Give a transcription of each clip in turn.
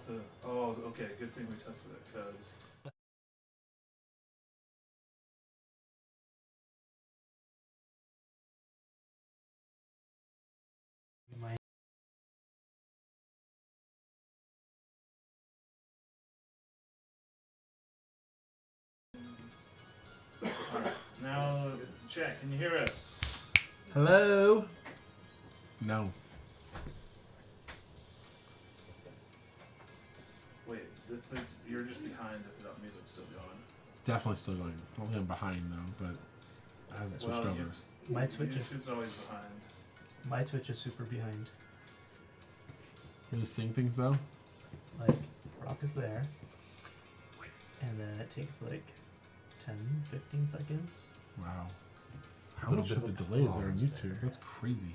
have to. Oh, okay. Good thing we tested it, because. My Alright, now, chat, can you hear us? Hello? No. Wait, you're just behind if the music's still going. Definitely still going. I don't think I'm behind though, but it hasn't switched over. My Twitch is YouTube's always behind. my Twitch is super behind. Can you sing things though? Like rock is there, and then it takes like 10, 15 seconds. Wow. How much of the delay is there on YouTube? That's crazy.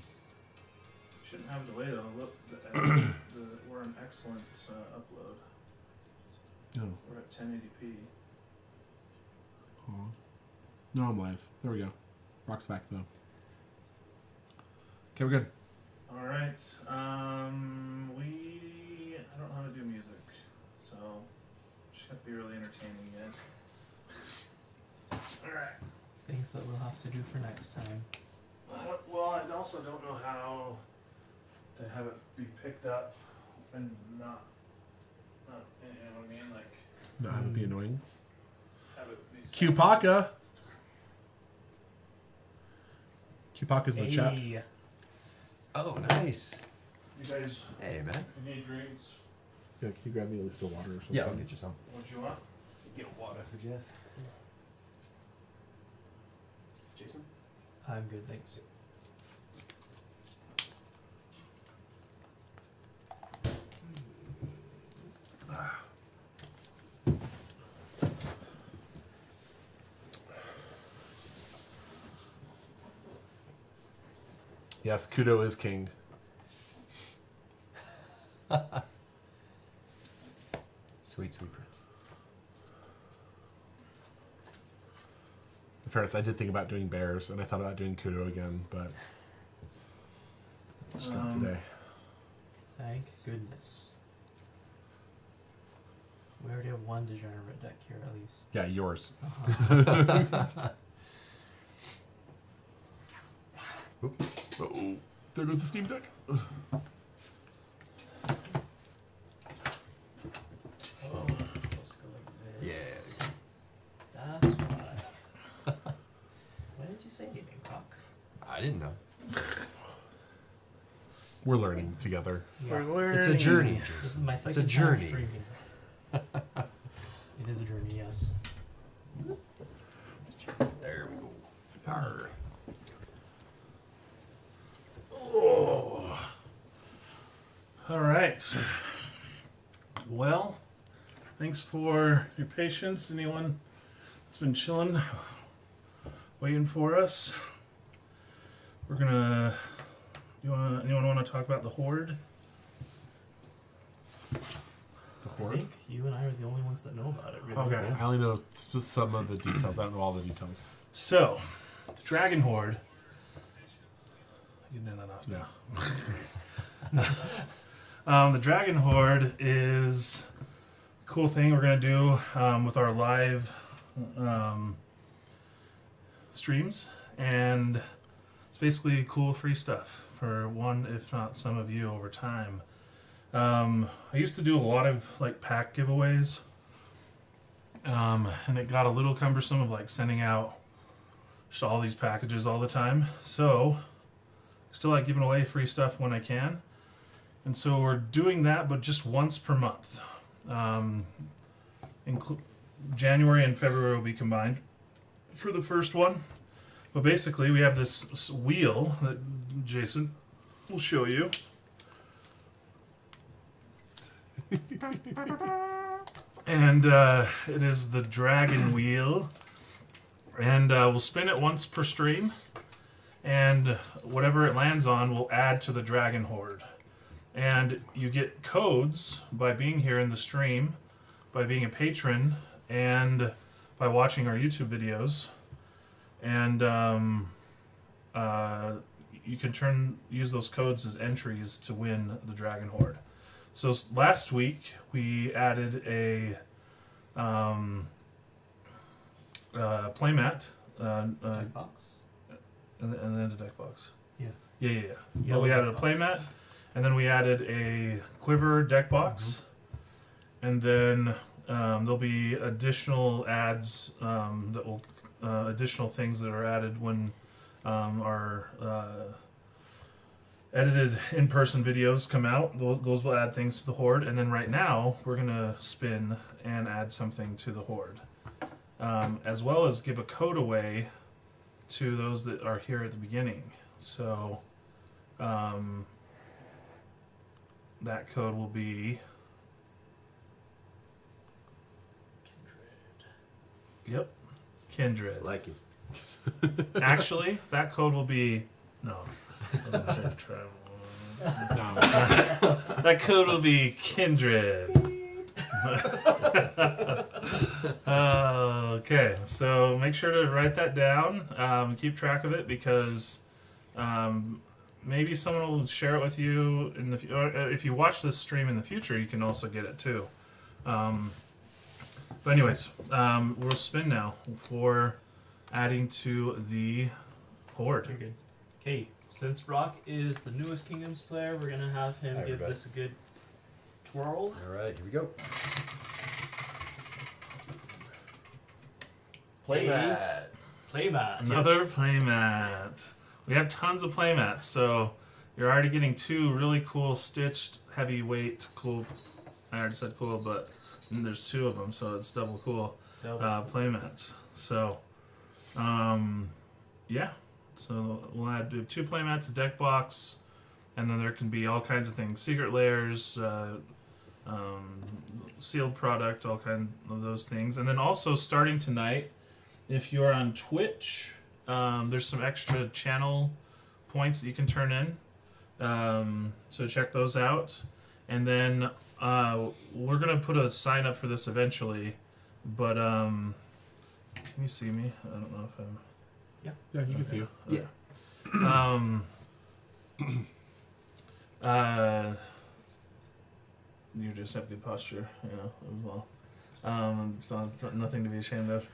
Shouldn't have delay though. Look, we're an excellent upload. No. We're at 1080p. Aw. No, I'm live. There we go. Rock's back though. Okay, we're good. All right. I don't know how to do music, so just have to be really entertaining, guys. All right. Things that we'll have to do for next time. Well, I also don't know how to have it be picked up and not you know what I mean? Like, Not have it be annoying. have it be. Qpaka! Qpaka's in the chat. Hey, Oh, nice. You guys, Hey, man. you need drinks? Yeah, can you grab me at least a water or something? Yeah, I'll get you some. What you want? Get water for Jeff. Jason? I'm good, thanks. Yes, Kudo is king. Sweet, sweet prince. In fairness, I did think about doing bears, and I thought about doing Kudo again, but just not today. Thank goodness. We already have one degenerate deck here at least. Yeah, yours. Uh-oh. There goes the Steam Deck. Oh, this is supposed to go like this. Yeah. That's why. Why did you say anything, Cock? I didn't know. We're learning together. We're It's a journey, This is Jason. my It's a second time journey. streaming. It is a journey, yes. There we go. Arr. All right. Well, thanks for your patience. Anyone that's been chilling, waiting for us? We're gonna. Anyone want to talk about the Horde? The I Horde? think you and I are the only ones that know about it, really. Okay. I only know some of the details. I don't know all the details. So, the Dragon Horde. You know that off now. The Dragon Horde is a cool thing we're gonna do with our live streams, and it's basically cool free stuff for one, if not some of you over time. I used to do a lot of like pack giveaways, and it got a little cumbersome of like sending out just all these packages all the time. So I still like giving away free stuff when I can, and so we're doing that, but just once per month. January and February will be combined for the first one. But basically, we have this wheel that Jason will show you. And it is the Dragon Wheel. And we'll spin it once per stream. And whatever it lands on will add to the Dragon Horde. And you get codes by being here in the stream, by being a patron, and by watching our YouTube videos. And you can use those codes as entries to win the Dragon Horde. So last week we added a playmat, Deck box. and then a deck box. Yeah. Yeah. But Yellow we added a deck box. playmat, and then we added a quiver deck box, and then there'll be additional adds that will additional things that are added when our edited in-person videos come out. Those will add things to the Horde, and then right now we're gonna spin and add something to the Horde, as well as give a code away to those that are here at the beginning. So that code will be Kindred. Like it. Actually, that code will be no. I was gonna say travel. No. That code will be Kindred. Okay, so make sure to write that down. Keep track of it because maybe someone will share it with you in the. Or if you watch this stream in the future, you can also get it too. But anyways, we'll spin now for adding to the Horde. You're good. Okay, since Brock is the newest Kingdoms player, we're gonna have him Hi, give everybody. this a good twirl. Alright, here we go. Hey. Playmat. Playmat. Another playmat. We have tons of playmats, so you're already getting two really cool stitched, heavyweight, cool. I already said cool, but there's two of them, so it's double cool playmats. So, yeah. So we'll add two playmats, a deck box, and then there can be all kinds of things: secret layers, sealed product, all kinds of those things. And then also starting tonight, if you're on Twitch, there's some extra channel points that you can turn in. So check those out. And then we're gonna put a sign up for this eventually. But can you see me? I don't know if I'm. Yeah, you can see you. Yeah. You just have good posture, you know, as well. It's not nothing to be ashamed of.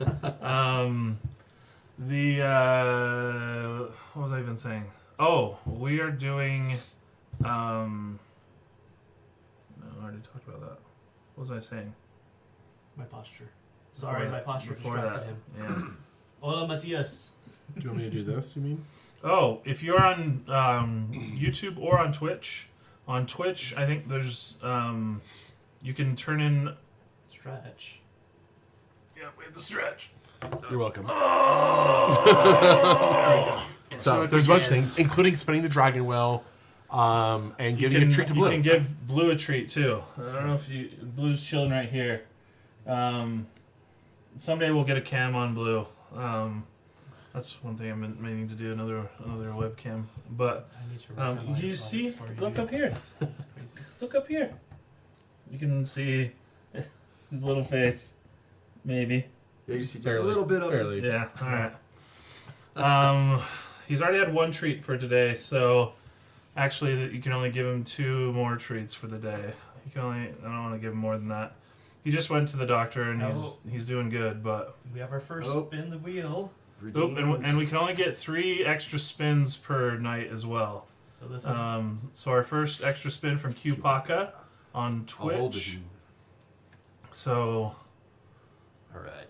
What was I even saying? Oh, we are doing. No, I already talked about that. What was I saying? My posture. Sorry, my posture Before distracted that. him. Yeah. Hola, Matias. Do you want me to do this, you mean? Oh, if you're on YouTube or on Twitch, I think there's you can turn in. Stretch. Yeah, we have to stretch. You're welcome. Oh! So there's a bunch of things, including spinning the dragon wheel, and giving a treat to Blue. You can give Blue a treat too. I don't know if you Blue's chilling right here. Someday we'll get a cam on Blue. That's one thing I'm meaning to do, another webcam. But I need to write down my you see, before you look do up here. That's crazy. Look up here. You can see his little face, maybe. Yeah, you see just Barely. a little bit of Barely. Yeah. All right. He's already had one treat for today, so actually you can only give him 2 more treats for the day. You can only. I don't want to give him more than that. He just went to the doctor and he's doing good, but. We have our first Oh. spin the wheel. Oop, and we can only get 3 extra spins per night as well. So this is So our first extra spin from Qpaka on I'll hold Twitch. it. So Alright.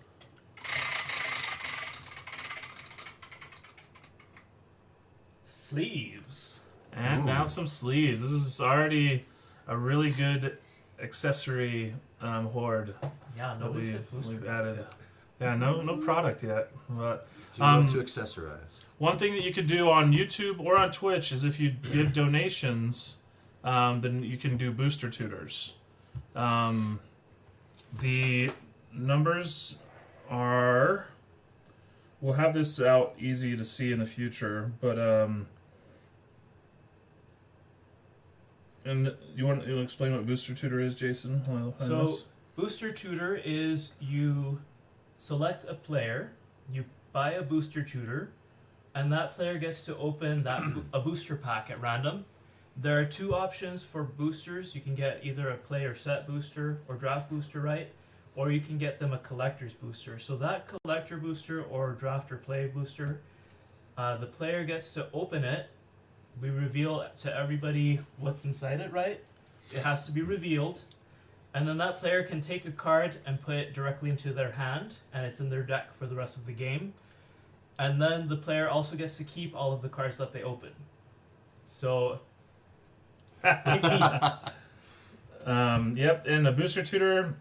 sleeves. and now some sleeves. This is already a really good accessory Horde Yeah, that nobody's hit booster we've cards added. yet. Yeah, no product yet, but. Do you want to accessorize? One thing that you could do on YouTube or on Twitch is if you give donations, then you can do booster tutors. The numbers are. We'll have this out easy to see in the future, but and you want to explain what booster tutor is, Jason? So booster tutor is you select a player, you buy a booster tutor, and that player gets to open a booster pack at random. There are 2 options for boosters. You can get either a play or set booster or draft booster, right? Or you can get them a collector's booster. So that collector booster or draft or play booster, the player gets to open it. We reveal to everybody what's inside it, right? It has to be revealed. And then that player can take a card and put it directly into their hand, and it's in their deck for the rest of the game. And then the player also gets to keep all of the cards that they open. So... Yep, and a booster tutor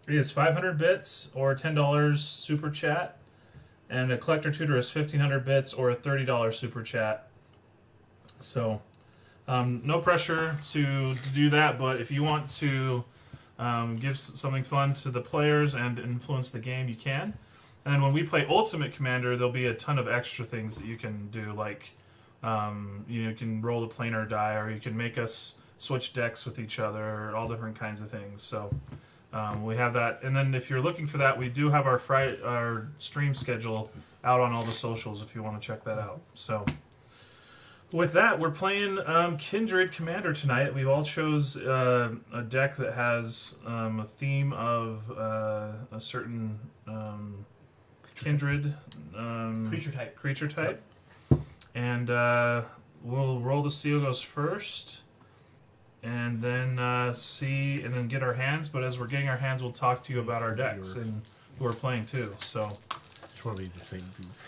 is 500 bits or $10 super chat, and a collector tutor is 1,500 bits or a $30 super chat. So, no pressure to do that, but if you want to give something fun to the players and influence the game, you can. And then when we play Ultimate Commander, there'll be a ton of extra things that you can do, like you can roll the planar die, or you can make us switch decks with each other, all different kinds of things. So we have that. And then if you're looking for that, we do have our stream schedule out on all the socials if you want to check that out. So with that, we're playing Kindred Commander tonight. We all chose a deck that has a theme of a certain Kindred creature type. Yep. And we'll roll the seal goes first, and then see, and then get our hands. But as we're getting our hands, we'll talk to you about our decks and who we're playing too. So, Which one of these things?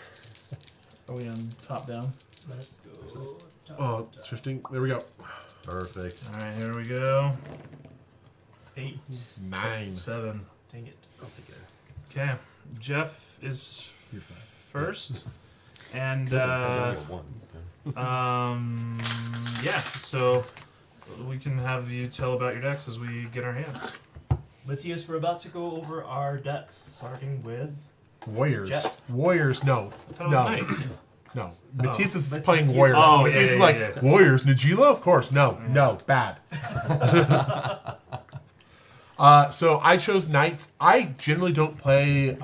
are we on top down? Let's go. Oh, interesting. There we go. Perfect. All right, here we go. 8. 9. 7. Dang it. I'll take it. Okay, Jeff is You're fine. first, and There's only one. yeah. So we can have you tell about your decks as we get our hands. Matthias, we're about to go over our decks, starting with Warriors. Jeff. Warriors, no. I thought it was No. knights. No. Matisse is But playing Matisse- Warriors. Oh, Matisse yeah, is like, yeah. Warriors, Najila? Of course. No. Yeah. No. Bad. So I chose Knights. I generally don't play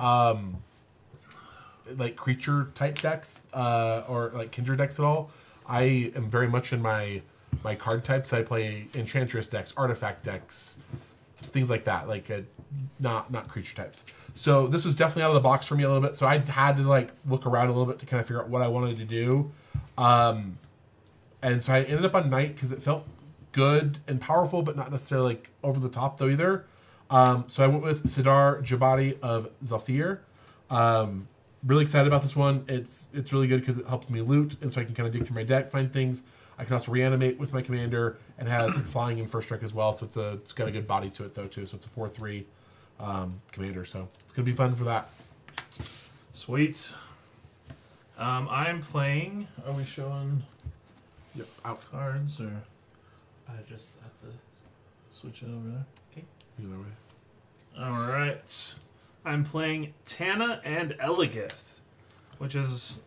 like creature type decks or like Kindred decks at all. I am very much in my card types. I play Enchantress decks, Artifact decks, things like that. Like not creature types. So this was definitely out of the box for me a little bit. So I had to like look around a little bit to kind of figure out what I wanted to do. And so I ended up on Knight because it felt good and powerful, but not necessarily like over the top though either. So I went with Sidar Jabari of Zafir. Really excited about this one. It's really good because it helps me loot, and so I can kind of dig through my deck, find things. I can also reanimate with my commander, and has flying and first strike as well. So it's got a good body to it though too. So it's a 4/3 commander. So it's gonna be fun for that. Sweet. I am playing. Are we showing Yep. Out. cards or just at the... switch it over there? Either way. All right. I'm playing Tana and Eligith, which is,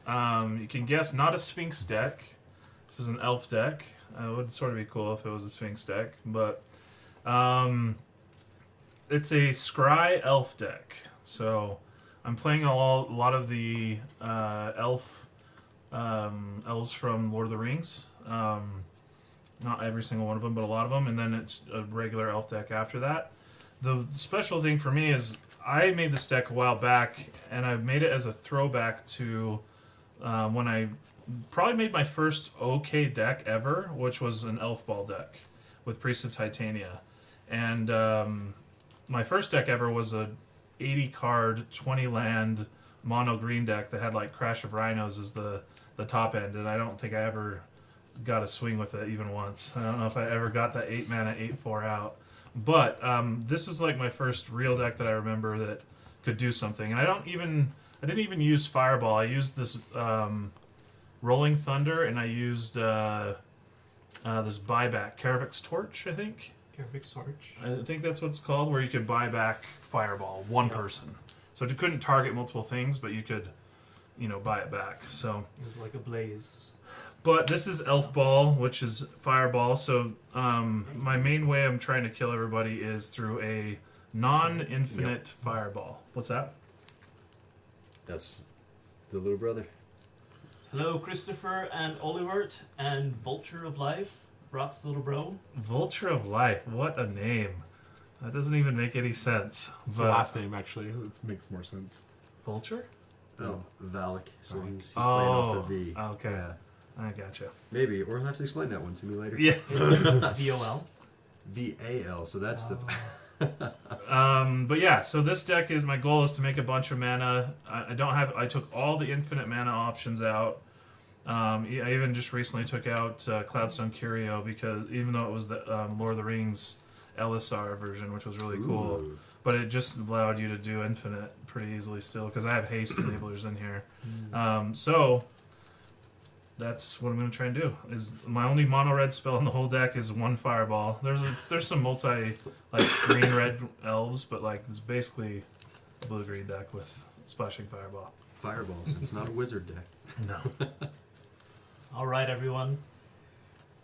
you can guess, not a Sphinx deck. This is an elf deck. It would sort of be cool if it was a Sphinx deck, but it's a Scry elf deck. So I'm playing a lot of the elves from Lord of the Rings. Not every single one of them, but a lot of them, and then it's a regular elf deck after that. The special thing for me is I made this deck a while back, and I made it as a throwback to when I probably made my first OK deck ever, which was an Elf Ball deck with Priest of Titania. And my first deck ever was a 80 card, 20 land mono green deck that had like Crash of Rhinos as the top end, and I don't think I ever got a swing with it even once. I don't know if I ever got that 8 mana 8/4 out. But this was like my first real deck that I remember that could do something. And I didn't even use Fireball. I used this Rolling Thunder, and I used this buyback, Karavic's Torch, I think. Karavic's Torch. I think that's what it's called, where you could buy back Fireball, one person. So you couldn't target multiple things, but you could, buy it back. So It was like a blaze. but this is Elf Ball, which is Fireball. So my main way I'm trying to kill everybody is through a non-infinite Fireball. What's that? That's the little brother. Hello, Christopher and Olivert and Vulture of Life, Brock's little bro. Vulture of Life. What a name. That doesn't even make any sense. It's the last name, actually. It makes more sense. Vulture? Oh, Valak. So Valak. he's playing off the V. Okay. Yeah. I gotcha. Maybe, or he'll have to explain that one to me later. Yeah. VOL. VAL. So that's the. But yeah, so this deck is, my goal is to make a bunch of mana. I took all the infinite mana options out. I even just recently took out Cloudstone Curio because even though it was the Lord of the Rings LSR version, which was really cool, Ooh. but it just allowed you to do infinite pretty easily still because I have haste enablers in here. So that's what I'm going to try and do. Is my only mono red spell in the whole deck is one fireball. There's some multi like green red elves, but like it's basically a blue green deck with splashing fireball. Fireballs. It's not a wizard deck. No. All right, everyone.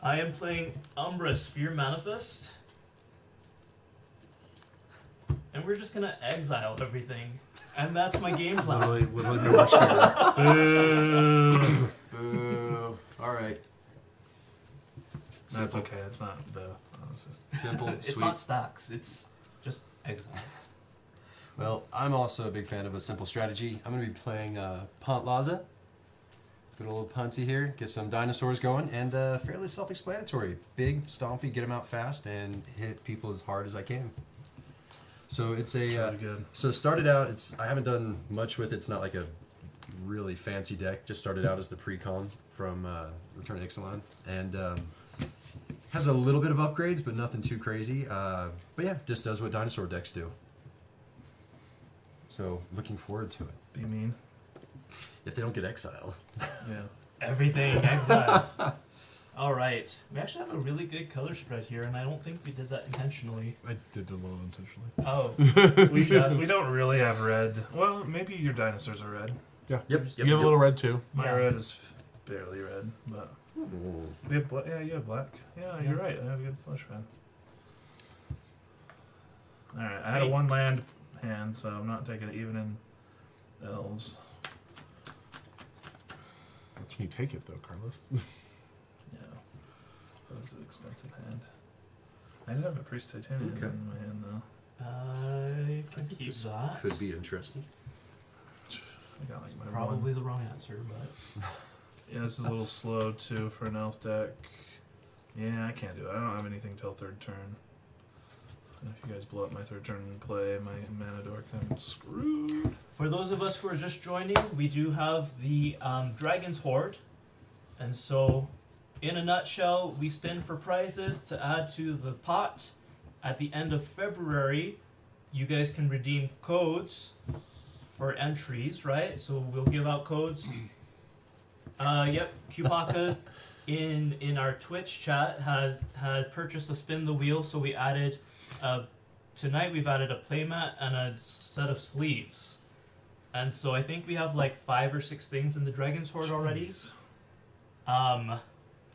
I am playing Umbra Sphere Manifest. And we're just gonna exile everything. And that's my game plan. Literally no much here. Boo. Boo. All right. That's okay. It's not the. Simple, It's sweet. not stacks, it's just exile. Well, I'm also a big fan of a simple strategy. I'm going to be playing Punt Laza. Good old punty here. Get some dinosaurs going, and fairly self-explanatory. Big, stompy, get them out fast, and hit people as hard as I can. So it's It's a. really good. So it started out. I haven't done much with it. It's not like a really fancy deck. Just started out as the pre-con from Return to Ixalan, and has a little bit of upgrades, but nothing too crazy. But yeah, just does what dinosaur decks do. So looking forward to it. Be mean. If they don't get exiled. Yeah. Everything exiled. All right. We actually have a really good color spread here, and I don't think we did that intentionally. I did a little intentionally. Oh. We don't really have red. Well, maybe your dinosaurs are red. Yeah. Yep. You have a little red too. My Yeah. red is barely red, but we have black. Yeah, you have black. Yeah, you're Yeah. right. I have a good flush fan. All right, I had a Okay. one land hand, so I'm not taking it even in elves. That's when you take it, though, Carlos. Yeah, that was an expensive hand. I did have a priest titanium Okay. in my hand though. I can think keep this that. Could be interesting. I got like my Probably one. the wrong answer, but Yeah, this is a little slow too for an elf deck. Yeah, I can't do it. I don't have anything till third turn. And if you guys blow up my third turn and play my mana dork, I'm screwed. for those of us who are just joining, we do have the Dragon's Horde. And so, in a nutshell, we spin for prizes to add to the pot. At the end of February, you guys can redeem codes for entries, right? So we'll give out codes. Yep, Kupaka in our Twitch chat had purchased a spin the wheel, so we added tonight we've added a playmat and a set of sleeves. And so I think we have like 5 or 6 things in the Dragon's Horde already. Jeez.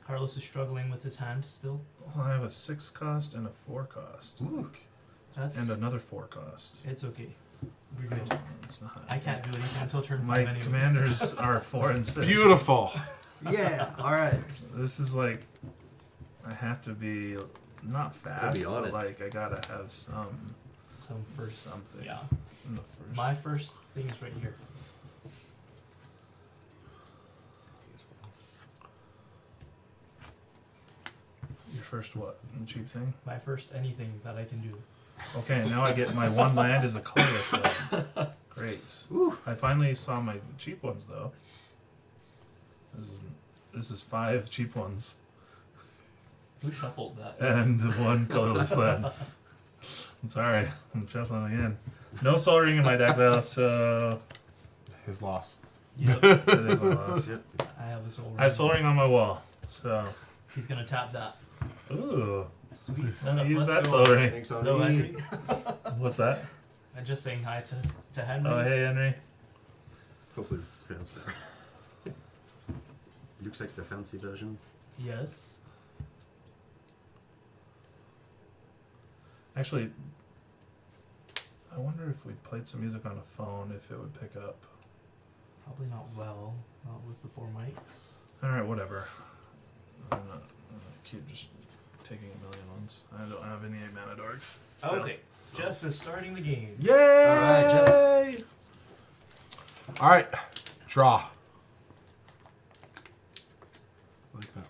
Carlos is struggling with his hand still. Well, I have a 6 cost and a 4 cost. Ooh. That's And another 4 cost. it's okay. We're good. It's not. I can't do anything until turn 5 My anyway. commanders are 4 and 6. Beautiful. Yeah. All right. This is like, I have to be not fast, be on but it. like I gotta have some First, something. yeah. In the first. My first thing is right here. Your first what? Cheap thing? My first anything that I can do. Okay, now I get my one land is a colorless land. Great. I finally saw my cheap ones though. This is 5 cheap ones Who shuffled that? and 1 colorless land. I'm sorry, I'm shuffling again. No Soul Ring in my deck though, so His loss. Yep, it is a loss. Yep. I have this over. I have Soul Ring on my wall, so He's gonna tap that. ooh. Sweet I'm setup. gonna use Let's that go. Soul Ring. Thanks on No, me. Henry. What's that? I'm just saying hi to Henry. Oh hey Henry. Hopefully pronounced that. Looks like the fancy version. Yes. Actually, I wonder if we played some music on a phone, if it would pick up. Probably not well. Not with the 4 mites. Alright, whatever. I'm not keep just taking a million ones. I don't have any mana dorks. Still. Okay. Jeff is starting the game. Yay! Alright, Jeff. Alright, draw. Like that.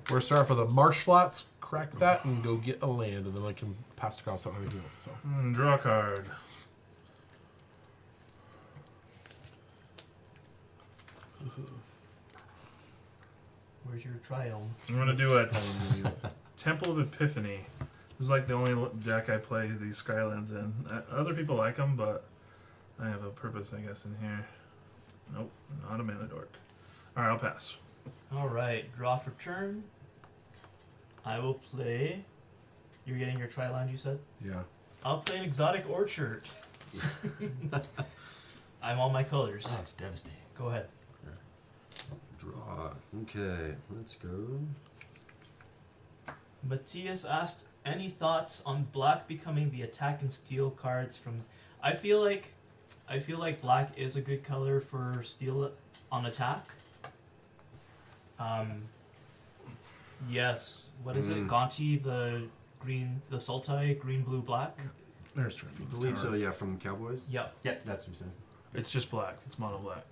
We're gonna start off with a marsh flats, crack that, and go get a land, and then I can pass across on anything else. So. Draw a card. Where's your triumph? I'm gonna do a Temple of Epiphany. This is like the only deck I play these Skylands in. Other people like them, but I have a purpose, I guess, in here. Nope, not a mana dork. Alright, I'll pass. Alright, draw for turn. I will play. You're getting your tri-land, you said? Yeah. I'll play an exotic orchard. I'm all my colors. Oh, it's devastating. Go ahead. Draw. Okay, let's go. Matthias asked, any thoughts on black becoming the attack and steal cards from... I feel like black is a good color for steal on attack. Yes. What is it? Gonti, the green, the Sultai, green, blue, black? There's I Trophy. believe so, yeah, from Cowboys. Yep. Yeah, that's what I'm saying. It's just black. It's mono black.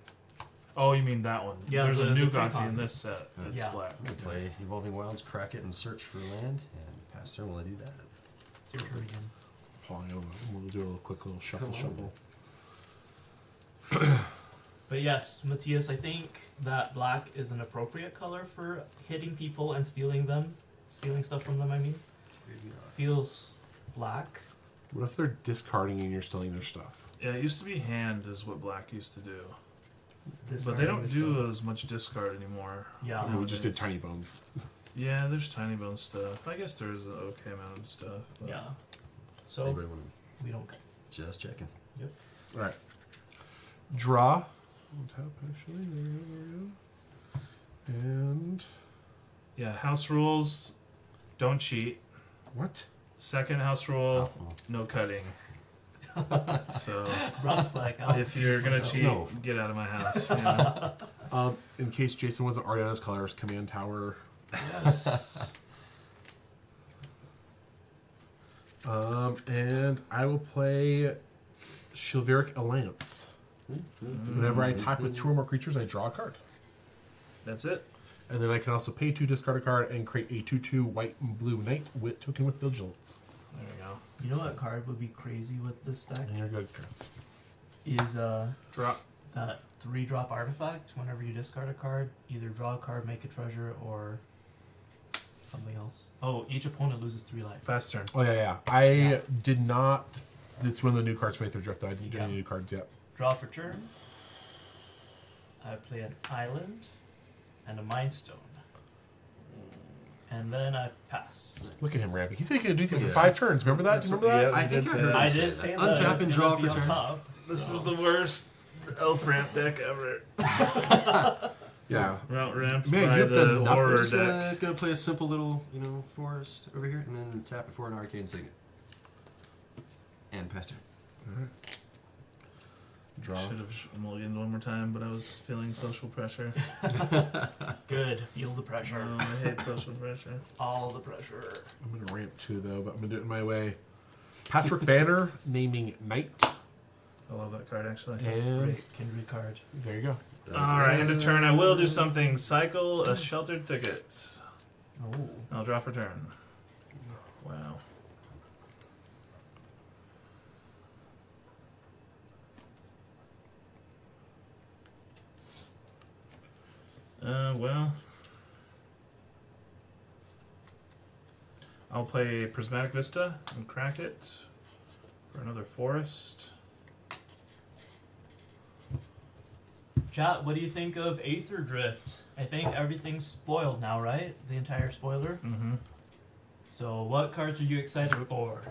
Oh, you mean that one? Yeah, There's a the new Precon. Gonti in this set. It's Yeah. black. I'm going to play Evolving Wilds, crack it, and search for land, and pass turn while I do that. It's your turn again. Pulling over. We'll do a little quick little shuffle. Come Shuffle. But yes, Matthias, I think that black is an appropriate color for hitting people and stealing stuff from them, I mean. Feels black. What if they're discarding and you're stealing their stuff? Yeah, it used to be hand is what black used to do. But they Discarding don't the do stuff. as much discard anymore. Yeah. We just did nowadays. Tiny Bones. Yeah, there's Tiny Bone stuff. I guess there's an okay amount of stuff. But Yeah. So, Anybody want we don't... to just checking? All right. Draw. On tap, actually. There we go. And Yeah, house rules, don't cheat. what? Second house rule, Oh. no cutting. So Ross like, oh, if you're gonna cheat, Snow. get out of my house. Yeah. In case Jason wasn't already on his colors, Command Tower. yes. And I will play Chivalric Alliance. Whenever I attack with 2 or more creatures, I draw a card. That's it. And then I can also pay 2, discard a card, and create a 2/2 white and blue knight with token with vigilance. There we go. You know what card would be crazy with this deck? And you're good, Chris. Is Drop. that 3-drop artifact. Whenever you discard a card, either draw a card, make a treasure, or something else. Oh, each opponent loses 3 life. Fast turn. Oh yeah. I did not. It's one of the new cards from Aether Drift. I didn't do Yeah. any new cards yet. Draw for turn. I play an island and a mind stone. And then I pass. Look at him, Rampy. He's taking a do thing for Yeah. 5 turns. Remember that? Do you remember that? Yeah. I You think did I say heard that. I you did say say that. that. Untap it's and gonna draw be for on turn. top, This so- is the worst elf ramp deck ever. Yeah. Route ramped Man, by you have the done nothing. horror Just deck. gonna play a simple little, forest over here, and then tap it for an arcane signet. And pass turn. Draw. Should have mulliganed one more time, but I was feeling social pressure. Good. Feel the pressure. Oh, I hate social pressure. All the pressure. I'm gonna ramp 2 though, but I'm gonna do it in my way. Patchwork Banner, naming Knight. I love that card actually. And Great. Kindred card. there you go. Alright, end of turn. I will do something. Cycle a sheltered thicket. Oh. I'll draw for turn. Wow. Well. I'll play Prismatic Vista and crack it for another forest. Chat, what do you think of Aether Drift? I think everything's spoiled now, right? The entire spoiler. Mm-hmm. So, what cards are you excited for?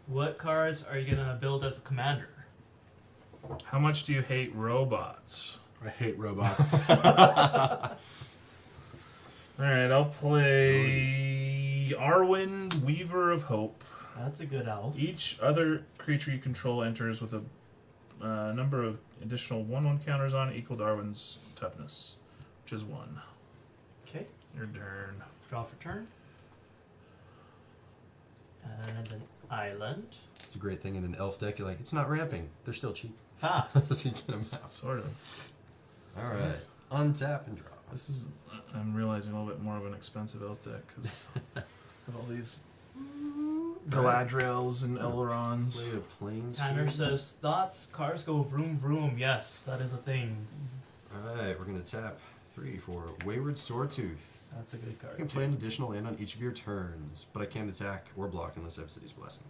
What cards are you gonna build as a commander? How much do you hate robots? I hate robots. Alright, I'll play Arwind, Weaver of Hope. That's a good elf. Each other creature you control enters with a number of additional 1/1 counters on it equal Darwin's toughness, which is 1. Okay. Your turn. Draw for turn. And an island. It's a great thing in an elf deck. You're like, it's not ramping. They're still cheap. Pass. So you get 'em out. Sort of. All right. Untap and draw. This is, I'm realizing, a little bit more of an expensive elf deck because of all these Galadriels and Elrons. Play a planes. Tanner says, thoughts, cars go vroom vroom. Yes, that is a thing. All right, we're going to tap 3 for Wayward Swordtooth. That's a good I card. can play an additional land on each of your turns, but I can't attack or block unless I have City's Blessing.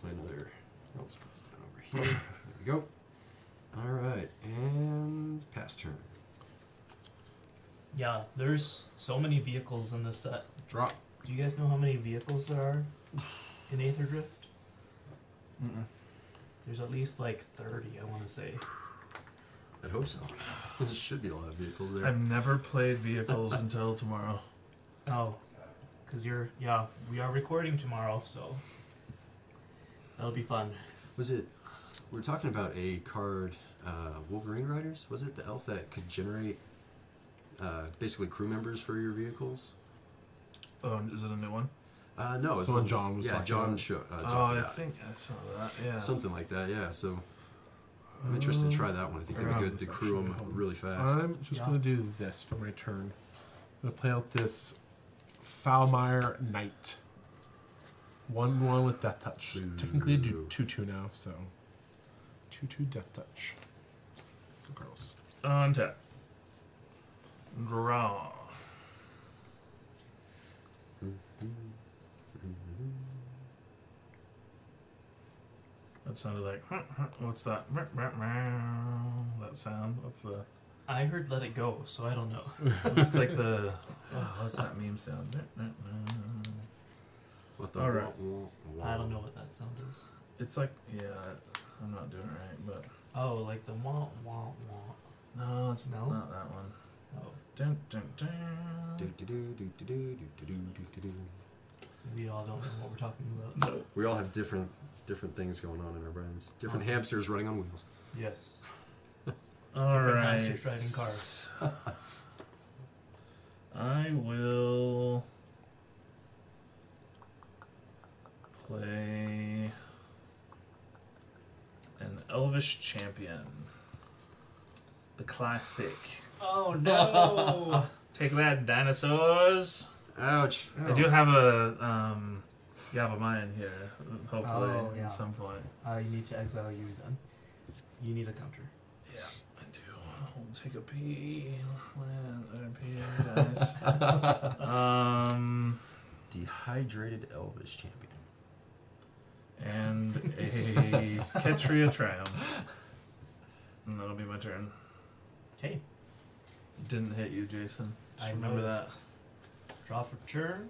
Play another. Oh, let's put this down over here. There we go. All right, and pass turn. Yeah, there's so many vehicles in this set. Drop. Do you guys know how many vehicles there are in Aether Drift? Mm-mm. There's at least like 30, I want to say. I'd hope so. There should be a lot of vehicles there. I've never played vehicles until tomorrow. Oh, because we are recording tomorrow, so that'll be fun. Was it? We were talking about a card, Wolverine Riders. Was it the elf that could generate basically crew members for your vehicles? Oh, is it a new one? No, it's So when John was yeah, talking John about- talked Oh, I about think I saw that. Yeah. something like that. Yeah, so I'm interested to try that one. I think it'd be around good to this, crew them actually. really fast. I'm just Yeah. going to do this for my turn. I'm going to play out this Foulmire Knight. 1/1 with Death Touch. Ooh. Technically, I do 2/2 now, so 2/2 Death Touch. Go girls. Untap. Draw. That sounded like. What's that? That sound. What's the? I heard Let It Go, so I don't know. It's like the. Oh, what's that meme sound? What the All right. I don't know what that sound is. It's like, yeah, I'm not doing it right, but Oh, like the wah wah wah. no, it's No? not that one. Oh, Dun, dun, dun. we all don't know what we're talking about. No. We all have different things going on in our brains. Different Awesome. hamsters running on wheels. Yes. All Different right. hamsters driving cars. I will play an Elvish champion, the classic. Oh no! Take that, dinosaurs! Ouch! I do have a Yavamaya in here, hopefully Oh, yeah. at some point. You need to exile you then. You need a counter. Yeah, I do. I'll take a pee. Dice. Dehydrated Elvish champion. And a Ketria Triumph. And that'll be my turn. Okay. Didn't hit you, Jason. Just I remember noticed. Draw for turn.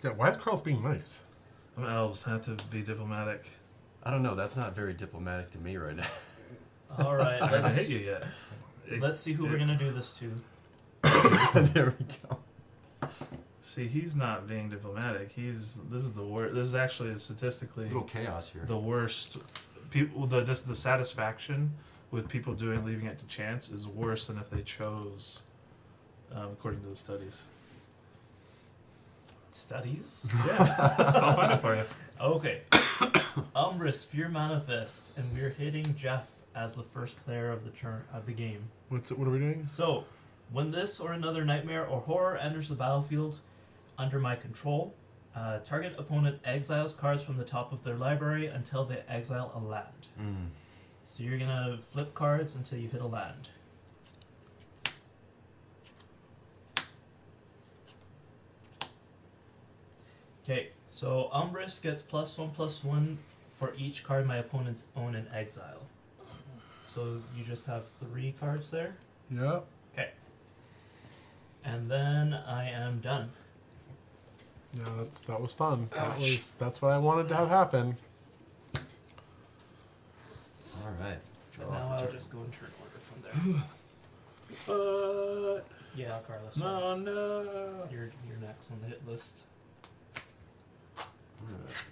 Yeah, why is Carl's being nice? that. I'm elves, have to be diplomatic. I don't know. That's not very diplomatic to me right now. All right. I haven't Let's hit you yet. let's see who we're gonna do this to. There we go. See, he's not being diplomatic. This is the worst. This is actually statistically A little chaos here. the worst. People, just the satisfaction with people leaving it to chance is worse than if they chose, according to the studies. Studies. Yeah, I'll find it for you. Okay. Umbris, Fear Manifest, and we're hitting Jeff as the first player of the game. What are we doing? So, when this or another nightmare or horror enters the battlefield under my control, target opponent exiles cards from the top of their library until they exile a land. Mm. So you're gonna flip cards until you hit a land. Okay, so Umbris gets +1/+1 for each card my opponents own in exile. So you just have 3 cards there. Yeah. And then I am done. Yeah, that was fun. Ouch. That's what I wanted to have happen. All right. And Draw now for I'll turn. just go in turn order from there. Yeah, Carlos. No, no. You're next on the hit list. All right.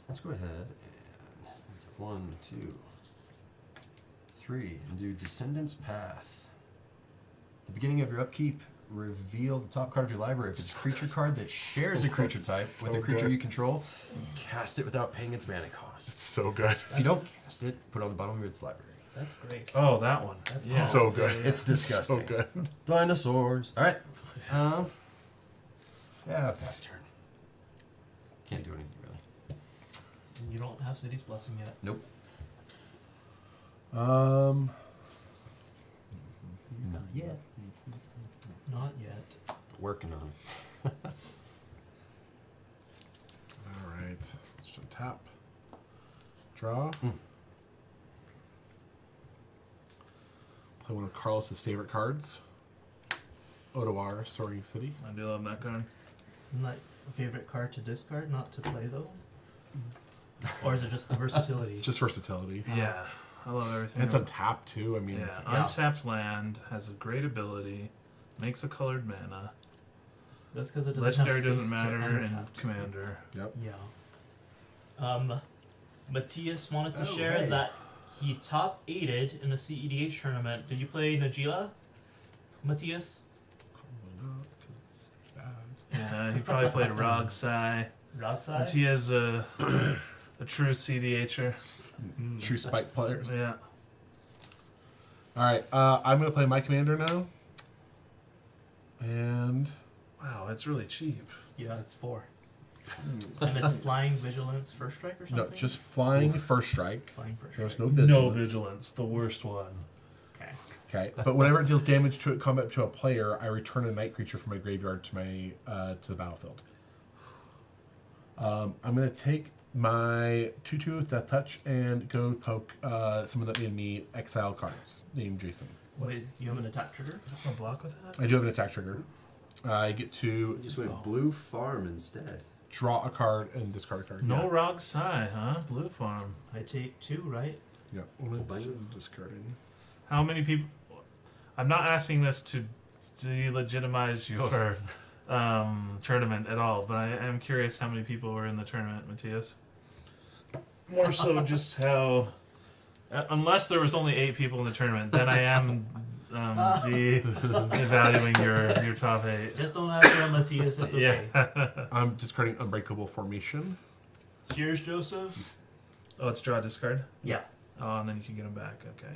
Let's go ahead 1, 2, 3, and do Descendant's Path. At the beginning of your upkeep, reveal the top card of your library. If it's a creature card that shares a creature type with a creature you control, cast it without paying its mana cost. It's so good. If you don't cast it, put it on the bottom of its library. That's great. Oh, that one. That's Yeah. So good. It's disgusting. So good. Dinosaurs. All right. Yeah, pass turn. Can't do anything really. You don't have City's Blessing yet. Nope. Um, Not yet. Not yet. Working on it. all right. Let's just tap. Draw. Play one of Carlos's favorite cards. Ottawa, Soaring City. I do love that card. Isn't that a favorite card to discard, not to play though? Or is it just the versatility? Just versatility. Yeah, I love everything. And it's untapped too. I mean, Yeah, it's- untapped land, has a great ability, makes a colored mana. That's because it doesn't Legendary have doesn't space to matter in untap. Commander. Yep. Yeah. Matthias wanted to Oh, share hey. that he top 8'd in a CEDH tournament. Did you play Najila, Matthias? Probably not, 'cause it's bad. Yeah, he probably played Rog Sai. Rodside? But he is a true CDHer. True spike players. Yeah. All right. I'm going to play my commander now. And Wow, it's really cheap. Yeah, it's 4. And it's flying vigilance first strike or something? no, just flying first strike. flying first There's strike. no vigilance. No vigilance, the worst one. Okay. Okay, but whenever it deals damage to combat to a player, I return a night creature from my graveyard to my to the battlefield. I'm gonna take my 2/2 with Death Touch and go poke some of the enemy exile cards named Jason. Wait, you have an attack trigger? A block with that? I do have an attack trigger. I get to Just went blue farm instead. draw a card and discard a card. No Rog Sai, huh? Blue Farm. I take 2, right? Yeah. Discarding. How many people? I'm not asking this to delegitimize your tournament at all, but I am curious how many people were in the tournament, Matthias. More so just how, unless there was only 8 people in the tournament, then I am evaluating your top 8. Just don't ask him, Matthias. It's okay. Yeah. I'm discarding Unbreakable Formation. Cheers, Joseph. Oh, it's draw discard. Yeah. Oh, and then you can get them back. Okay.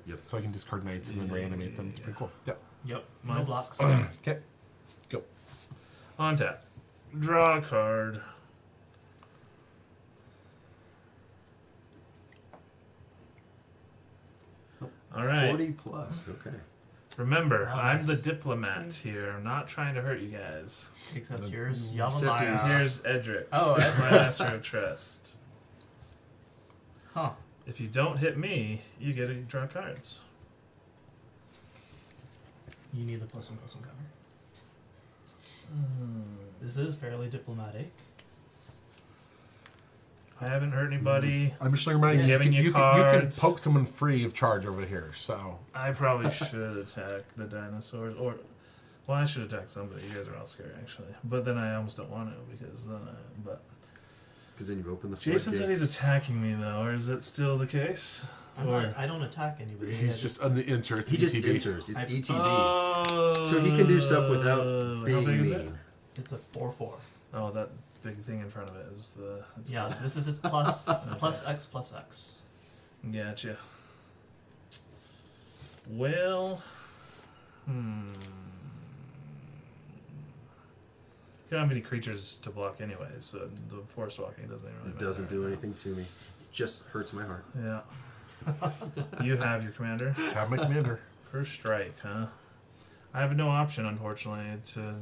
Yep. So I can discard knights and then Yeah, reanimate them. It's yeah. pretty cool. Yep. Yep. Mine. No blocks. Okay. Go. On tap. Draw a card. All right. 40 plus. Okay. Remember, I'm the Nice. diplomat here. I'm not trying to hurt you guys. Except yours, Except Yavamaya. he's- Here's Edric. Oh, That's my Master of Trust. Huh. If you don't hit me, you get to draw cards. You need the +1/+1 cover. This is fairly diplomatic. I haven't hurt anybody. I'm just reminding you, Giving you you can cards. poke someone free of charge over here. So I probably should attack the dinosaurs, or well, I should attack somebody. You guys are all scared, actually. But then I almost don't want to because then but Because then you open the Jason said he's floodgates. attacking me though, or is it still the case? I don't attack anybody. he's just on the insert. He just ETB. enters. It's I- ETB. Oh, So he can do stuff without how being big is mean. it? It's a 4/4. Oh, that big thing in front of it is the. It's Yeah, this is its plus X plus X. Gotcha. Well, You don't have any creatures to block anyway, so the forest walking doesn't even really It matter. doesn't do anything to me. Just hurts my heart. Yeah. You have your commander. Have my commander. First strike, huh? I have no option, unfortunately, to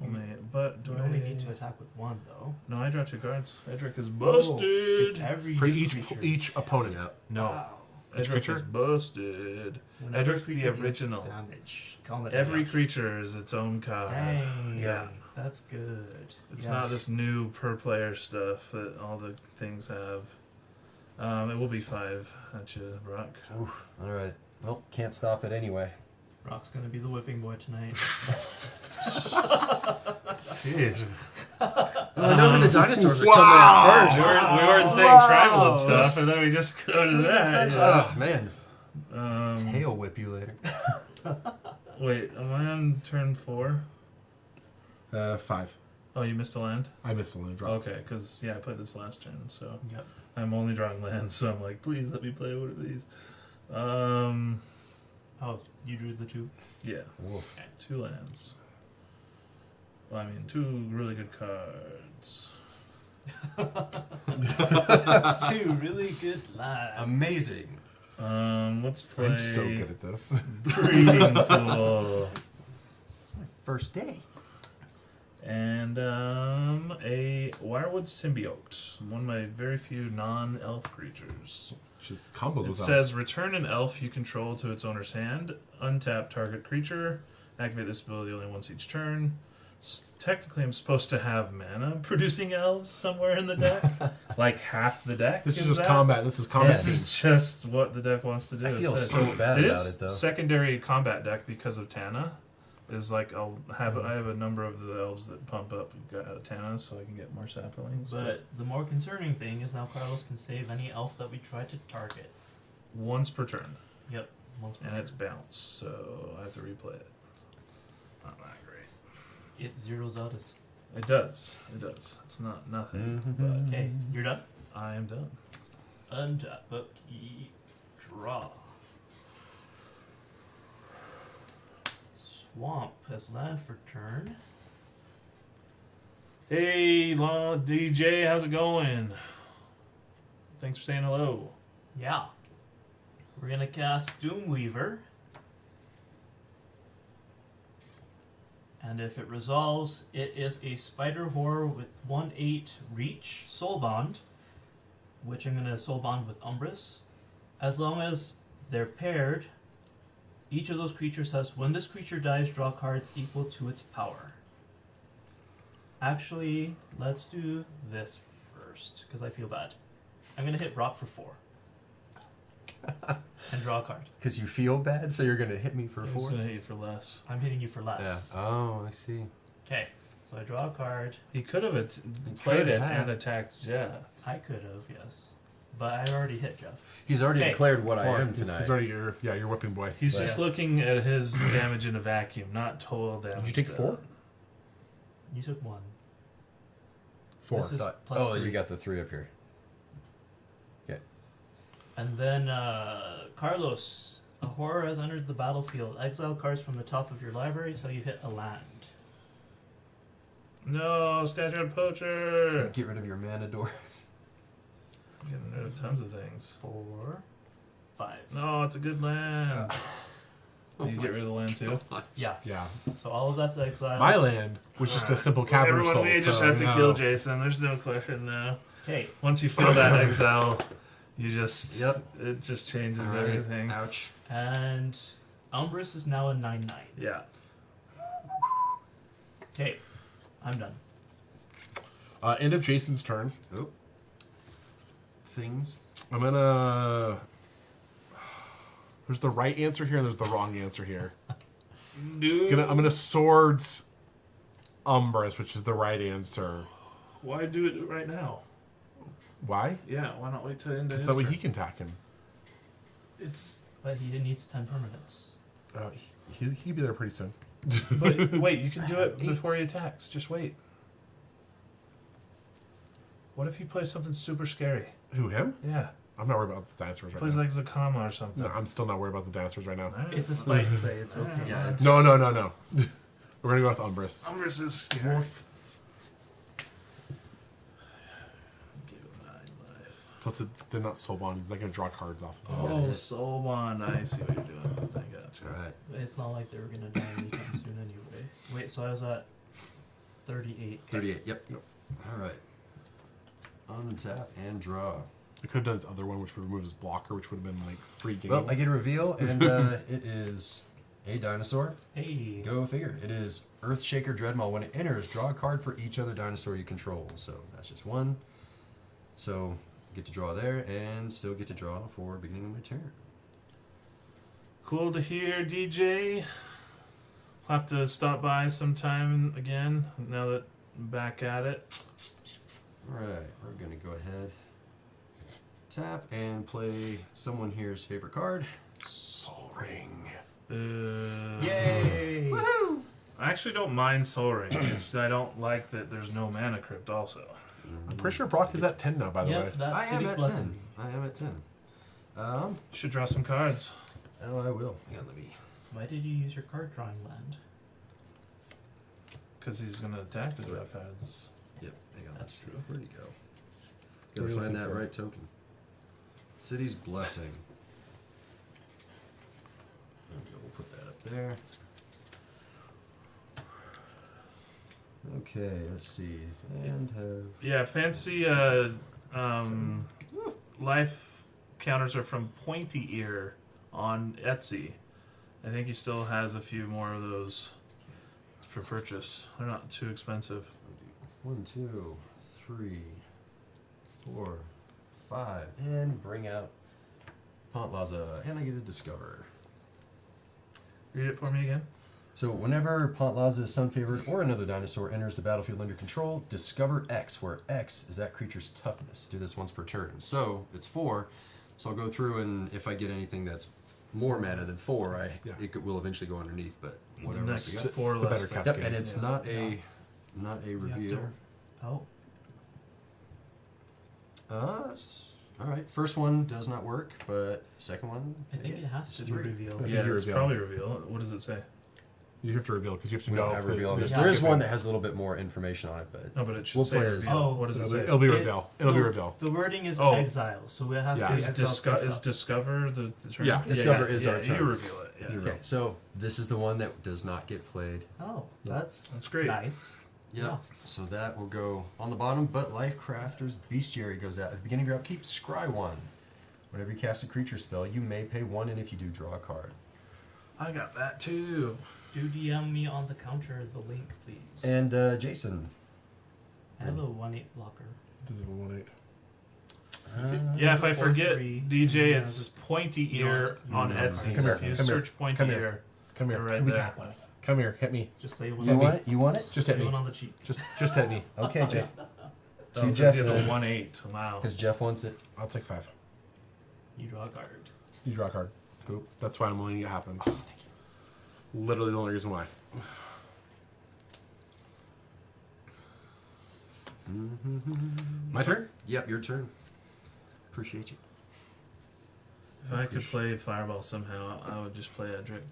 only. But do You I only need to attack with 1 though. No, I draw 2 cards. Edric is It's busted. every For creature. each opponent. Yep. No, Wow. Edric creature? is busted. Whenever Edric's the creature deals original. Damage. Combat Every damage. creature is its own card. Dang. Yeah. That's good. It's Yeah. not this new per player stuff that all the things have. It will be 5 at you, Brock. Oof. All right. Well, can't stop it anyway. Rock's gonna be the whipping boy tonight. Jeez. Well, I know who the dinosaurs are Wow. coming at We first. weren't saying tribal and stuff, and then we just go to that. Oh man, Um, tail whip you later. wait, am I on turn 4? 5. Oh, you missed a land? I missed a land drop. Okay, because, yeah, I played this last turn, so Yep. I'm only drawing lands, so I'm like, please let me play one of these. Oh, you drew the 2? Yeah, Wolf. 2 lands. Well, I mean, 2 really good cards. 2 really good lines. Amazing. Let's play I'm so good at this. Breeding Pool. It's my first day. And a Wirewood Symbiote, one of my very few non-elf creatures. Just combos It with says, return an elf you control to its owner's hand, untap target creature, activate this ability only once each turn. Technically, I'm supposed to have mana producing elves somewhere in the deck, like half the deck. This is just that. combat. This is combat. This is just what the deck wants to do. I feel It says- so bad it about is it though. secondary combat deck because of Tana. Is like I have a number of the elves that pump up Tana, so I can get more saplings. But the more concerning thing is now Carlos can save any elf that we try to target. once per turn, Yep. Once per and it's turn. bounce, so I have to replay it. Not that great. It zeroes out as. It does. It does. It's not nothing, Mhm. Okay, you're done. but I am done. Untap, upkeep, draw. Swamp has land for turn. Hey, Law DJ, how's it going? Thanks for saying hello. Yeah. We're gonna cast Doomweaver. And if it resolves, it is a spider horror with 1/8 reach soul bond, which I'm gonna soul bond with Umbris. As long as they're paired, each of those creatures has, when this creature dies, draw cards equal to its power. Actually, let's do this first, because I feel bad. I'm gonna hit Rock for 4. And draw a card. Because you feel bad, so you're gonna hit me for I'm 4. just gonna hit you for less. I'm hitting you for less. Yeah. Oh, I see. Okay, so I draw a card. He could have played it have. and attacked Jeff. I could have, yes. But I already hit Jeff. He's already Okay. declared what I Four. am He's tonight. already your whipping boy. He's But- just looking at his damage in a vacuum, not total damage. Did you take 4? You took 1. 4. This is Thought- plus oh, 3. you got the 3 up here. And then Carlos, a horror has entered the battlefield. Exile cards from the top of your library till you hit a land. No, Scatcherd So Poacher! get rid of your mana doors. Getting rid of tons of things. 4, 5. No, it's a good land. Oh you my get rid of the land too? Yeah. Yeah. So all of that's exiled. My land was just a simple cavern Everyone, soul. we just so, have to you know. kill Jason. There's no question now. Okay. Once you feel that exile, you just Yep. it just changes All right. everything. Ouch. And Umbris is now a 9/9. Yeah. Okay. I'm done. End of Jason's turn. Oh. Things. I'm gonna. There's the right answer here and there's the wrong answer here. Dude, I'm gonna swords Umbris, which is the right answer. why do it right now? Why? Yeah, why not wait till the end of Because his that way turn? he can attack him. It's But he needs 10 permanents. He'll be there pretty soon. but wait, you can do it 8. before he attacks. Just wait. What if he plays something super scary? Who, him? Yeah, I'm not worried about the dinosaurs right plays now. like Zakama or something. No, I'm still not worried about the dinosaurs right now. Alright. It's a spite play. It's okay. Yeah, it's No. We're gonna go with Umbris. Umbris is scary. Wolf. Give him 9 life. Plus, they're not soul bond. He's not gonna draw cards off. Oh, Soulbond. I see what you're doing. I gotcha. All right. It's not like they were going to die anytime soon anyway. Wait, so I was at 38. 38. Yep. All right. Untap and draw. I could have done his other one, which would remove his blocker, which would have been like free game. Well, I get a reveal, and it is a dinosaur. Hey. Go figure. It is Earthshaker Dreadmaw. When it enters, draw a card for each other dinosaur you control. So that's just 1. So get to draw there, and still get to draw for beginning of my turn. Cool to hear, DJ. I'll have to stop by sometime again now that back at it. Alright, we're gonna go ahead, tap, and play someone here's favorite card. Soul Ring. Yay! I actually don't mind Soul Ring. It's just I don't like that there's no mana crypt also. I'm pretty sure Brock is at 10 now, by the way. Yep, that's I am City's at Blessing. 10. I am at 10. You should draw some cards. Oh, I will. Hang on, let me. Why did you use your card drawing land? Because he's going to attack to draw cards. Yep, hang on. That's true. Where'd he go? What Gotta are you find looking that for? right token. City's Blessing. There we go, we'll put that up there. Okay, let's see. And have. Yeah, fancy life counters are from Pointy Ear on Etsy. I think he still has a few more of those for purchase. They're not too expensive. 1, 2, 3, 4, 5, and bring out Pantlaza, and I get to discover. Read it for me again. So whenever Pantlaza, Sun Favored, or another dinosaur enters the battlefield under control, discover X, where X is that creature's toughness. Do this once per turn. So it's 4. So I'll go through, and if I get anything that's more mana than 4, it will eventually go underneath. But whatever the else we next got. four It's the less. better than- cast. Yep, and it's Yeah. not a You have reveal. to- Oh, All right. First one does not work, but second one. I think it has to be 3. revealed. Okay. Yeah, You it's reveal. probably reveal. What does it say? You have to reveal because you have to We know. don't have if reveal on they- this. Yeah. There is skip one it. that has a little bit more information on it, but No, but it should We'll say play as- reveal. Oh. What does it say? It'll be It- reveal. It'll be no, reveal. The wording is Oh. exile, so it has Yeah. to be Is, exile face is up. discover the term? Yeah. Discover is our You term. reveal it. Yeah. You okay. So this is the one that does not get played. Oh, that's great. Nice. Yep. Yeah. So that will go on the bottom, but Life Crafter's Bestiary goes out. At the beginning of your upkeep, scry 1. Whenever you cast a creature spell, you may pay 1, and if you do, draw a card. I got that too. Do DM me on the counter the link, please. And Jason. I have a 1/8 blocker. Does it have a 1/8? Yeah, if a I forget, 4/3, DJ, and it's it Pointy Ear on Etsy. Come here, If you come here, search Pointy come here. Ear, Come here. they're right We there. got one. Come here. Hit me. Just lay one, You on, want it? You want it? Just hit lay me. one on the cheek. Just hit me. Okay, Jeff. Oh, To 'cause Jeff, he has a then. 1/8. Wow. Because Jeff wants it. I'll take 5. You draw a card. You draw a card. Cool. That's why I'm letting it happen. Literally the only reason why. My turn? Yep, your turn. Appreciate you. If I could play Fireball somehow, I would just play Edric.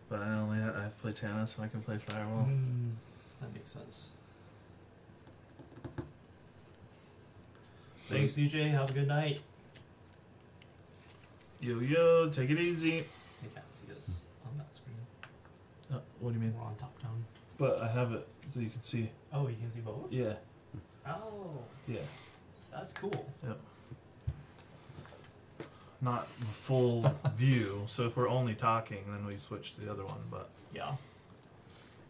But I have to play Tana, so I can play Fireball. That makes sense. Thanks, CJ. Have a good night. Yo, take it easy. They can't see us on that screen. What do you mean? We're on top down. But I have it so you can see. Oh, you can see both? Yeah. Oh, Yeah. that's cool. Yep. Not full view. So if we're only talking, then we switch to the other one. But Yeah.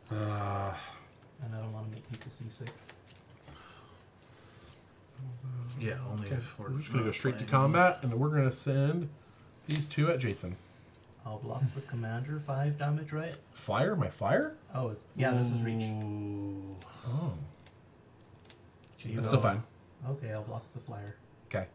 And I don't want to make people seasick. yeah, only Okay. if we're We're just gonna go straight to playing. combat, and then we're gonna send these two at Jason. I'll block the commander 5 damage, right? Fire? My fire? Oh, it's, yeah, this is reach. Ooh. Oh. You That's go. still fine. Okay, I'll block the flyer. Okay.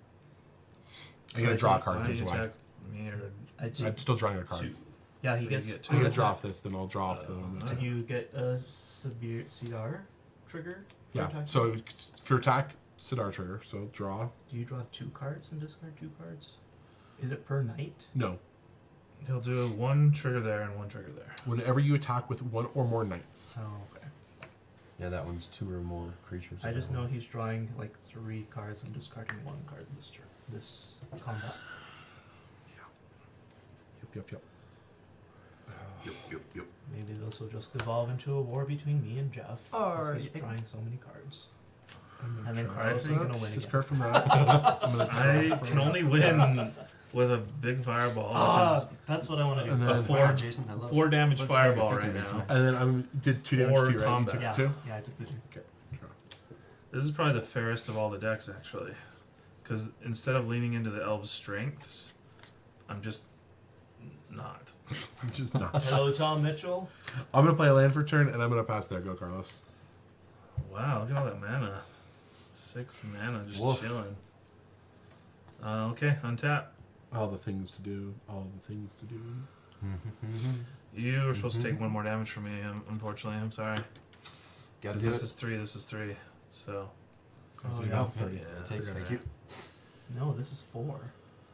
So I'm gonna draw why cards don't as you well. attack me or I'm still drawing a card. two? Yeah, he You gets. get I'm gonna two. draw off this, then I'll draw off the one. Uh, And you get a severe CR trigger. for Yeah. attack? So for attack, Sidar trigger. So draw. Do you draw 2 cards and discard 2 cards? Is it per night? No. He'll do one trigger there and one trigger there. Whenever you attack with one or more knights. Oh, okay. Yeah, that one's 2 or more creatures. I just know he's drawing like 3 cards and discarding 1 card this turn. This combat. Yep. Yep. Maybe this will just evolve into a war between me and Jeff. 'cause Or- he's drawing so many cards. I'm And then draw Carlos this is up, gonna win Discard again. from that. I'm gonna I draw can from only win with a big fireball, which That's what I want to do. And then- a four, Wow, Jason, I love 4 damage Look how fireball you're right thinking, now. And then I did 2 damage Or to you, right? You combat. took Yeah, 2? yeah, I took the 2. Okay. Draw. This is probably the fairest of all the decks, actually. Because instead of leaning into the elves' strengths, I'm just not. I'm just not. Hello, Tom Mitchell. I'm gonna play a land for turn, and I'm gonna pass there. Go, Carlos. Wow, look at all that mana. 6 mana just Woof. chilling. Okay, untap. All the things to do. All the things to do. You were supposed to take 1 more damage from me, unfortunately. I'm sorry. Got to do This it. is 3, this is 3. So, So Oh, you yeah. got 30. yeah. Thank that's you. right. No, this is 4.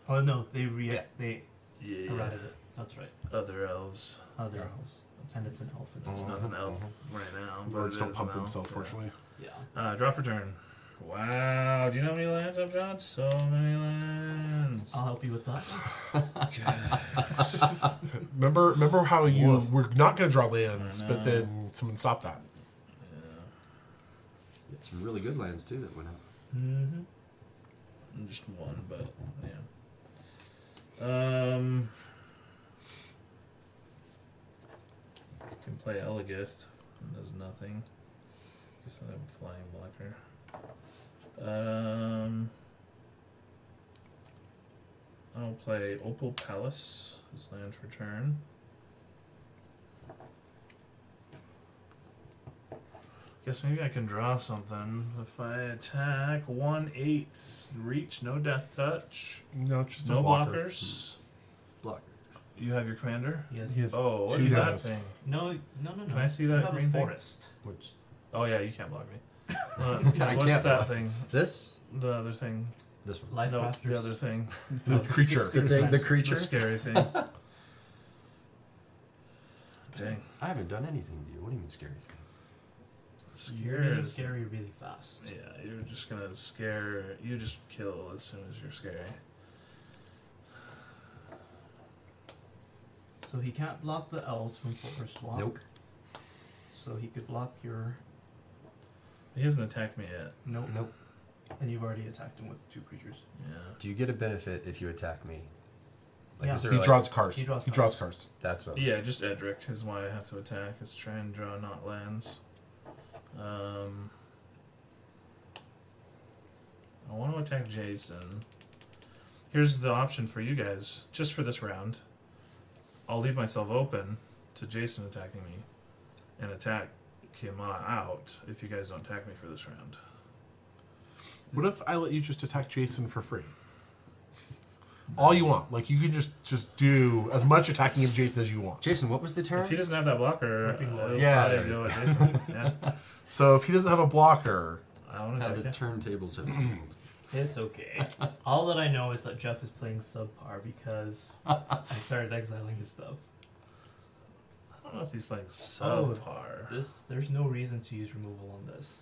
Oh no, they Yeah. they Yeah. errated it. That's right. Other elves. Other Yeah. elves, and it's an elf. It's not an elf right now. But Birds it don't is pump an elf, themselves, yeah. fortunately. Yeah. Draw for turn. Wow. Do you know how many lands I've drawn? So many lands. I'll help you with that. Remember how you Woof. were not going to draw lands, I but know. then someone stopped that. Yeah. Some really good lands too that went out. Mm-hmm. Just 1, but yeah. Can play Elegith. Does nothing. Guess I have a flying blocker. I'll play Opal Palace. His land for turn. Guess maybe I can draw something if I attack 1/8 reach, no death touch, No, it's just no a blocker. blockers. Blocker. You have your commander. Yes. He has Oh, what 2 is that demos. thing? No. Can I see You that have green a thing? forest. Which Oh yeah, you can't block me. I What's can't that block. thing? This? The other thing. This one. Life No, crafters. the other thing. The creature. The thing, the The creature? scary thing. Dang. I haven't done anything to you. What do you mean scary thing? You're Scary. getting scary really fast. Yeah, you're just gonna scare. You just kill as soon as you're scary. So he can't block the elves from forest walk. Nope. So he could block your. He hasn't attacked me yet. Nope. Nope. And you've already attacked him with 2 creatures. Yeah. Do you get a benefit if you attack me? Like, Yeah. is there He like, draws cards. He draws cards. That's what. Yeah, just Edric is why I have to attack. Is try and draw not lands. I want to attack Jason. Here's the option for you guys, just for this round. I'll leave myself open to Jason attacking me, and attack him out if you guys don't attack me for this round. What if I let you just attack Jason for free? All you want. Like, you can just do as much attacking of Jason as you want. Jason, what was the term? If he doesn't have that blocker, Ripping I'll Lord. Yeah. probably do it, Jason. Yeah, So if he doesn't have a blocker, I want to how attack the you. turntables have tumbled. It's okay. All that I know is that Jeff is playing subpar because I started exiling his stuff. I don't know if he's playing subpar. There's no reason to use removal on this.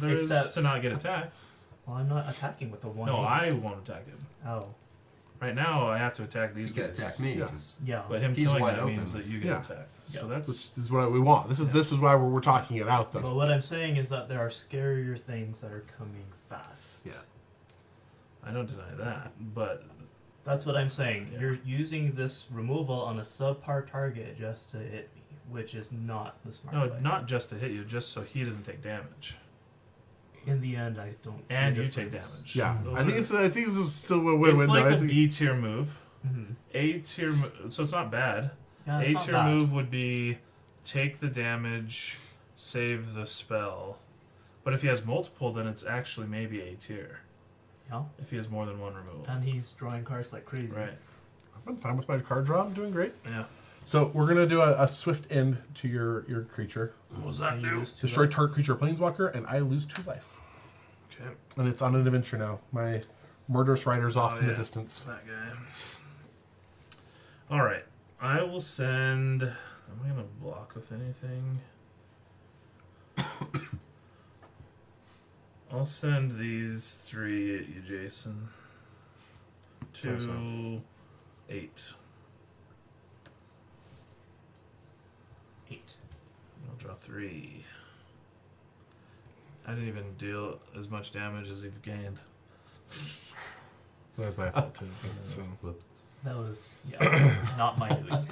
There is Except- to not get attacked. Well, I'm not attacking with a 1. No, I won't attack him. Oh, Right now, I have to attack these You can guys. attack me Yeah. because yeah. But him He's killing wide that open. means that you get Yeah. attacked. Yeah. So that's which is what we want. This is why we're talking it out, though. But what I'm saying is that there are scarier things that are coming fast. Yeah. I don't deny that, but That's what I'm saying. Yeah. You're using this removal on a subpar target just to hit me, which is not the smart no, way. not just to hit you, just so he doesn't take damage, In the end, I don't. see and a you take difference. damage. Yeah, Those I think are- this is still a win-win. it's like though. I a think, B tier move. Mhm. A tier, so it's not bad. Yeah, it's A not tier bad. move would be take the damage, save the spell. But if he has multiple, then it's actually maybe A tier. Yeah, If he has more than one removal. and he's drawing cards like crazy. Right. I'm fine with my card draw. I'm doing great. Yeah. So we're gonna do a swift end to your creature. What does And that you do? lose 2 Destroy life. target creature or planeswalker, and I lose 2 life. Okay. And it's on an adventure now. My murderous rider's off Oh, in the yeah. distance. That guy. All right. I will send. Am I gonna block with anything? I'll send these 3 at you, Jason. Sounds 2, 8. 8. I'll draw 3. I didn't even deal as much damage as you've gained. That's my fault too. So. That was not my doing.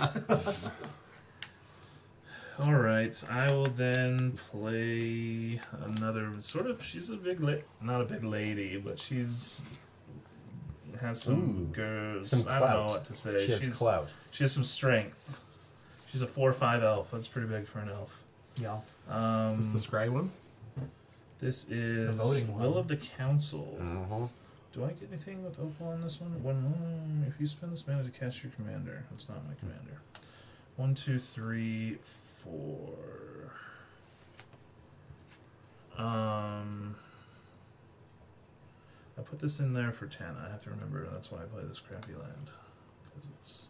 All right, I will then play another sort of. She's a big, not a big lady, but she's has some Ooh, girls. some I don't know clout. what to say. She has clout. She has some strength. She's a 4/5 elf. That's pretty big for an elf. Yeah. Is this the scry one? This is voting Will one. of the Council. Uh-huh. Do I get anything with Opal on this one? One. If you spend this mana to cast your commander, it's not my commander. 1, 2, 3, 4. I put this in there for Tana. I have to remember that's why I play this crappy land. Because it's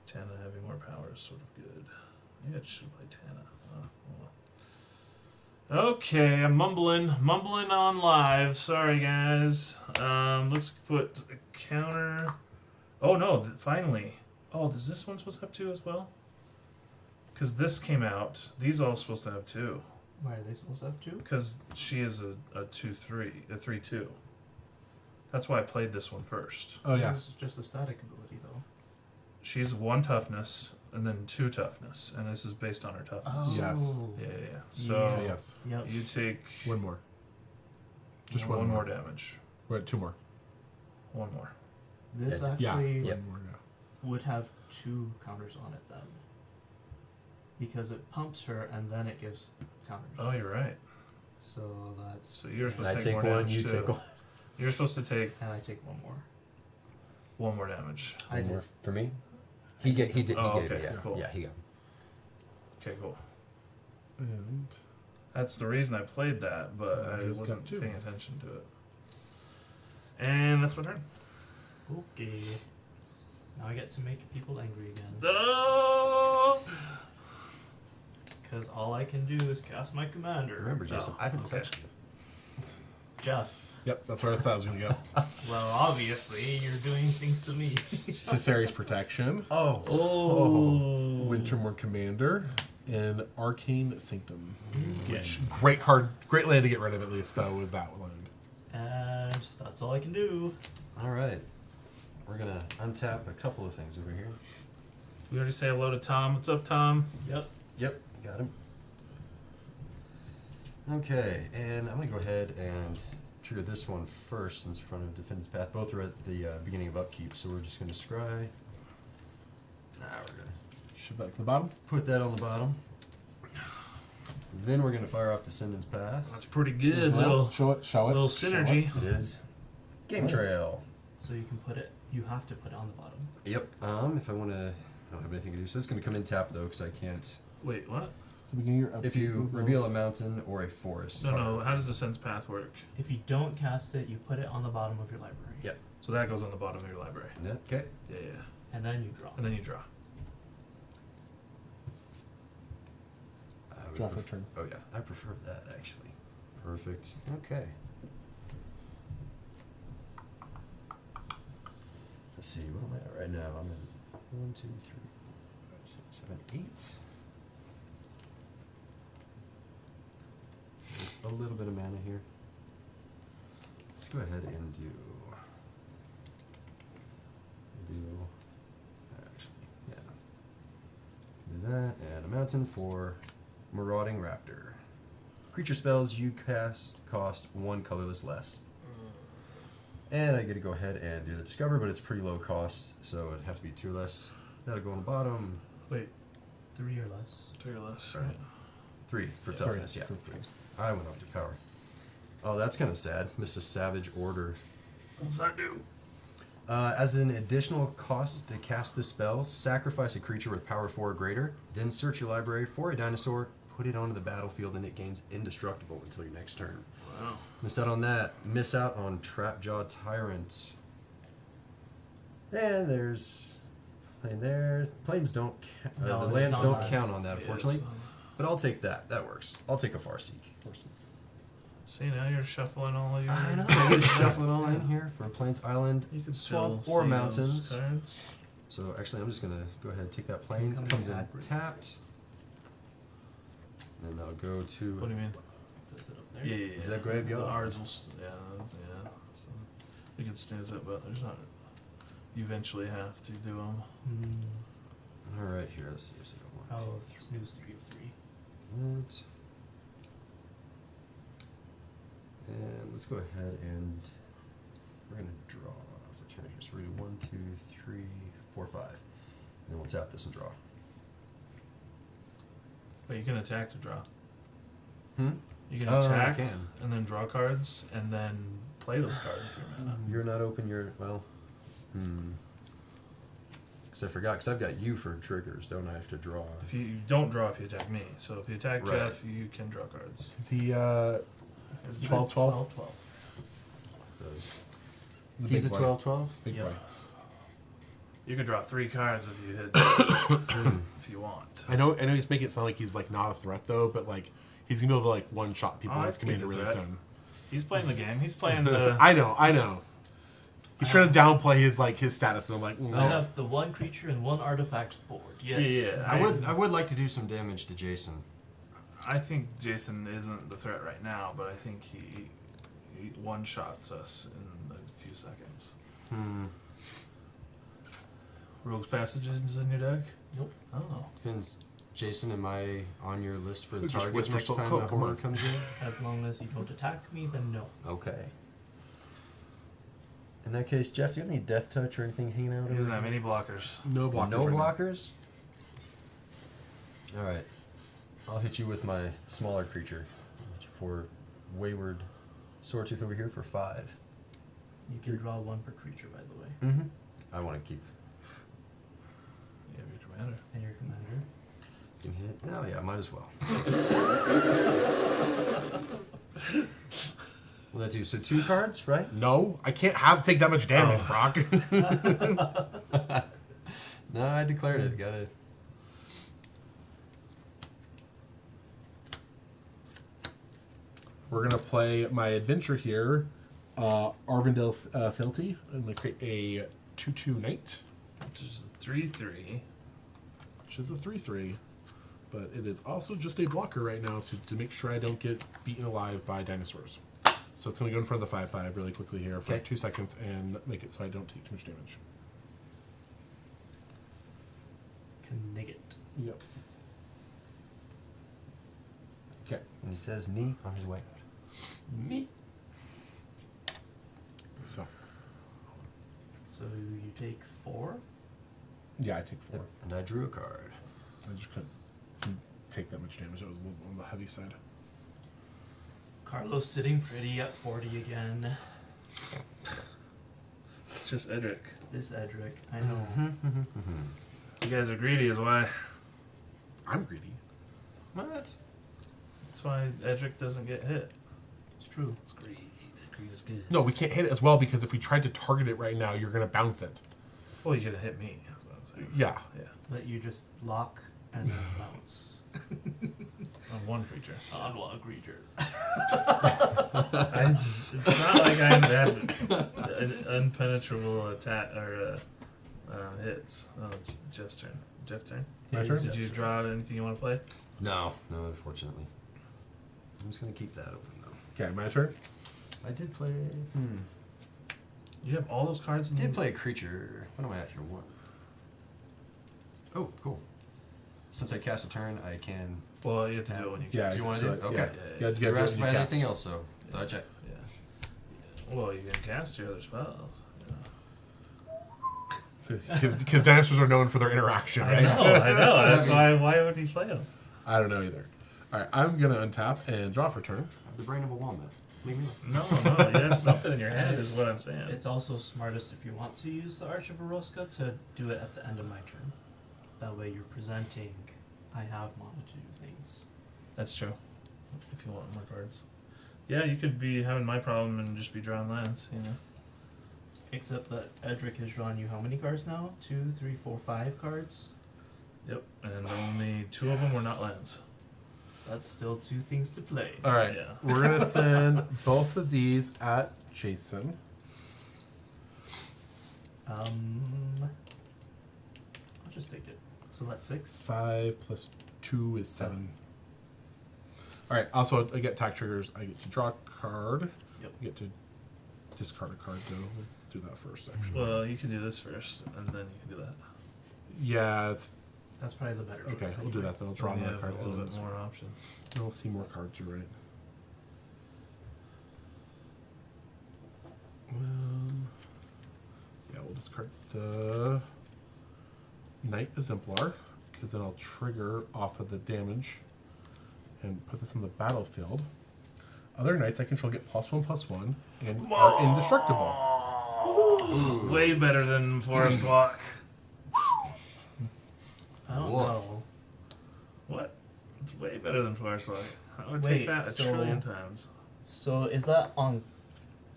Tana having more power is sort of good. Maybe I should play Tana. Well. Okay, I'm mumbling on live. Sorry, guys. Let's put a counter. Oh no! Finally. Oh, is this one supposed to have 2 as well? Because this came out. These all supposed to have 2. Why are they supposed to have 2? Because she is a 2/3, a 3/2. That's why I played this one first. Oh yeah. This is just a static ability, though. She's 1 toughness and then 2 toughness, and this is based on her toughness. Yes. Yeah. So So yes, Yep. you take one more. Just one one more damage. Wait, 2 more. One more. This Yeah. actually Yep. One more. Yeah. would have 2 counters on it then. Because it pumps her and then it gives counters. Oh, you're right. So that's. So you're And supposed I to take take more one, damage you too. take one. You're supposed to take And I take 1 more. 1 more damage. I One did. more for me? He did. He Oh, gave okay, me, yeah. cool. Yeah, he got. Okay, cool. And That's the reason I played that, but I I just wasn't got 2. paying attention to it. And that's my turn. Okay. Now I get to make people angry again. Oh! Because all I can do is cast my commander. Remember, Jason, Oh, I haven't okay. touched you. Jeff. yep, that's where I thought I was gonna go. Well, obviously, you're doing things to me. Cetheri's Protection, Oh. Oh! Wintermore Commander, and Arcane Sanctum. Yeah. Great card, great land to get rid of at least though was that land. And that's all I can do. All right. We're going to untap a couple of things over here. We already say hello to Tom. What's up, Tom? Yep. Yep, got him. Okay, and I'm going to go ahead and trigger this one first since front of Defendant's Path. Both are at the beginning of upkeep, so we're just going to scry. Now we're going to Shift that to the bottom. put that on the bottom. Then we're going to fire off Descendant's Path. That's pretty good. Well, Little show it, show it. little show synergy. It is Game Trail. So you can put it. You have to put it on the bottom. Yep. If I want to, I don't have anything to do, so it's going to come in tap though, because I can't. Wait, what? At the beginning of your If you reveal a mountain or a forest. No. How does the Sense Path work? If you don't cast it, you put it on the bottom of your library. Yep. So that goes on the bottom of your library. Okay. Yeah. And then you draw. And then you draw. I would Draw for a turn. Oh yeah, I prefer that actually. Perfect. Okay. Let's see, what am I at right now? I'm in 1, 2, 3, 4, 5, 6, 7, 8. Just a little bit of mana here. Let's go ahead and do actually, yeah. Do that and a mountain for Marauding Raptor. Creature spells you cast cost 1 colorless less. And I get to go ahead and do the Discover, but it's pretty low cost, so it'd have to be 2 or less. That'll go on the bottom. Wait, 3 or less. 3 or less, right? 3 for Yeah, toughness, three. yeah. 3. I went up to power. Oh, that's kind of sad. Missed a Savage Order. What's that do? As an additional cost to cast this spell, sacrifice a creature with power 4 or greater, then search your library for a dinosaur, put it onto the battlefield, and it gains indestructible until your next turn. Wow. Miss out on that. Miss out on Trapjaw Tyrant. And there's plane there. Planes don't. No, The it's lands not don't that. count on that, unfortunately. Yes. But I'll take that. That works. I'll take a Farseek. See, now you're shuffling all your... I know. I get to shuffle it all in here for Plains Island. You can Swamp still or see mountains. those cards. So actually, I'm just gonna go ahead and take that plane. Comes It comes in backwards. tapped. And then that'll go to. What do you mean? Says it up there. Yeah. Is that graveyard? The ours will... Yeah. So you can snooze it, but there's not... You eventually have to do them. Hmm. All right, here. Let's see if I got 1, Oh, 2, snooze 3 of 3. that. And let's go ahead and we're gonna draw for turn here. So we're gonna do 1, 2, 3, 4, 5, and then we'll tap this and draw. But you can attack to draw. Hmm. You can Oh, attack I can. and then draw cards and then play those cards with your mana. You're not open. You're well. Because I forgot. Because I've got you for triggers. Don't I have to draw? If you don't draw if you attack me. So if you attack Right. Jeff, you can draw cards. Is he 12-12? 12-12. He's a He's a big boy. 12-12. Big Yep. boy. You can draw 3 cards if you hit if you want. I know he's making it sound like he's like not a threat though, but like he's gonna be able to like one shot people Oh, in I his think he's commander a really threat. soon. He's playing the game. He's playing the. I know. He's trying to downplay his like his status, and I'm like, I have the 1 creature and 1 artifact board. Yes. Yeah, I would like to do some damage to Jason. I think Jason isn't the threat right now, but I think he one shots us in a few seconds. Rogue's Passages in your deck? Nope. Oh. Depends. Jason, am I on your list for the Just target whisper next Folk time Code, the come Horde on. comes in? As long as you don't attack me, then no. Okay. In that case, Jeff, do you have any death touch or anything hanging out? He doesn't over have any blockers. no blockers. No right now. blockers? Alright. I'll hit you with my smaller creature. For Wayward Swordtooth over here for 5. You can draw 1 per creature, by the way. Mm-hmm. I want to keep. You have your commander. And your commander. Can hit. Oh yeah, might as well. Well, that's you. So 2 cards, right? No, I can't take that much damage, Brock. No, I declared it. Got it. We're gonna play my adventure here, Arvindale Filty. I'm gonna create a 2/2 knight, Which is a 3/3. which is a 3/3, but it is also just a blocker right now to make sure I don't get beaten alive by dinosaurs. So it's gonna go in front of the 5/5 really quickly here for Okay. 2 seconds and make it so I don't take too much damage. Knigget. Yep. Okay. And he says knee on his way. Me. So So you take 4. yeah, I take 4. Yep. And I drew a card. I just couldn't take that much damage. That was a little on the heavy side. Carlos sitting pretty at 40 again. It's just Edric. This Edric. I know. You guys are greedy, is why. I'm greedy. What? That's why Edric doesn't get hit. It's true. It's greed. Greed is good. No, we can't hit it as well because if we tried to target it right now, you're gonna bounce it. Well, you could have hit me. That's what I'm saying. Yeah. Yeah. Let you just block and then bounce. On one creature. On one creature. It's not like I have an impenetrable attack or hits. Oh, it's Jeff's turn. Jeff's turn. My turn? Did you draw anything you want to play? No, unfortunately. I'm just gonna keep that open though. Okay, my turn. I did play. You have all those cards in Did play a creature. What am I at here? 1. Oh, cool. Since I cast a turn, I can. Well, you have to do it when you Yeah. cast. Do you want so to do it? that- Okay. Yeah, you You're gotta asking do it about when you cast. anything else, so thought I'd check. Yeah. Well, you can cast your other spells. Because dinosaurs are known for their interaction, I right? know. That's why would he play them? I don't know either. All right, I'm gonna untap and draw for turn. I have the brain of a walnut. Leave me alone. No, you have something in your head, is what I'm saying. It's also smartest if you want to use the Arch of Eroska to do it at the end of my turn. That way you're presenting, I have mana to do things. That's true. If you want more cards. Yeah, you could be having my problem and just be drawing lands, you know. Except that Edric has drawn you how many cards now? 2, 3, 4, 5 cards? Yep, and only 2 of them were not lands. That's still 2 things to play. All right, Yeah. we're gonna send both of these at Jason. I'll just take it. So that's 6. 5 plus 2 is 7. All right. Also, I get attack triggers. I get to draw a card. Yep. I get to discard a card though. Let's do that first, actually. Well, you can do this first, and then you can do that. Yeah. It's, That's probably the better okay. choice. We'll do that then. I'll draw Then you another have card. a little and bit then more options. I'll see more cards. You're right. Yeah, we'll discard the Knight Exemplar because then I'll trigger off of the damage and put this on the battlefield. Other knights I control get +1/+1 and are indestructible. Way better than Forest Walk. I don't Woof. know. What? It's way better than Forest Walk. I would Wait, take that a so- trillion times. So is that on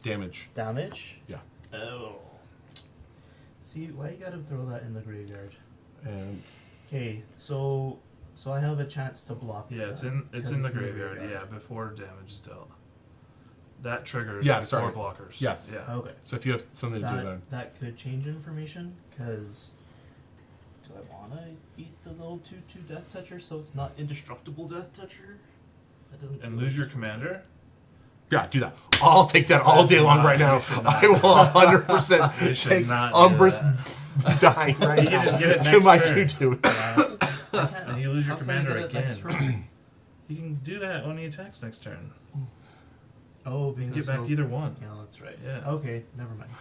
Damage. damage? Yeah. Oh. See, why you gotta throw that in the graveyard? And Okay, so I have a chance to block. Yeah, it's that, in 'cause the graveyard. Yeah, before damage is dealt. That triggers Yeah, before sorry. blockers. Yes. Yeah. Okay. so if you have something to do then. That could change information, because do I want to eat the little 2/2 Death Toucher so it's not indestructible Death Toucher? That doesn't. And feel lose your like- commander. Yeah, do that. I'll take that all day long right now. You should not. I will 100% You should take not do Umbrus that. dying right You can now just get it to next my turn. 2/2. I can't- And you lose your how can I commander get it next again. turn? You can do that when he attacks next turn. Oh, You can because get back either one. Yeah, that's right. Yeah. Okay, never mind.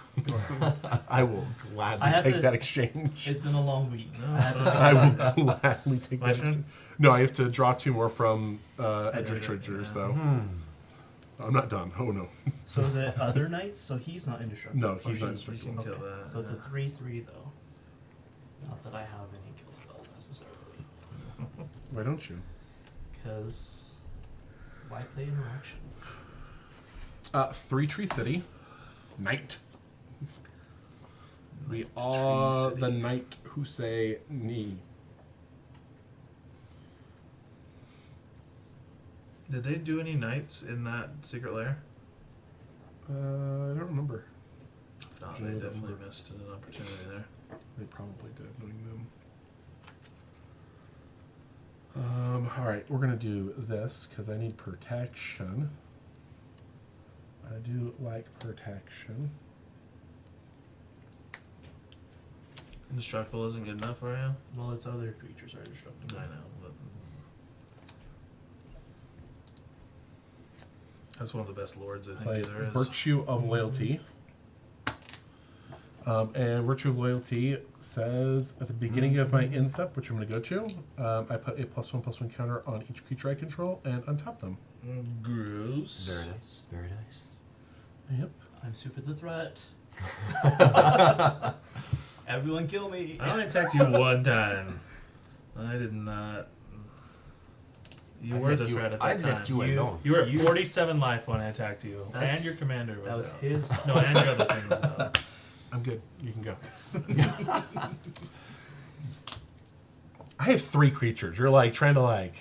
I will I gladly have take to- that exchange. It's been a long week. No, I had to I will gladly take My that turn? exchange. No, I have to draw 2 more from Edric, Edric Triggers, yeah. though. I'm not done. Oh, no. So is it other knights? So he's not indestructible. No, he's You not can indestructible. kill Okay. that. So it's a yeah. 3/3 though. Not that I have any kill spells necessarily. Why don't you? Because why play interaction? 3 Tree City. Knight. We Tree are City. the knight who say knee. Did they do any knights in that secret lair? I don't remember. If not, Actually, I they don't definitely remember. missed an opportunity there. They probably did, knowing them. Alright, we're going to do this because I need protection. I do like protection. Indestructible isn't good enough for you? Well, its other creatures are indestructible. I know, but that's one of the best lords I Play think there is. Virtue of Loyalty. And Virtue of Loyalty says at the beginning of my end step, which I'm going to go to, I put a +1/+1 counter on each creature I control and untap them. Gross. Very nice. Very nice. Yep. I'm super the threat. Everyone kill me. I only attacked you one time. I did not. You were the threat at that I time. left you alone. You were at 47 life when I attacked you, That's- and your commander was That was out. his. No, and your other thing was out. I'm good. You can go. I have 3 creatures. You're like trying to like.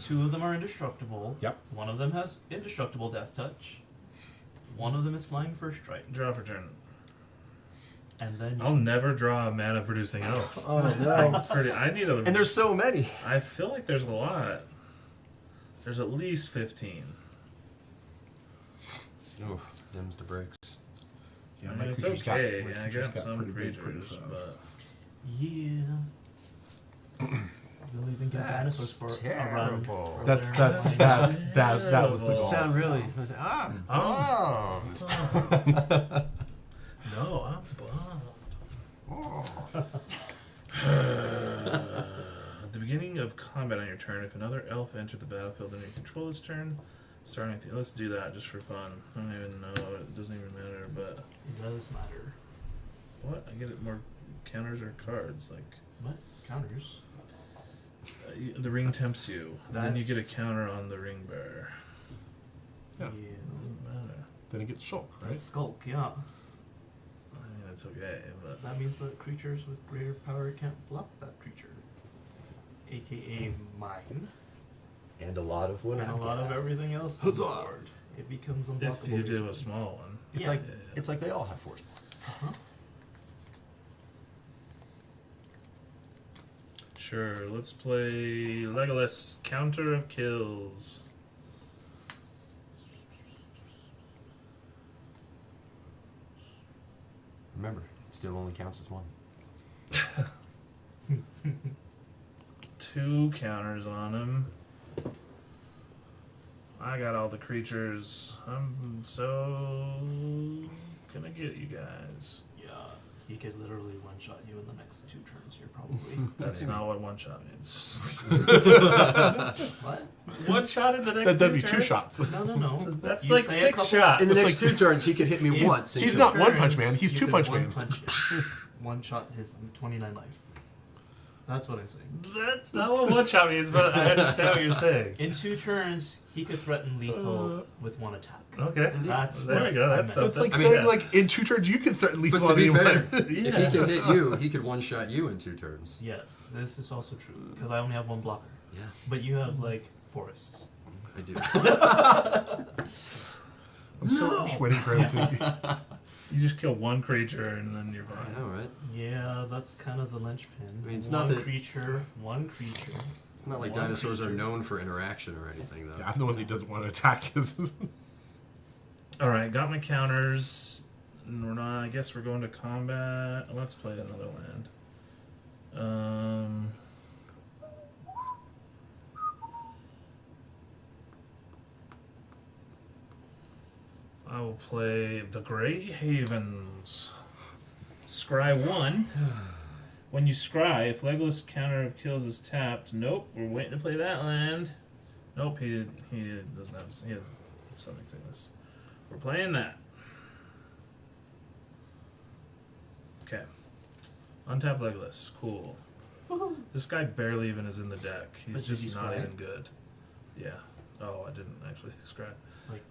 2 of them are indestructible. Yep. One of them has indestructible Death Touch. One of them is flying first strike. Draw for turn. And then I'll never draw a mana producing elf. Oh no. I need a. And there's so many. I feel like there's a lot. There's at least 15. Oof, them's the breaks. Yeah, I my mean, it's creatures okay. my Yeah, I creatures got some pretty big pretty creatures, fast. but yeah. You'll even get That's dinosaurs for a terrible. run. for That's their- that was the Terrible. goal. Sound really. Oh. bummed. no, I'm bummed. At the beginning of combat on your turn, if another elf entered the battlefield and you control this turn, starting with let's do that just for fun. I don't even know. It doesn't even matter. But It does matter. what? I get it more counters or cards like. What? Counters? The ring tempts you. Then you get a That's- counter on the ring bearer. Yeah. It doesn't matter. Then it gets Shulk, right? That's Skulk, yeah. I mean, it's okay, but That means that creatures with greater power can't block that creature. AKA mine. And a lot of what And a lot of everything else on the Huzzah! board. It becomes if unblockable. you do a basically. small one, It's Yeah. like Yeah. it's like they all have force. Uh-huh. sure. Let's play Legolas Counter of Kills. Remember, it still only counts as one. 2 counters on him. I got all the creatures. I'm so gonna get you guys. Yeah. He could literally one-shot you in the next 2 turns here, probably. That's not what one shot means. What? One shot in the next That'd be two 2 turns? shots. No. That's You like play a 6 couple- shots. In the It's next like- 2 turns, he could hit me once. He's and not Turns, one punch man. He's you 2 could punch one man. punch him. One-shot his 29 life. That's what I'm saying. That's not what one shot means, but I understand what you're saying. In 2 turns, he could threaten lethal with 1 attack. Okay. That's There what we go. I That's meant. It's like I mean, saying, yeah. like, in 2 turns, you can threaten lethal But to on be anyone. fair, if he Yeah. can hit you, he could one-shot you in 2 turns. Yes, this is also true because I only have 1 blocker, Yeah, but you have like forests. I do. I'm just waiting for him to. You just kill one creature and then you're I fine. know, right? Yeah, that's kind of the linchpin. I mean, it's one not that- creature, one creature. It's not like One dinosaurs are creature. known for interaction or anything, though. Yeah, I'm the one that doesn't want to attack his. Alright, got my counters. And we're not, I guess we're going to combat. Let's play another land. I will play the Grey Havens. Scry 1. When you scry, if Legolas counter of kills is tapped, nope, we're waiting to play that land. Nope, he doesn't have, he has something to this. We're playing that. Okay. Untap Legolas. Cool. This guy barely even is in the deck. He's But did just you not scry? even good. Yeah. Oh, I didn't actually scry. Like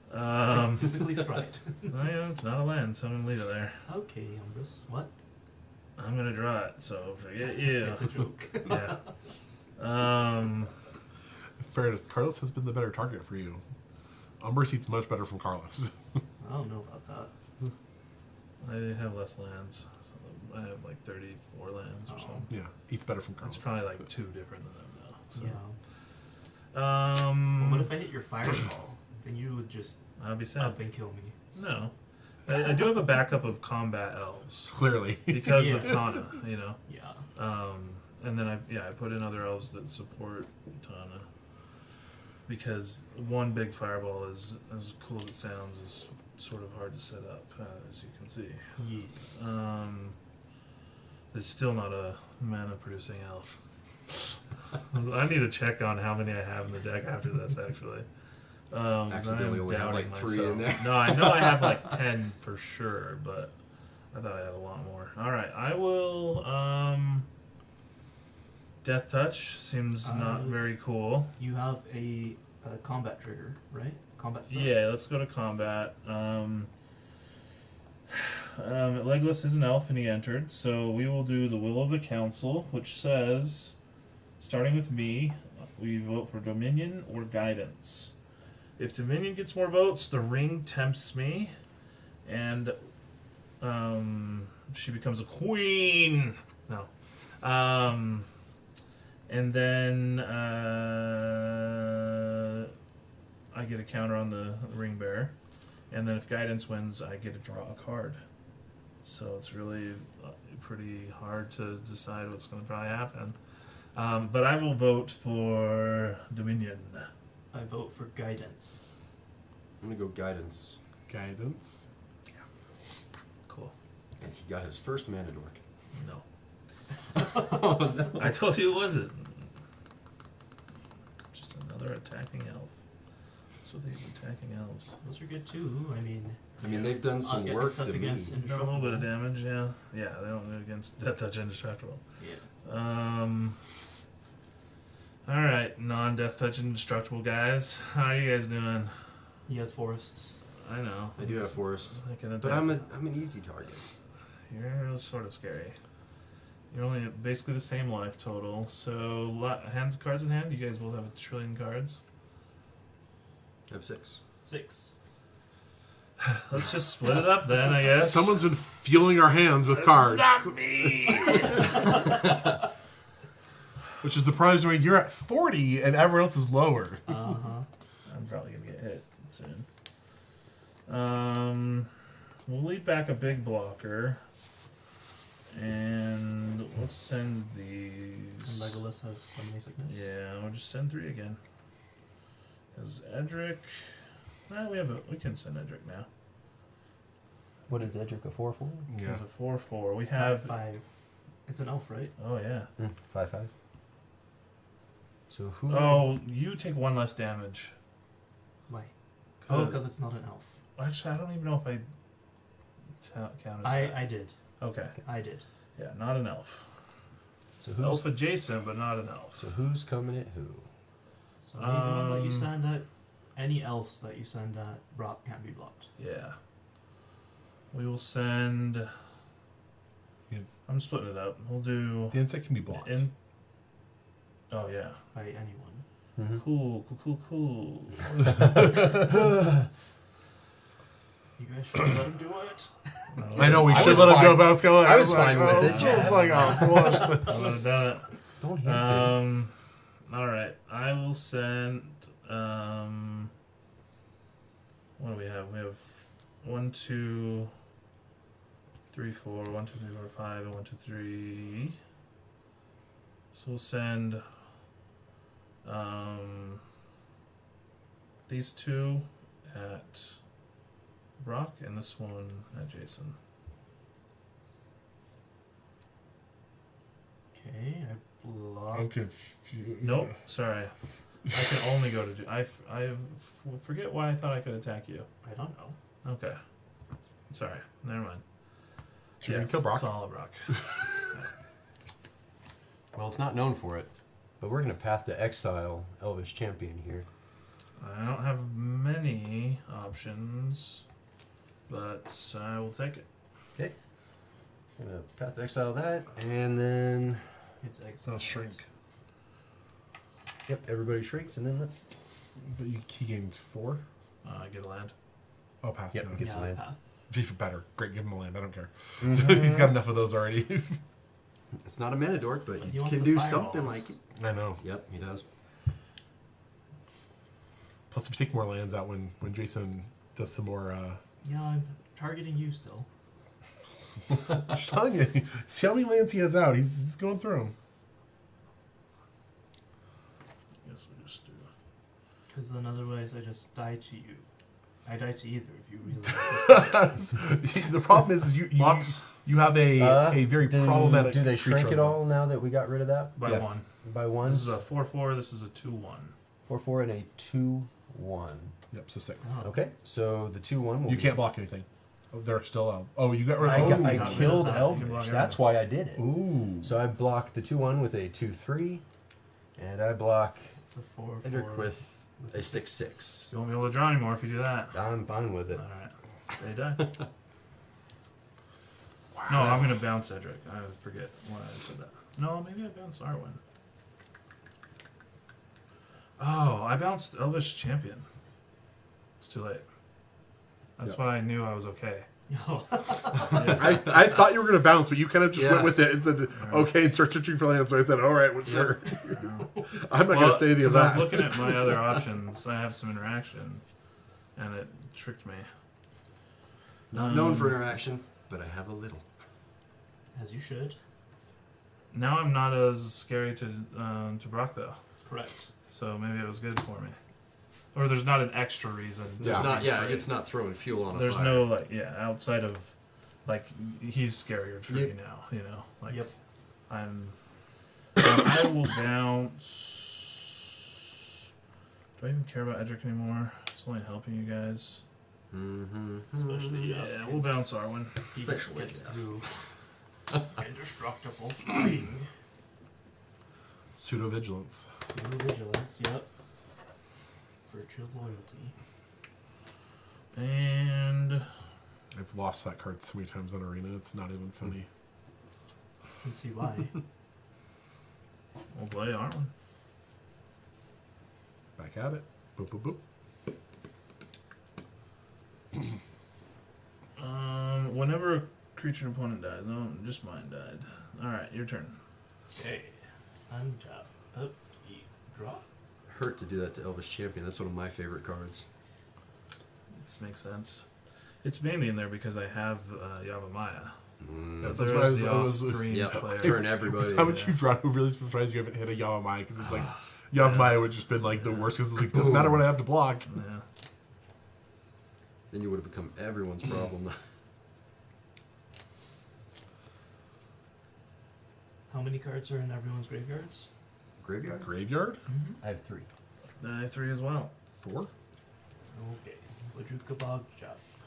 physically scribed. Oh yeah, it's not a land, so I'm gonna leave it there. Okay, Umbris. What? I'm gonna draw it, so forget you. It's a joke. Yeah. In fairness, Carlos has been the better target for you. Umber eats much better from Carlos. I don't know about that. I have less lands. So I have like 34 lands or Oh. something. Yeah, eats better from Carlos. It's probably like 2 different than them now. So. Yeah. Um, But what if I hit your fireball? Then you would just I'd be sad. up and kill me. No. I do have a backup of combat elves Clearly. because of Yeah. Tana, you know. Yeah. And then I put in other elves that support Tana because one big fireball is as cool as it sounds is sort of hard to set up, as you can see. Yes. It's still not a mana producing elf. I need to check on how many I have in the deck after this, actually. 'Cause Accidentally I'm only have, doubting like, 3 in myself. there. No, I know I have like 10 for sure, but I thought I had a lot more. Alright, I will Death Touch seems not very cool. You have a combat trigger, right? Combat stuff? Yeah, let's go to combat. Legolas is an elf and he entered, so we will do the Will of the Council, which says, starting with me, we vote for Dominion or Guidance. If Dominion gets more votes, the ring tempts me, and she becomes a queen. No. And then I get a counter on the ring bearer. And then if Guidance wins, I get to draw a card. So it's really pretty hard to decide what's going to probably happen. But I will vote for Dominion. I vote for guidance. I'm gonna go guidance. Guidance. Cool. And he got his first mana dork. No. Oh, no. I told you it wasn't. Just another attacking elf. So these attacking elves. Those are good too. I mean, they've done some yeah, work except to me. against A little indestructible. bit of damage, yeah. Yeah, they don't do against Death Touch Indestructible. Yeah. Alright, non-Death Touch Indestructible guys. How are you guys doing? He has forests. I know. I do have forests, I can but attack. I'm an easy target. You're sort of scary. You're only at basically the same life total. So, cards in hand. You guys both have a trillion cards. I have 6. 6. Let's just split it up then, I guess. Someone's been fueling our hands with It's cards. not me. Which is the prize where you're at 40 and everyone else is lower. Uh-huh. I'm probably gonna get hit soon. We'll leave back a big blocker, and let's send And these. Legolas has summoning sickness. Yeah, we'll just send 3 again. Because Edric, we can send Edric now. What is Edric, a 4/4? Yeah. It's a 4/4. We have. 5. It's an elf, right? Oh yeah. 5/5. So who? Oh, you take 1 less damage. Why? Oh, because it's not an elf. Actually, I don't even know if I counted. that. I did. Okay. I did. Yeah, not an elf. So who's? Elf adjacent, but not an elf. So who's coming at who? So anyone that you send at, any elves that you send at Brock can't be blocked. Yeah. We will send. Yeah. I'm splitting it up. We'll do. The insect can be blocked. Oh yeah. By anyone. Mm-hmm. Cool. You guys should let him do it. I know we I should was let him fine. go, but I was kind of like, I was fine with it. I was like, oh, flush. I would have done it. Don't hit them. All right. I will send. What do we have? We have 1, 2, 3, 4. 1, 2, 3, 4, 5, and 1, 2, 3. So we'll send these 2 at Brock and this one at Jason. Okay, I block. I'm confused. Nope. Sorry. I can only go to. Forget why I thought I could attack you. I don't know. Okay. Sorry. Never mind. So you're gonna kill Brock? Solid Brock. Well, it's not known for it, but we're gonna path to exile Elvish Champion here. I don't have many options, but I will take it. Okay. Gonna path to exile that, and then It's X. They'll shrink. yep, everybody shrinks, and then let's. But he gains 4. I get a land. Oh, path. Yep, no. gets Yeah, land. path. Even better. Great, give him a land. I don't care. Mhm. He's got enough of those already. It's not a mana dork, but He you wants can the do fireballs. something like it. I know. Yep, he does. Plus, if you take more lands out when Jason does some more. Yeah, I'm targeting you still. Just telling you. See how many lands he has out. He's going through them. Guess we'll just do. Because then otherwise I just die to you. I die to either if you really. The problem is Blocks you have a very problematic. Do they shrink creature at all now that we got rid of that? by Yes. 1. By one? This is a 4/4. This is a 2/1. 4/4 and a 2/1. Yep, so 6. Oh. Okay, so the 2/1 will You be- can't block anything. Oh, they're still out. Oh, you got rid I, of. got, Oh, I got rid killed of that. You can block Elvish. That's everything. why I did it. Ooh. So I block the 2/1 with a 2/3, and I block The 4/4. Edric with a 6/6. You won't be able to draw anymore if you do that. I'm fine with it. All right. They die. No, I'm gonna bounce Edric. I forget why I said that. No, maybe I bounced Arwen. Oh, I bounced Elvish Champion. It's too late. That's Yep. why I knew I was okay. Oh. I thought you were gonna bounce, but you kind of just Yeah. went with it and said, "Okay," and start searching for land. So I said, "All right, well, sure." I'm not gonna say any of I was that. looking at my other options. I have some interaction, and it tricked me. Not known for interaction, but I have a little. As you should. Now I'm not as scary to Brock though, Correct. so maybe it was good for me. Or there's not an extra reason. to There's be not, yeah, afraid. it's not throwing fuel on a There's fire. no outside of he's scarier for me Yep. now. Yep. I'm. I will bounce. Do I even care about Edric anymore? It's only helping you guys. Mm-hmm. Especially Yeah, we'll bounce Arwen. He just Especially gets if- through indestructible flying. Pseudo vigilance. Pseudo vigilance, yep. Virtue of loyalty. And I've lost that card so many times on Arena. It's not even funny. Can see why. we'll play Arwen. Back at it. Boop boop boop. Whenever a creature opponent dies, no, just mine died. All right, your turn. Okay. Untap. Upkeep. Draw. Hurt to do that to Elvish Champion. That's one of my favorite cards. This makes sense. It's mainly in there because I have Yavimaya. That's There why is the I was. off-green Yeah, player. turn everybody. How much you draw? I'm really surprised you haven't hit a Yavimaya because it's like Yavimaya would just been like the worst because it's like doesn't matter what I have to block. Yeah. Then you would have become everyone's problem. How many cards are in everyone's graveyards? Graveyard? Graveyard? I have 3. I have 3 as well. 4. Okay. Bajuka Bog, Jeff.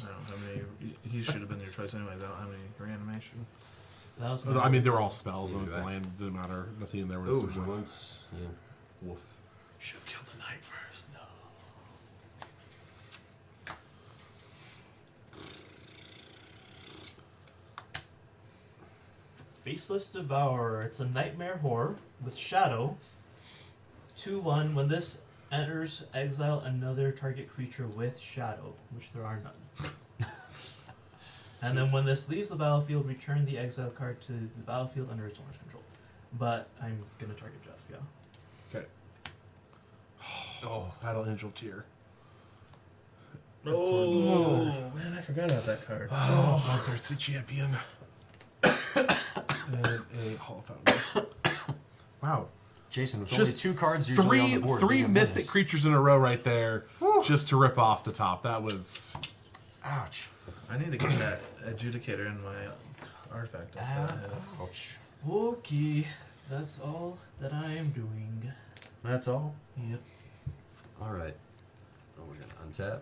I don't have any. He should have been your choice anyways. I don't have any reanimation. That was I mean, they were all spells on its Right. land. Didn't matter. Nothing in there was. Oh, worth- once. Yeah. Wolf. Should have killed the knight first. No. Faceless Devourer. It's a nightmare horror with shadow. 2/1. When this enters, exile another target creature with shadow, which there are none. And then when this leaves the battlefield, return the exile card to the battlefield under its owner's control. But I'm gonna target Jeff, yeah. Okay. Oh, Battle Angel Tier. Oh man, I forgot about that card. Oh, Bloodthirsty Champion. And a Hall of Fountain. Wow. Jason, with Just only 2 cards usually on the board. Three being a mythic menace. creatures in a row right there, just to rip off the top. That was. Ouch. I need to get that adjudicator in my artifact. Ouch. Okay, that's all that I am doing. That's all? Yep. Alright. Oh, we're going to untap.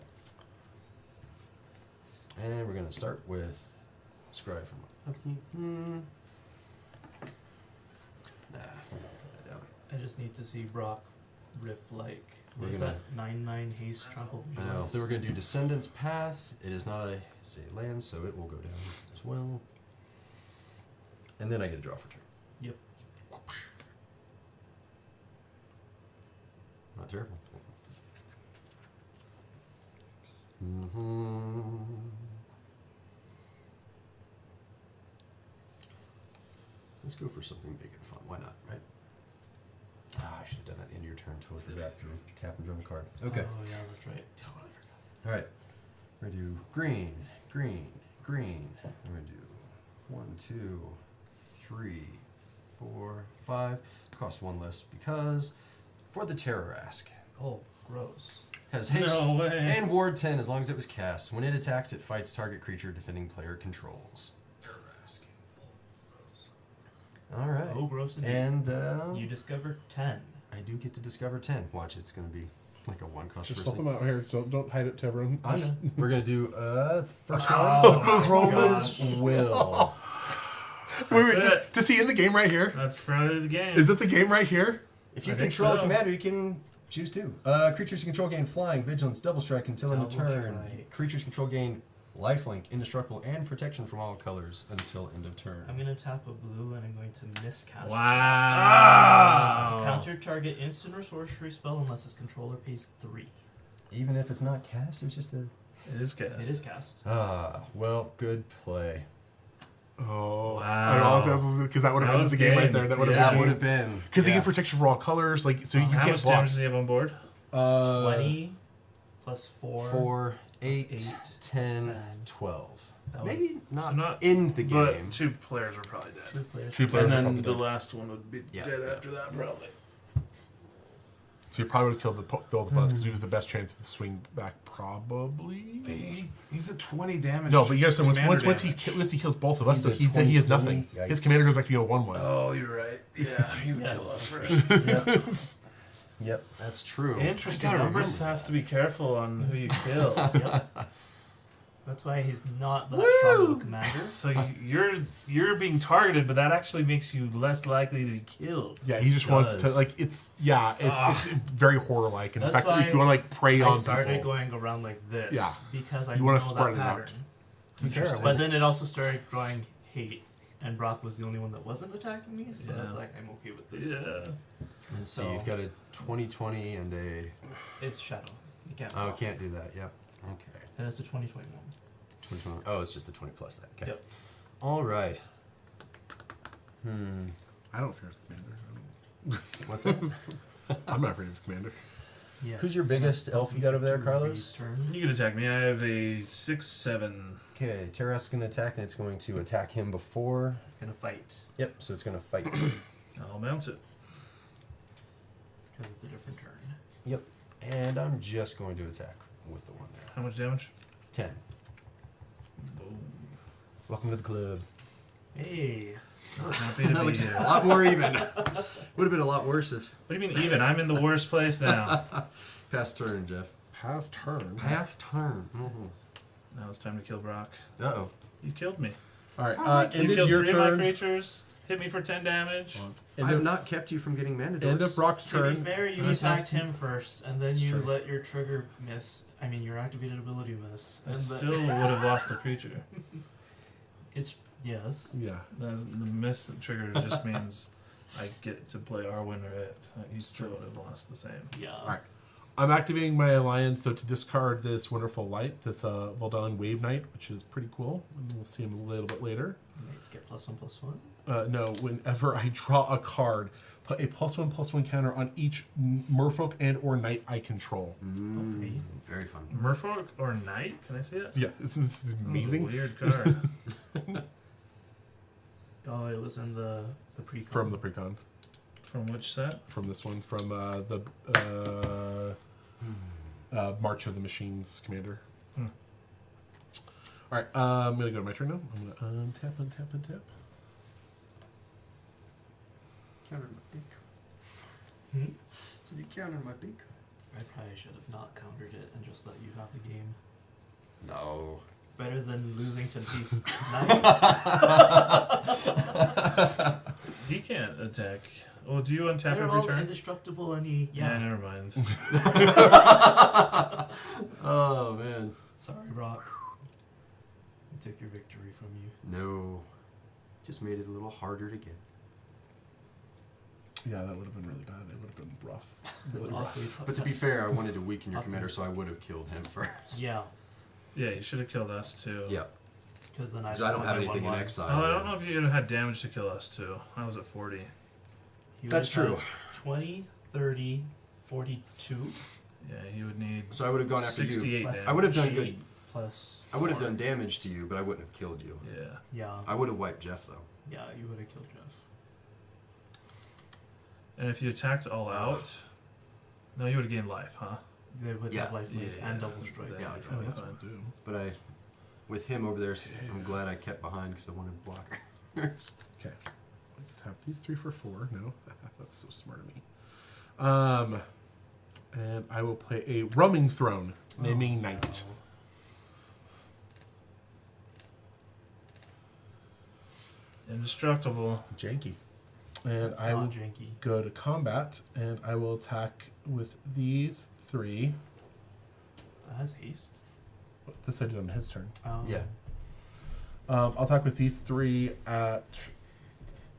And we're going to start with Scry from Upkeep. Nah, put that down. I just need to see Brock rip like We're what is gonna- that 9/9 haste trample I know. visualize. Then we're going to do Descendants Path. It is not a land, so it will go down as well. And then I get a draw for turn. Yep. Not terrible. Let's go for something big and fun. Why not, right? Ah, I should have done that in your turn. Totally forgot. Tap and draw a card. Okay. Oh yeah, that's right. Totally forgot. All right. We're going to do green, green, green. We're going to do 1, 2, 3, 4, 5. Cost 1 less because for the Terror Ask. Oh, gross. Has haste No way. and ward 10 as long as it was cast. When it attacks, it fights target creature defending player controls. All right. Oh, gross indeed. And You discovered 10. I do get to discover 10. Watch, it's going to be like a 1 cost Just first swap thing. them out here. So don't hide it to everyone. I know. We're going to do first Oh, one. Those Roma's will. Wait, That's does he in the game right here? That's probably the game. Is it the game right here? If you I think control a so. commander, you can choose 2. Creatures you control gain flying, vigilance, double strike until end of Double turn. strike. Creatures control gain lifelink, indestructible, and protection from all colors until end of turn. I'm gonna tap a blue and I'm going to miscast. Wow. Counter target instant or sorcery spell unless its controller pays 3. Even if it's not cast, it's just a. It is cast. It is cast. Well, good play. Oh, Wow. because that would have That ended was the game right game. there. That would have Yeah. That been would game. have been. Because they yeah. get protection for all colors, like so you How can't much block. damage does he have on board? 20 plus 4. 4, 8, 8, 10, 10. 12. That Maybe would- not, So not- in the game. But 2 players were probably dead. 2 players. Two players And are then probably the dead. last one would be Yeah, dead yeah. after that, probably. So you probably would have killed the fuzz because he was the best chance to swing back, probably. He's a 20 damage. No, but you understand commander once damage. he kills both of us, He's so a he has 20-20. nothing. Yikes. His commander goes back to being a 1/1. Oh, you're right. Yeah, he would Yes. kill us first. Yep, that's true. Interesting. I gotta Umbris remember has to be careful on who you kill. Yep. That's why he's not that strong of a commander. So you're being targeted, but that actually makes you less likely to be killed. Yeah, he just wants to Does. like it's very horror like, and the That's fact that why you want to like prey I on started people. going around like this. Yeah. Because I You know wanna that spread it out. pattern. To be fair, it But wasn't- then it also started drawing hate, and Brock was the only one that wasn't attacking me, so I was Yeah. like, I'm okay with this. Yeah. Let's see, So- you've got a 20/20 and a. It's Shadow. You can't. Oh, block. can't do that. Yep. Okay. And it's a 2021. 20/20. Oh, it's just the 20 plus that. Okay. Yep. All right. I don't fear his commander. What's that? I'm not afraid of his commander. Yeah. Who's your so biggest that's elf you got over there, to Carlos? return. You can attack me. I have a 6/7. Okay, Terra's going to attack, and it's going to attack him before. It's gonna fight Yep, so it's going to fight. I'll bounce it. because it's a different turn. Yep. And I'm just going to attack with the one there. How much damage? 10. Boom. Welcome to the club. Hey. Happy to That be looks here. a lot more even. Would have been a lot worse if What do you mean even? I'm in the worst place now. past turn, Jeff. Past turn. Past turn. Mm-hmm. Now it's time to kill Brock. Uh-oh. You killed me. All right. You End of killed your 3 of my turn. creatures. Hit me for 10 damage. I have not kept you from getting mana End of dorks. Brock's To be turn. fair, you This- attacked him first, and then you true. let your trigger miss. I mean, your activated ability miss. I And still would have lost the creature. It's yes. Yeah. The miss trigger just means I get to play Arwen or it. He still would have lost the same. Yeah. All right. I'm activating my alliance though to discard this wonderful light, this Voldon Wave Knight, which is pretty cool. And we'll see him a little bit later. Mates get +1/+1. No, whenever I draw a card, put a +1/+1 counter on each merfolk and or knight I control. Okay. Very fun. Merfolk or Knight? Can I see it? Yeah, isn't this That was a amazing? weird card. Oh, it was in the pre. From the precon, From which set? from this one, from the March of the Machines commander. Hmm. All right, I'm gonna go to my turn now. I'm gonna untap. Countered my big. Hmm? So you countered my big. I probably should have not countered it and just let you have the game. No. Better than losing to these knights. He can't attack. Well, do you untap They're every all turn? indestructible, and he. Yeah, Yeah. never mind. Oh, man. Sorry, Brock. I took your victory from you. No. Just made it a little harder to get. Yeah, that would have been really bad. It would have been rough. Really It's rough. awfully tough. But to be fair, I wanted to weaken your Up commander, there. so I would have killed him first. Yeah, Yeah, you should have killed us too. Yeah. because then Because I don't have anything in one. exile. Oh, I don't know if you had damage to kill us too. I was at 40. He That's would've true. had 20, 30, 42. Yeah, he would need So I would have gone after 68 you. damage. I would have done good. G plus. I would have 4. done damage to you, but I wouldn't have killed you. Yeah. Yeah, I would have wiped Jeff, though. yeah, you would have killed Jeff. And if you attacked all out, no, you would have gained life, huh? They would Yeah. have lifelink Yeah, and yeah. double strike. That'd Yeah, be Oh, probably that's fine. what I'll do. But with him over there, I'm glad I kept behind because I wanted blocker. Okay. I can tap these 3 for 4. No, that's so smart of me. And I will play a Rumming Throne, naming Knight. Indestructible. Janky. And It's I will not janky. go to combat, and I will attack with these 3. That has haste. This I did on his turn. Yeah. I'll attack with these 3 at.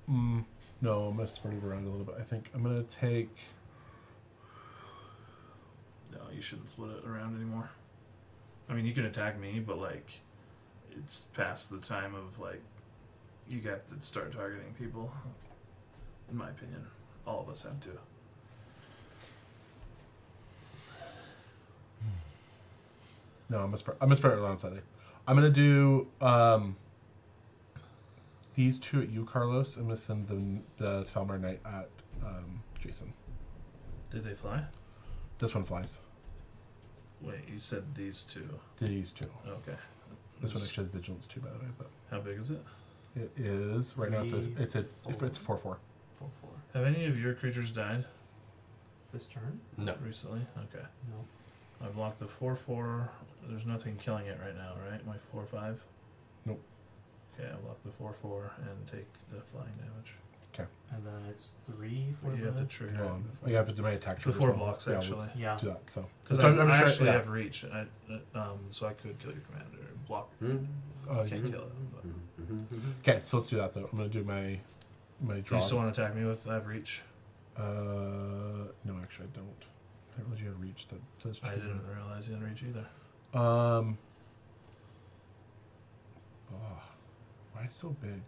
No, I'm gonna spread it around a little bit. I think I'm gonna take. No, you shouldn't split it around anymore. I mean, you can attack me, but like, it's past the time of like, you got to start targeting people. In my opinion, all of us have to. No, I'm gonna spread it around slightly. I'm gonna do these 2 at you, Carlos. I'm gonna send the Falmar Knight at Jason. Did they fly? This one flies. Wait, you said these two. These 2. Okay. This one actually has vigilance too, by the way. But How big is it? it is right now. It's 4/4. 4/4. Have any of your creatures died This turn? No. recently? Okay. No. I blocked the 4/4. There's nothing killing it right now, right? My 4/5. Nope. Okay, I block the 4/4 and take the flying damage. And then it's 3 for But you the. have to trigger Well, it you have to do my attack. the trigger 4 as well. blocks Yeah, actually. Yeah. we'll do that. So Because So I, I'm I sure- actually yeah. have reach, so I could kill your commander. Block. Oh, Can't you- kill it. But. Okay, so let's do that though. I'm gonna do my Do you draws. still want to attack me with I have reach? No, actually, I don't. I didn't realize you had reach. That does I trigger. didn't realize you had reach either. Oh, why so big?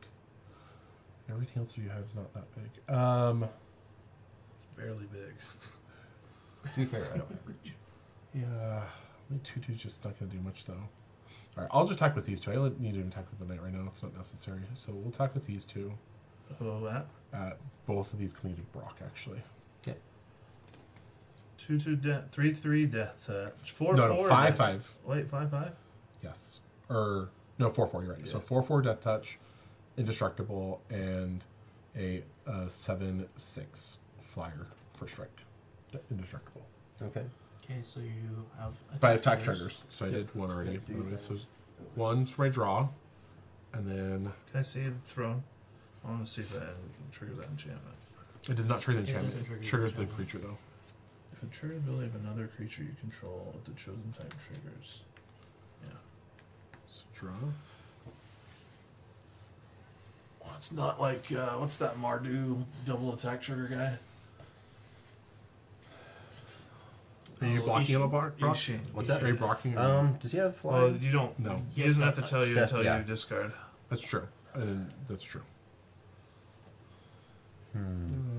Everything else you have is not that big. It's barely big. To be fair, I don't have reach. Yeah, my 2/2 is just not gonna do much though. All right, I'll just attack with these 2. I don't need to attack with the knight right now. It's not necessary. So we'll attack with these 2. Oh, that? Both of these coming to Brock actually. 2/2 death, 3/3 death set. 4/4. No, 5/5. Wait, 5/5. Yes. Or no, 4/4. You're right. So Yeah. 4/4 death touch, indestructible, and a 7/6 flyer for strike. Indestructible. Okay. Okay, so you have By attack triggers. triggers. So I Yep. did one already. Yep, do Anyways, that. so one's for my draw, and then Can I see the throne? I want to see if that we can trigger that enchantment. it does not trigger the It doesn't enchantment. trigger the Triggers the enchantment. creature though. If a trigger ability of another creature you control, if the chosen type triggers. Yeah. So draw. Well, it's not like what's that Mardu double attack trigger guy? Are you Oh, blocking it all, Brock? Ishin. What's that? Are you blocking? Or Does he have fly? Well, you don't. No. He Yes, doesn't have that to tell you touch. until Yeah. you discard. That's true. And that's true.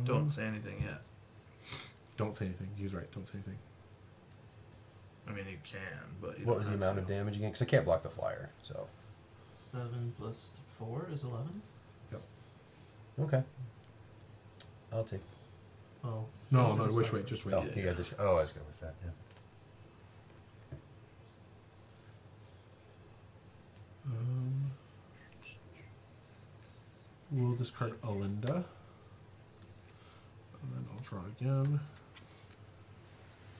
Don't say anything yet. Don't say anything. He's right. Don't say anything. I mean, you can, but you What don't was the have amount to. of damage again? Because I can't block the flyer. So 7 plus 4 is 11. okay. I'll take. Oh. No, yes, no. it is Wait, five. wait. Just wait. Oh, Yeah. you got this. Oh, I was going with that. Yeah. We'll discard Alinda. And then I'll draw again.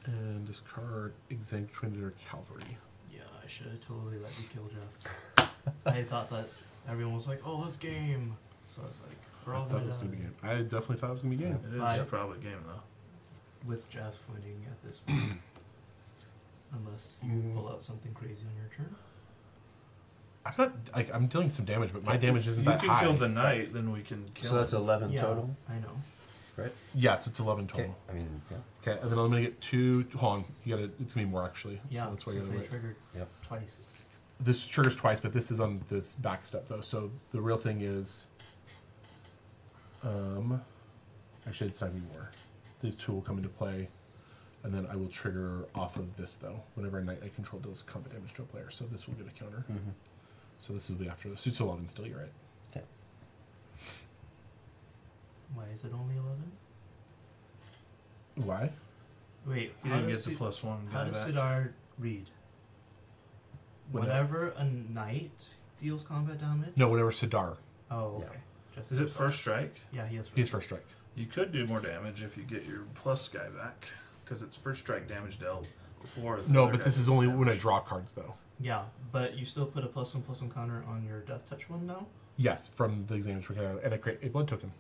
And discard Exsanguinator Cavalry. Yeah, I should have totally let you kill Jeff. I thought that everyone was like, "Oh, let's game." So I was like, "We're I all thought it gonna was going to die." be game. I definitely thought it was going to be game. It is Bye. a probably game though. With Jeff winning at this point, unless you pull out something crazy on your turn. I'm not. I'm dealing some damage, but my damage If isn't you that can high. kill the knight, then we can kill. So that's him. 11 Yeah, total, I know. right? Yeah, so it's 11 Okay. total. I mean, yeah. Okay, and then I'm gonna get 2. Hold on, you gotta. It's gonna be more actually. Yeah, So that's why you because gotta they wait. triggered Yep. twice. This triggers twice, but this is on this back step though. So the real thing is, actually it's not anymore. These 2 will come into play, and then I will trigger off of this though. Whenever a knight I control does combat damage to a player, so this will get a counter. Mm-hmm. So this will be after this. It's 11 still. You're right. Okay. Why is it only 11? Why? Wait, He how didn't does get the Su- +1 How guy does back. Sidar read? Whenever a knight deals combat damage? No, whenever Sidar. Oh, Yeah. okay. Just Is it himself. first strike? Yeah, he has first. He's first strike. You could do more damage if you get your plus guy back, because it's first strike damage dealt before. the No, other but guy this is does only when I damage. draw cards though. Yeah, but you still put a +1/+1 counter on your death touch one now? Yes, from the examiner, and I create a blood token.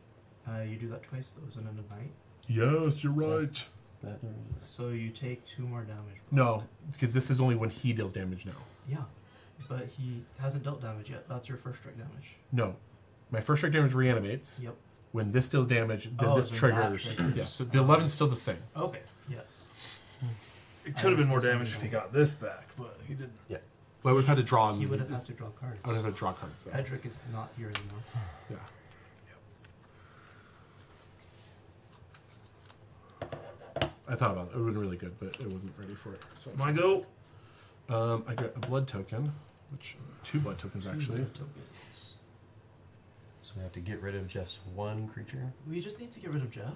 You do that twice though, isn't it a knight? Yes, you're right. That, So you take 2 more damage. No, because this is only when he deals damage now. Yeah, but he hasn't dealt damage yet. That's your first strike damage. No, my first strike damage reanimates. Yep. When this deals damage, then Oh, this then that triggers. triggers. Yes, so the 11's still the same. Okay. Yes. It I could have been more was damage if he got this back, but he didn't. But I would have had to draw. He would have had to draw cards. I would have had to draw cards though. Edric is not here anymore. Yeah. I thought about it. It would have been really good, but it wasn't ready for it. So it's My fine. go. I got a blood token, which 2 blood tokens actually. 2 tokens. so we have to get rid of Jeff's 1 creature. We just need to get rid of Jeff.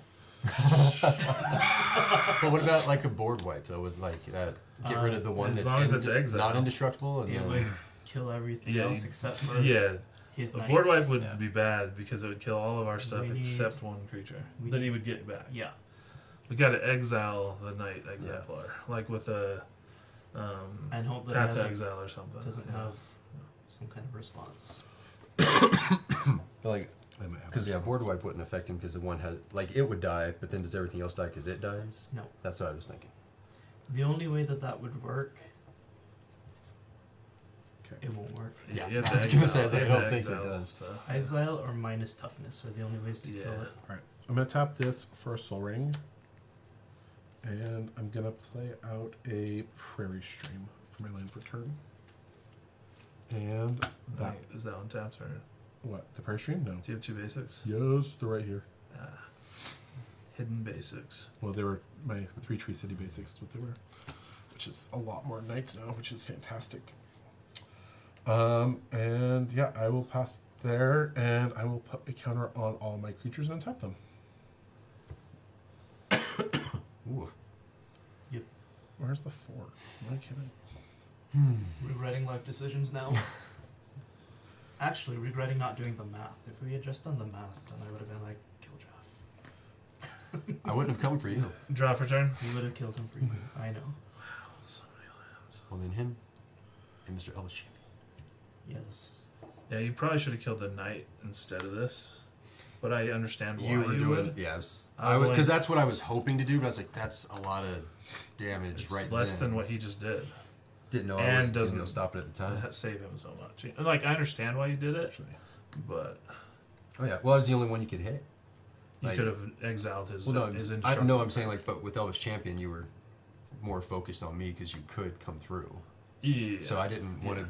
But what about like a board wipe though? With like get rid of the one as that's long as it's exile. not indestructible, and It then would kill everything Yeah, else you- except for Yeah, his a knights. board wipe would Yeah. be bad because it would kill all of our stuff We need- except one creature we that he need- would get back. Yeah. We got to exile the knight exemplar, like with a And hope that path it to doesn't, exile or something. doesn't Yeah. have some kind of response. but like I might have because a board response. wipe wouldn't affect him because the one had like it would die, but then does everything else die because it dies? No. That's what I was thinking. The only way that that would work, Okay. it won't work. Yeah, Yeah. you have to I was gonna say, I exile- you don't have to think it exile does. stuff. Exile or minus toughness are the only ways to kill Yeah. it. All right, I'm gonna tap this for a soul ring, and I'm gonna play out a prairie stream for my land for turn. And that Wait, is that on taps or do what the prairie stream? No. you have 2 basics? Yes, they're right here. Hidden basics. Well, they were my 3 Tree City basics. Is what they were, which is a lot more knights now, which is fantastic. And yeah, I will pass there, and I will put a counter on all my creatures and tap them. Ooh. Where's the 4? Am I kidding? Regretting life decisions now. actually regretting not doing the math. If we had just done the math, then I would have been like, kill Jeff. I wouldn't have come for you. Draw for turn. We would have killed him for you. I know. So many lands. Well, then him and Mr. Elvis Champion. Yes. Yeah, you probably should have killed the knight instead of this. But I understand why You were doing, would. yeah, I was because only- that's what I was hoping to do. But I was like, that's a lot of damage It's right less then. than what he just did. Didn't know and I was doesn't- going to stop it at the time. Save him so much. And, like, I understand why you did it, but Oh yeah, well, I was the only one you could hit. you Like- could have exiled his, Well, no, his I'm instructor. saying like, but with Elvis Champion, you were more focused on me because you could come through. Yeah. So I didn't want to.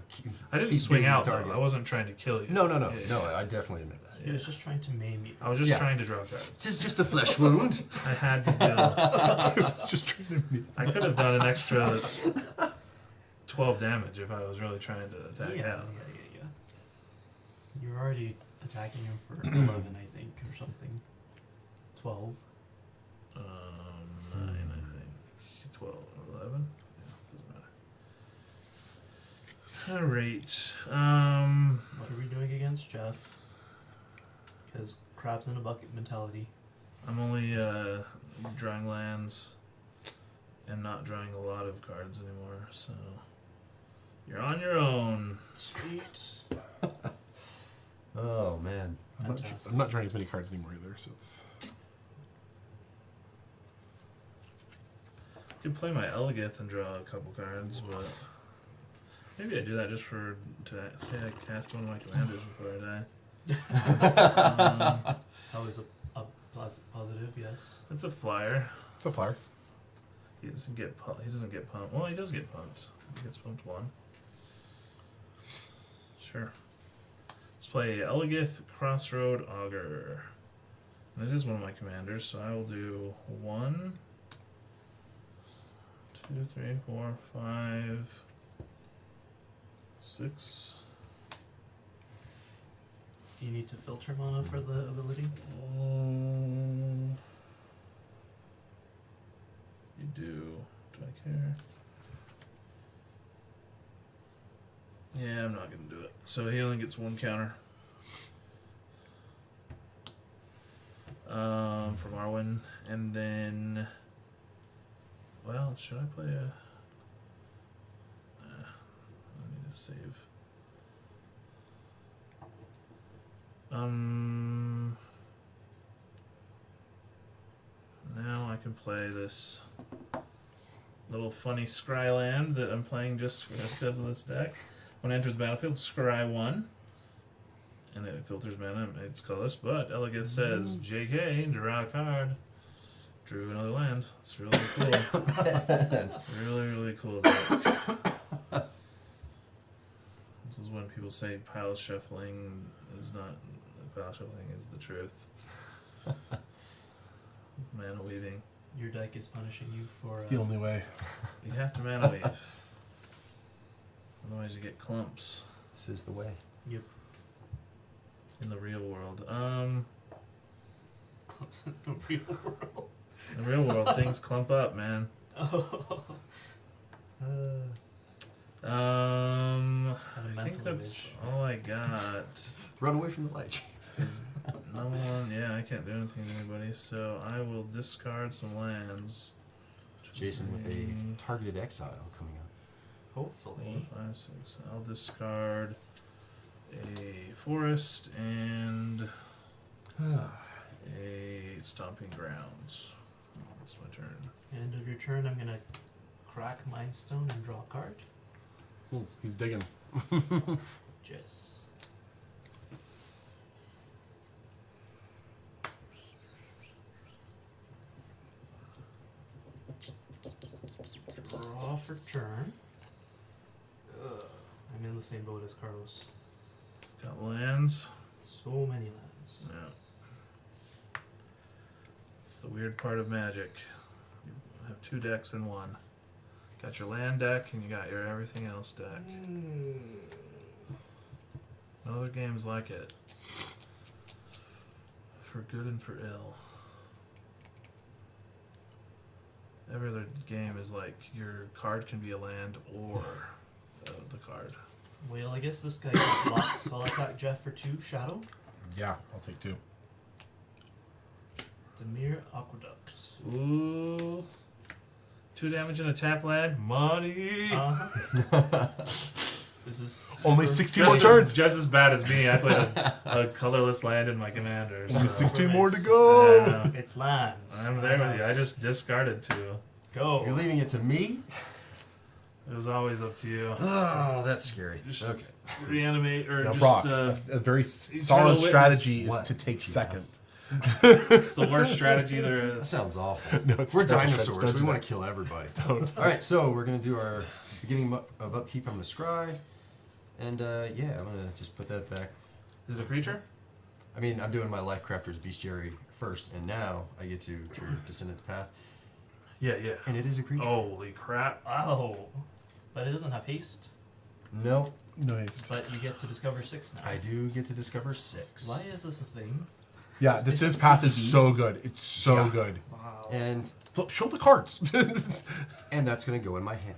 I didn't keep swing being the out, though. target. I wasn't trying to kill you. No, Yeah. I definitely admit that. He was just trying to maim you. I was just Yeah. trying to draw cards. It's just a flesh wound. I had to do. It's just trying to be. I could have done an extra 12 damage if I was really trying to attack out. Yeah. You're already attacking him for 11, I think, or something. 12. 9, I think. 12, 11? Yeah, doesn't matter. Alright. What are we doing against Jeff? Because crabs in a bucket mentality. I'm only drawing lands and not drawing a lot of cards anymore, so you're on your own. Sweet. Oh man. Fantastic. I'm not drawing as many cards anymore either, so it's. I could play my Elegith and draw a couple cards, but maybe I do that just to say I cast one of my commanders before I die. It's always a positive, yes. It's a flyer. It's a flyer. He doesn't get pumped. Well, he does get pumped. He gets pumped 1. Sure. Let's play Elegith Crossroad Augur. And it is one of my commanders, so I will do 1, 2, 3, 4, 5, 6. Do you need to filter mana for the ability? You do. Do I care? Yeah, I'm not gonna do it. So he only gets 1 counter. From Arwen, and then, well, should I play a? I need to save. Now I can play this little funny Scryland that I'm playing just because of this deck. When it enters battlefield, scry 1. And it filters mana, it's colorless, but Elegith says, JK, draw a card. Drew another land. It's really cool. really cool deck. This is when people say pile shuffling is not, pile shuffling is the truth. Mana weaving. Your deck is punishing you for. It's the only way. You have to mana weave. Otherwise you get clumps This is the way. Yep. in the real world. Clumps in the real world. In the real world, things clump up, man. I think that's all I got. Run away from the light, James. 'Cause no one, yeah, I can't do anything to anybody, so I will discard some lands. Jason with a targeted exile coming up. Hopefully. 4, 5, 6. I'll discard a forest and a stomping grounds. That's my turn. End of your turn, I'm gonna crack Mindstone and draw a card. Ooh, he's digging. Jess. Draw for turn. I'm in the same boat as Carlos. Got lands. So many lands. Yeah. It's the weird part of Magic. You have 2 decks in one. Got your land deck and you got your everything else deck. No other games like it. For good and for ill. Every other game is like your card can be a land or the card. Well, I guess this guy got blocked, so I'll attack Jeff for 2. Shadow. Yeah, I'll take 2. Demir Aqueduct. Ooh. 2 damage in a tap land. Money. This is Only super- 16 more turns. Just as bad as me. I played a colorless land in my commander. Only so- 16 more to go. Yeah. It's lands. I'm there with you. I just discarded 2. Go. You're leaving it to me? It was always up to you. Oh, that's scary. Just- Okay. Reanimate or Now, just Brock, a very solid witness. strategy is What? to take second. it's the worst strategy there That is. sounds awful. No, it's We're terrible. dinosaurs. Don't We do want that. to kill everybody. Don't. All right, so we're gonna do our beginning of upkeep. I'm gonna scry, and yeah, I'm gonna just put that back. Is it a creature? I mean, I'm doing my Life Crafter's Bestiary first, and now I get to trigger Descendant Path, Yeah, yeah. and it is a creature. Holy crap. Oh. But it doesn't have haste. No, Nice. But you get to discover 6 now. I do get to discover 6. Why is this a thing? Yeah, Descendant's Path is so good. It's so Yeah. good. Wow. And Flip, show the cards. that's gonna go in my hand.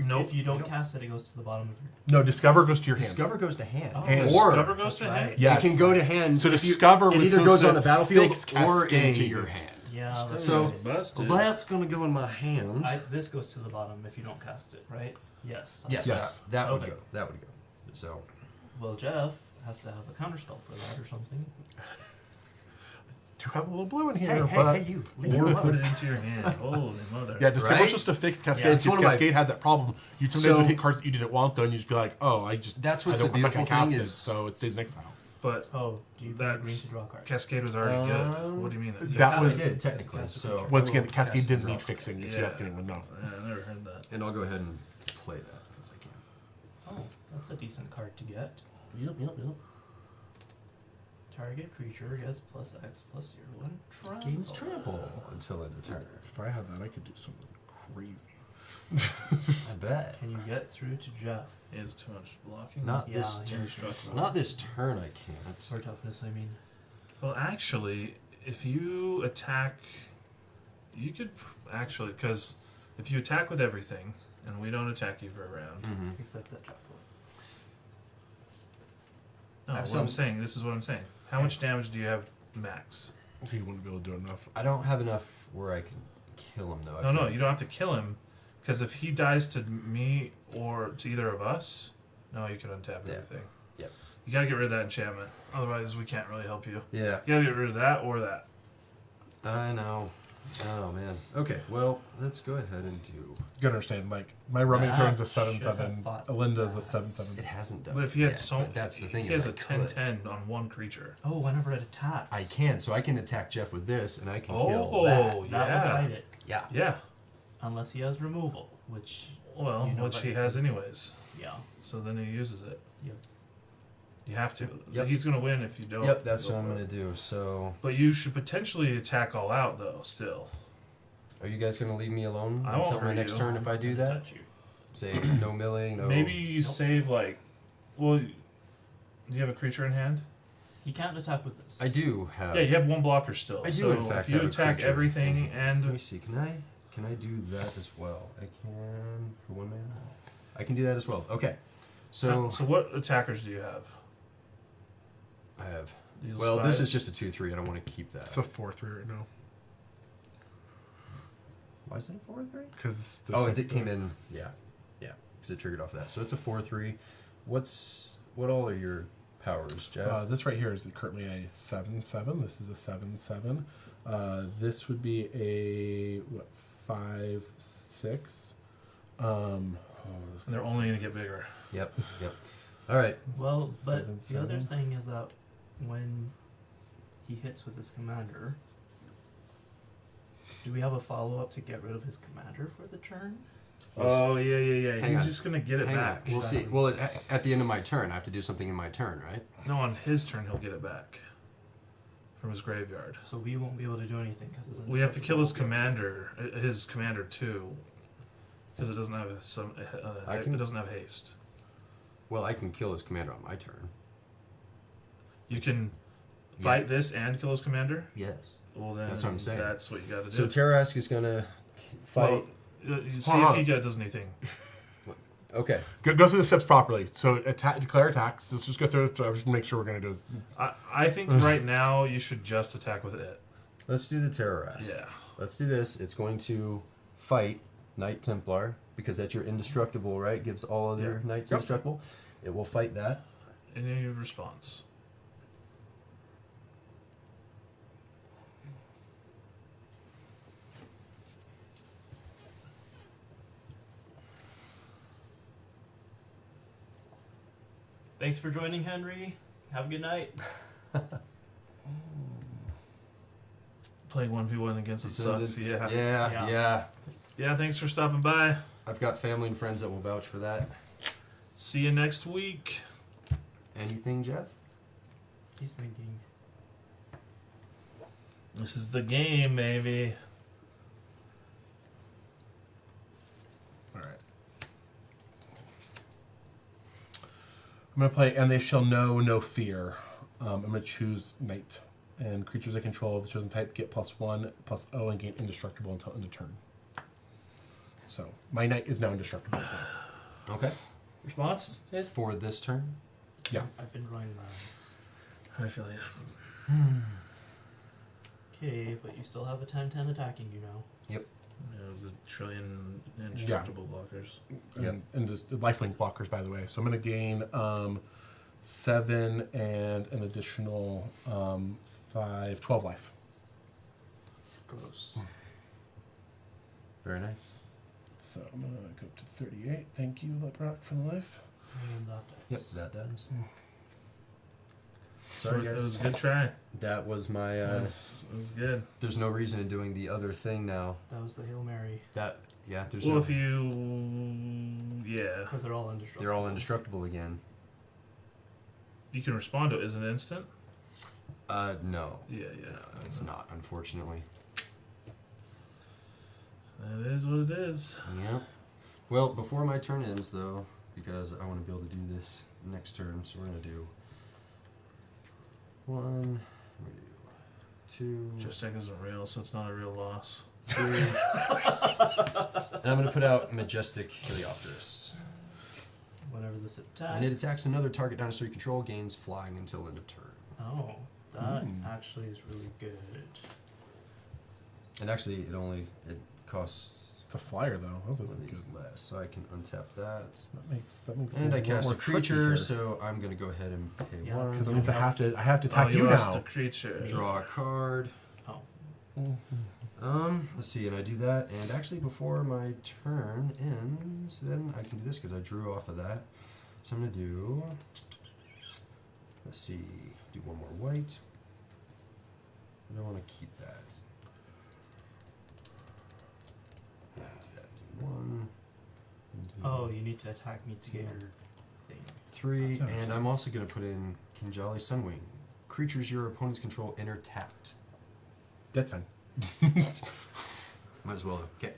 Nope. If you don't Nope. cast it, it goes to the bottom of your. No, Discover goes to your hand. Discover goes to hand, Oh. Hand. or Discover goes to That's hand? right. Yes. it can go to hand. So if you- Discover it was either goes supposed on the to battlefield fix or into Cascade. your hand. Yeah. That's So- right. Busted. Well, that's gonna go in my hand. This goes to the bottom if you don't cast it, right? Yes. Yes, Yes. that would Okay. go. That would go. So Well, Jeff has to have a counterspell for that or something. Do have a little blue in here, but you. Or put it into your hand. Holy mother. yeah, Discover Right? was supposed to fix Cascade. Yeah, it's because one of my- Cascade had that problem. You sometimes So- would hit cards that you didn't want, though, and you just be like, "Oh, I just That's I what's don't, the I'm not gonna beautiful cast thing it, is- so it stays in exile." But Oh, do you agree that's to draw a card? Cascade was already good. What do you mean? That I was- did technically. So Once again, I will Cascade cast didn't draw. need fixing. If you Yeah. ask anyone, no. Yeah, I never heard that. And I'll go ahead and play that because I can. Oh, that's a decent card to get. Yep. Target creature gets +X/+0 and trample. Gains trample until end of turn. If I had that, I could do something crazy. I bet. Can you get through to Jeff? Is too much blocking. Not Yeah, this he turn. has structure. Not this turn. I can't. Or toughness, I mean. Well, actually, if you attack, you could actually, because if you attack with everything, and we don't attack you for a round. Mm-hmm. Except that Jeff will. No, I have what I'm some- saying, this is what I'm saying. How much damage do you have max? You wouldn't be able to do enough. I don't have enough where I can kill him though. No, you don't have to kill him, because if he dies to me or to either of us, no, you can untap Yeah. everything. Yep. You gotta get rid of that enchantment. Otherwise, we can't really help you. Yeah. You gotta get rid of that or that. I know. Oh man. Okay. Well, let's go ahead and do. You gotta understand, like, my roaming That turn's a should have 7/7. fought Alinda's a that. 7/7. It hasn't done. But if he had yet, so, but that's the thing. he is has I a could. 10/10 on one creature. Oh, whenever it attacks. I can, so I can attack Jeff with this, and I can kill Oh, that. That will yeah, fight it. Yeah. yeah. Unless he has removal, which, Well, You know which that he he's has gonna- anyways. yeah. So then he uses it. Yep. You have to. Yep. He's gonna win if you don't. Yep. That's go what I'm for gonna it. do. So, But you should potentially attack all out though. Still. are you guys gonna leave me alone I won't until my hurt next you. turn if I do I'm gonna that? touch you. Say no milling, no. Maybe you Nope. save like. Well, do you have a creature in hand? He can't attack with this. I do have. Yeah, you have one blocker still. I do, so in fact, if you have a attack creature. everything Let me and see. Can I do that as well? I can for 1 mana. I can do that as well. Okay. So so what attackers do you have? I have. These Well, this five? is just a 2/3. I don't want to keep that. It's a 4/3 right now. Why is it a 4/3? Because Oh, it came in. Yeah, because it triggered off of that. So it's a 4/3. What all are your powers, Jeff? This right here is currently a 7/7. This is a 7/7. This would be a 5/6. And they're only gonna get bigger. Yep. All right. Well, This is but 7, the other 7. thing is that when he hits with his commander, do we have a follow up to get rid of his commander for the turn? Oh yeah. Hang He's on. just gonna get it Hang back. on. We'll see. Exactly. Well, at the end of my turn, I have to do something in my turn, right? No, on his turn he'll get it back from his graveyard. So we won't be able to do anything because We have to kill his commander too, because it doesn't have it doesn't have haste. Well, I can kill his commander on my turn. You can fight this and kill his commander. Yes. Well, then That's what I'm saying. That's what you got to do. So Tarask is gonna fight. Well, you see Hold if on. he does anything. Okay. Go through the steps properly. So declare attacks. Let's just go through it. I just make sure we're gonna do this. I think right now you should just attack with it. Let's do the terrorize. Yeah. Let's do this. It's going to fight Knight Templar because that's your indestructible, right? Gives all other knights indestructible. It will fight that. Any response? Thanks for joining, Henry. Have a good night. Playing 1v1 against it sucks. Yeah. Yeah. Thanks for stopping by. I've got family and friends that will vouch for that. See you next week. Anything, Jeff? He's thinking. This is the game, maybe. All right. I'm gonna play, and they shall know no fear. I'm gonna choose Knight, and creatures I control of the chosen type get +1/+0 and gain indestructible until end of turn. So my Knight is now indestructible as well. Okay. Response? For this turn? Yeah. I've been running lines. I feel you. Okay, but you still have a 10/10 attacking you now. Yep. There's a trillion indestructible blockers. And just lifelink blockers, by the way. So I'm gonna gain 7 and an additional 5, 12 life. Gross. Very nice. So I'm gonna go up to 38. Thank you, Leprock, for the life. And that Yep, dice. that does. Sorry, Sorry, it guys. was a good try. That was my. It was good. There's no reason in doing the other thing now. That was the Hail Mary. That there's Well, no. if you, Because they're all indestructible. They're all indestructible again. you can respond to it as an instant. No. Yeah. No, it's not, unfortunately. That is what it is. Yep. Well, before my turn ends, though, because I want to be able to do this next turn, so we're gonna do 1, we're gonna do 2, Just second isn't real, so it's not a real loss. 3, and I'm gonna put out Majestic Heliopterus. Whenever this attacks. When it attacks another target dinosaur you control, gains flying until end of turn. Oh, that actually is really good. And actually, it costs It's a flyer, though. That one doesn't of good. these less, so I can untap that. That makes And things I a lot cast more a tricky creature, here. so I'm gonna go ahead and pay Yeah, 1. Because it means I have to attack you you lost now. a creature. Draw a card. Oh. Let's see, and I do that, and actually before my turn ends, then I can do this because I drew off of that. So I'm gonna do. Let's see, do one more white. I don't want to keep that. Yeah, do that. Do 1. And do Oh, you need to attack me to get your thing. 3, That's and I'm also gonna put in Kinjali Sunwing. Creatures your opponents control enter tapped. That's fine. Might as well. Okay.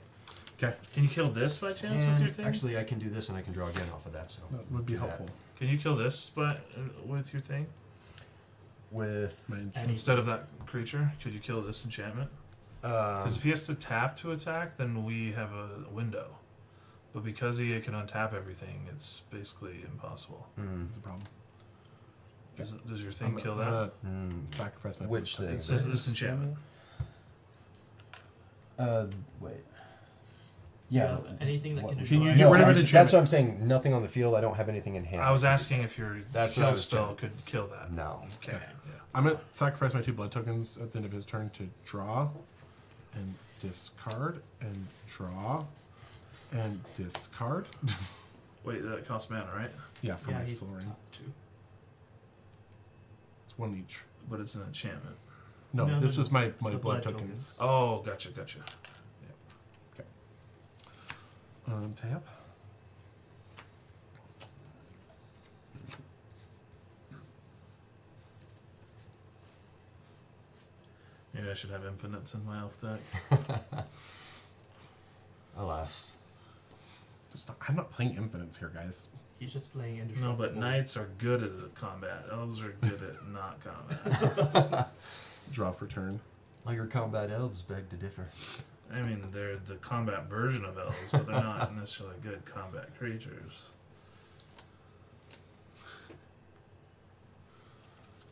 Okay, Can you kill this by chance with your And thing? actually, I can do this, and I can draw again off of that. So that would be do that. helpful. Can you kill this with your thing With Any- instead of that creature? Could you kill this enchantment? Because if he has to tap to attack, then we have a window. But because he can untap everything, it's basically impossible. That's a problem. Does your thing kill that? I'm gonna sacrifice my Which thing? This enchantment. Wait. Do you have anything that What can would Can destroy? you get rid of an that's enchantment? what I'm saying. Nothing on the field. I don't have anything in hand. I was asking if your That's what I kill was spell checking. could kill that. No. Okay. Okay. Yeah. I'm gonna sacrifice my 2 blood tokens at the end of his turn to draw, and discard, and draw, and discard. Wait, that costs mana, right? Yeah, for Yeah, my he's soul ring. top 2. It's 1 each. But it's an enchantment. No, No, this no, was my the blood blood tokens. Oh, gotcha. Tap. Maybe I should have infinites in my elf deck. Alas. I'm not playing infinites here, guys. He's just playing No, indestructible. but knights are good at combat. Elves are good at not combat. Draw for turn. All your combat elves beg to differ. I mean, they're the combat version of elves, but they're not necessarily good combat creatures.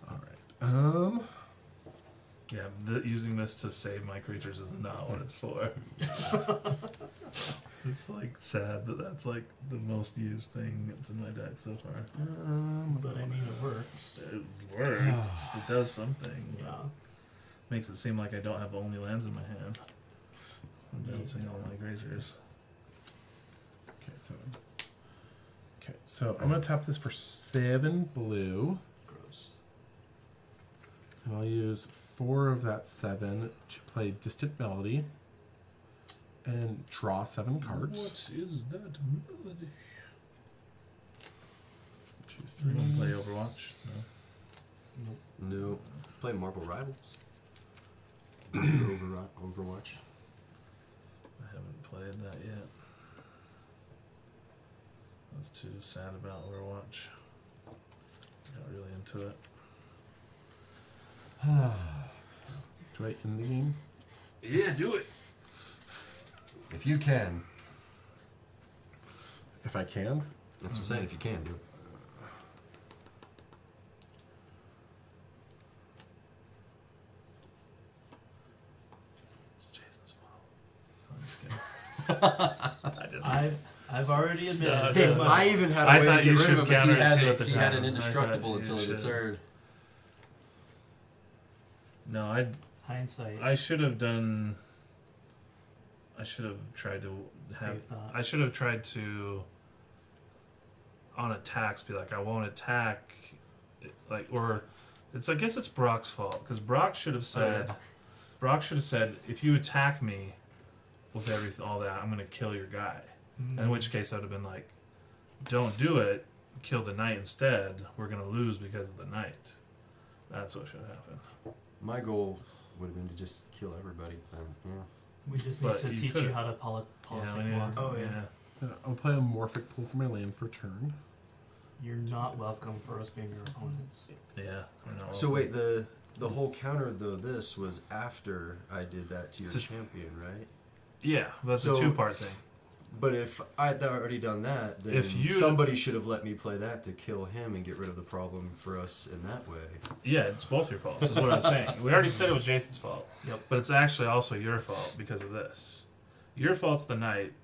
All right. Yeah, using this to save my creatures is not what it's for. It's like sad that that's like the most used thing that's in my deck so far. But I mean, it works. It works. It does something. Yeah. Makes it seem like I don't have only lands in my hand. I'm bouncing all my creatures. Okay, so I'm gonna tap this for 7 blue, Gross. and I'll use 4 of that 7 to play Distant Melody and draw 7 cards. What is that melody? 2, You 3. want to play Overwatch? No. No. Play Marvel Rivals. Overwatch. I haven't played that yet. I was too sad about Overwatch. Got really into it. Do I end the game? Yeah, do it. If you can. If I can. That's what I'm saying. If you can do it. It's Jason's fault. I'm just kidding. I've already admitted. No, it. Hey, no. I even had I a way to thought get you rid should of him, but counter he had, it too at the he had time. an I indestructible thought until you it should. turned. No, Hindsight. I should have done. I should have tried to have. Save that. I should have tried to. On attacks, be like, I won't attack, like, or it's. I guess it's Brock's fault because Brock should have said. Brock should have said, if you attack me, with everything, all that, I'm gonna kill your guy. In which case, I'd have been like, don't do it. Kill the knight instead. We're gonna lose because of the knight. That's what should happen. My goal would have been to just kill everybody. Yeah. We just need But to you teach you could've. how to politic Yeah, more. Oh, yeah. I'll play a Morphic Pool for my land for turn. You're not welcome for us being your opponents. Yeah. I know. So wait, the whole counter though this was after I did that to your To- champion, right? Yeah, that's So- a two-part thing. But if I had already done that, then If you- somebody should have let me play that to kill him and get rid of the problem for us in that way. Yeah, it's both your faults, is what I was saying. We already said it was Jason's fault. Yep. But it's actually also your fault because of this. Your fault's the knight,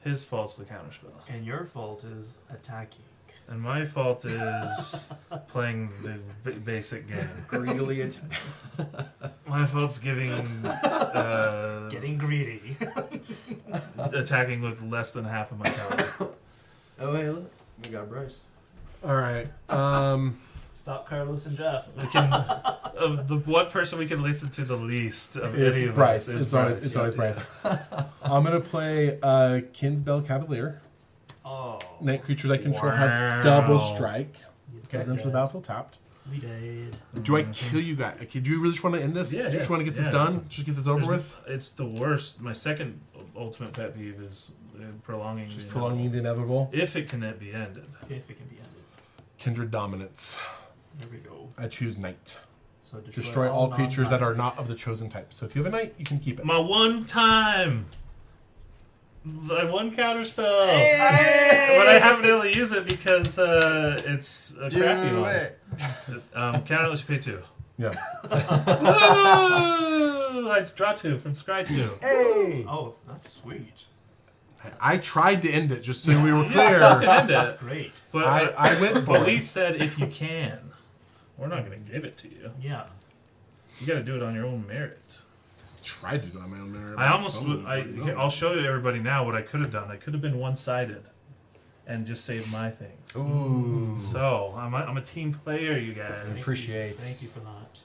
his fault's the counterspell. And your fault is attacking. And my fault is playing the basic game. Greedily attack. My fault's giving. Getting greedy. Attacking with less than half of my power. Oh hey, look, we got Bryce. All right. Stop Carlos and Jeff. We can. The one person we can listen to the least of any It's of Bryce. us is It's always Yeah. Bryce. I'm gonna play Kinsbell Cavalier. Oh. Night creatures I control Wow. have double strike. You Because into the battlefield tapped. We did. Do I kill you guys? Okay, do you really just want to end this? Yeah, do you just yeah, want to get this yeah. done? Just get this over There's- with? It's the worst. My second ultimate pet peeve is prolonging. Just the prolonging the inevitable. If it can be ended. If it can be ended. Kindred Dominance. There we go. I choose Knight. So Destroy all creatures that are non-knights. not of the chosen type. So if you have a Knight, you can keep it. My one time. My one counter spell. But I haven't been able to use it because it's a crappy Do one. it. Count unless you pay 2. Yeah. Woo! I draw 2 from Scry 2. Hey. Oh, that's sweet. I tried to end it just so we were You clear. can end That's it. great. But I went for but it. Lee said if you can. We're not going to give it to you. Yeah. You got to do it on your own merit. Tried to do it on my own merit. I almost. Someone's like, no. I'll show you everybody now what I could have done. I could have been one-sided, and just saved my things. Ooh. So I'm a team player, you guys. Appreciate. Thank you for that.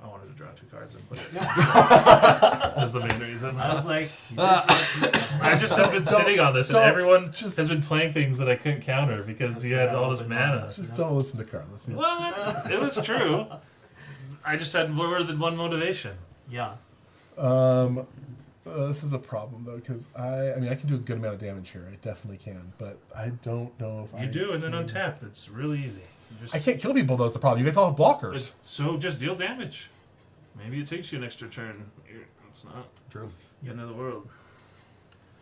I wanted to draw 2 cards and put it. That's the main reason. I was like, I just have been sitting on this, and don't- everyone just- has been playing things that I couldn't counter because he had all this mana. Just don't listen to Carlos. He's- What? It was true. I just had more than one motivation. yeah. This is a problem though, because I mean, I can do a good amount of damage here. I definitely can, but I don't know if You do, and then can- untap. It's really easy. You just, I can't kill people though. Is the problem? You guys all have blockers. So just deal damage. Maybe it takes you an extra turn. It's not True. the end of the world.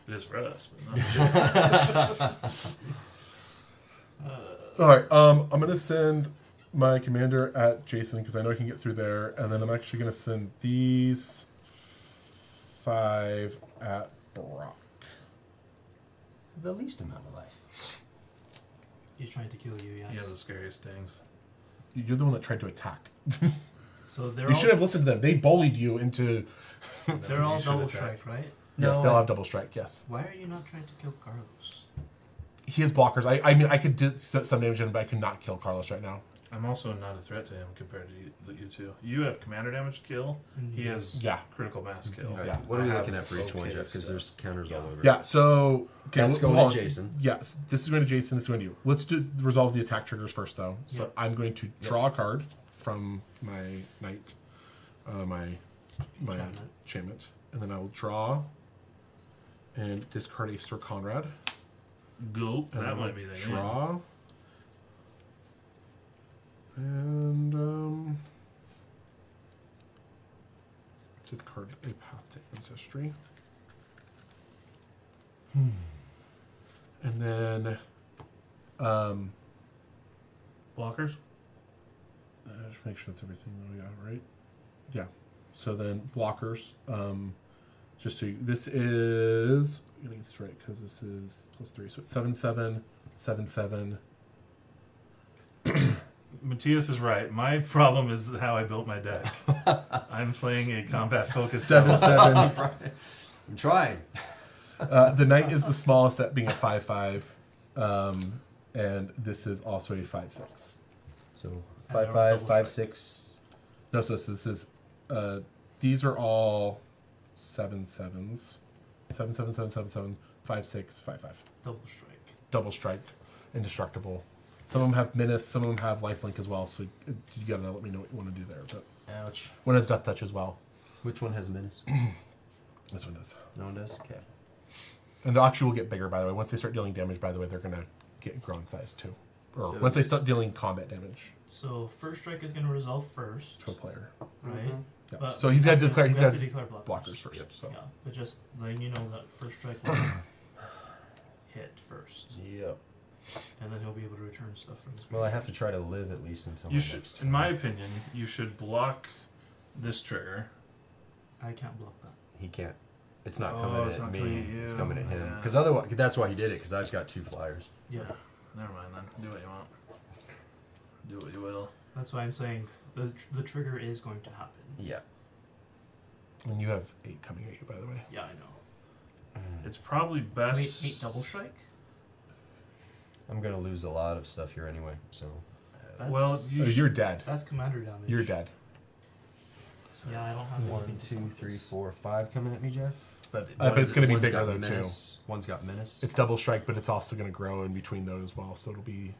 It is for us, but not All right. I'm gonna send my commander at Jason because I know he can get through there, and then I'm actually gonna send these 5 at Brock. The least amount of life. He's trying to kill you, yes. Yeah, the scariest things. You're the one that tried to attack. So they're You all, should have listened to them. They bullied you into. they're all You should double attack. strike, right? Yes, No, they'll I- have double strike. Yes, Why are you not trying to kill Carlos? he has blockers. I mean, I could do some damage to him, but I could not kill Carlos right now. I'm also not a threat to him compared to you two. You have commander damage kill. He has Yeah. critical mass kill. Alright, Yeah. What are we I looking have at for each one, okay Jeff? Because stuff. there's counters all over. Yeah. So okay, That's hold going on. to Jason. Yes, this is going to Jason. This is going to you. Let's resolve the attack triggers first, though. So Yep. I'm going to draw a card from my knight, my enchantment, and then I will draw and discard a Sir Conrad. Gulp. And That I will might be the name. draw. And discard a path to ancestry. And then Blockers. just make sure that's everything that we got right. Yeah. So then blockers. Just so this is I'm gonna get this right because this is +3, so it's 7/7, 7/7. Matthias is right. My problem is how I built my deck. I'm playing a combat focused 7/7. I'm trying. The knight is the smallest, at being a 5/5, and this is also a 5/6. So And they're 5/5, double 5/6. No, so this is these are all 7/7s. 7/7, 7/7, 5/6, 5/5. Double strike. Double strike, indestructible. Some of them have menace, some of them have lifelink as well. So you gotta let me know what you want to do there. But Ouch. one has death touch as well. Which one has menace? This one does. No one does? Okay. And the actually will get bigger, by the way. Once they start dealing damage, by the way, they're gonna grow in size too. Or So once they it's- start dealing combat damage So first strike is going to resolve first, to a player. right? Mhm. Yeah. But So he's got to declare. we He's have got to declare blockers. blockers first. Yep. So Yeah, but just letting you know that first strike will hit first, Yep. and then he'll be able to return stuff from his. Well, I have to try to live at least until You my should, next in my turn. opinion, you should block this trigger. I can't block that. He can't. It's not Oh, coming it's at not me. coming at It's you. coming at him. Yeah. Because otherwise, that's why he did it. Because I've got 2 flyers. Yeah, Never mind then. Do what you want. Do what you will. that's why I'm saying the trigger is going to happen. Yeah. and you have 8 coming at you, by the way. Yeah, I know. It's probably best. Wait, double strike? I'm gonna lose a lot of stuff here anyway. So. That's, Well, Oh, you're dead. that's commander damage. You're dead. Yeah, I don't have 1, anything to 2, stop 3, this. 4, 5 coming at me, Jeff. But it's going to be one's bigger got though menace. One's got menace. too. It's double strike, but it's also going to grow in between those as well. So it'll be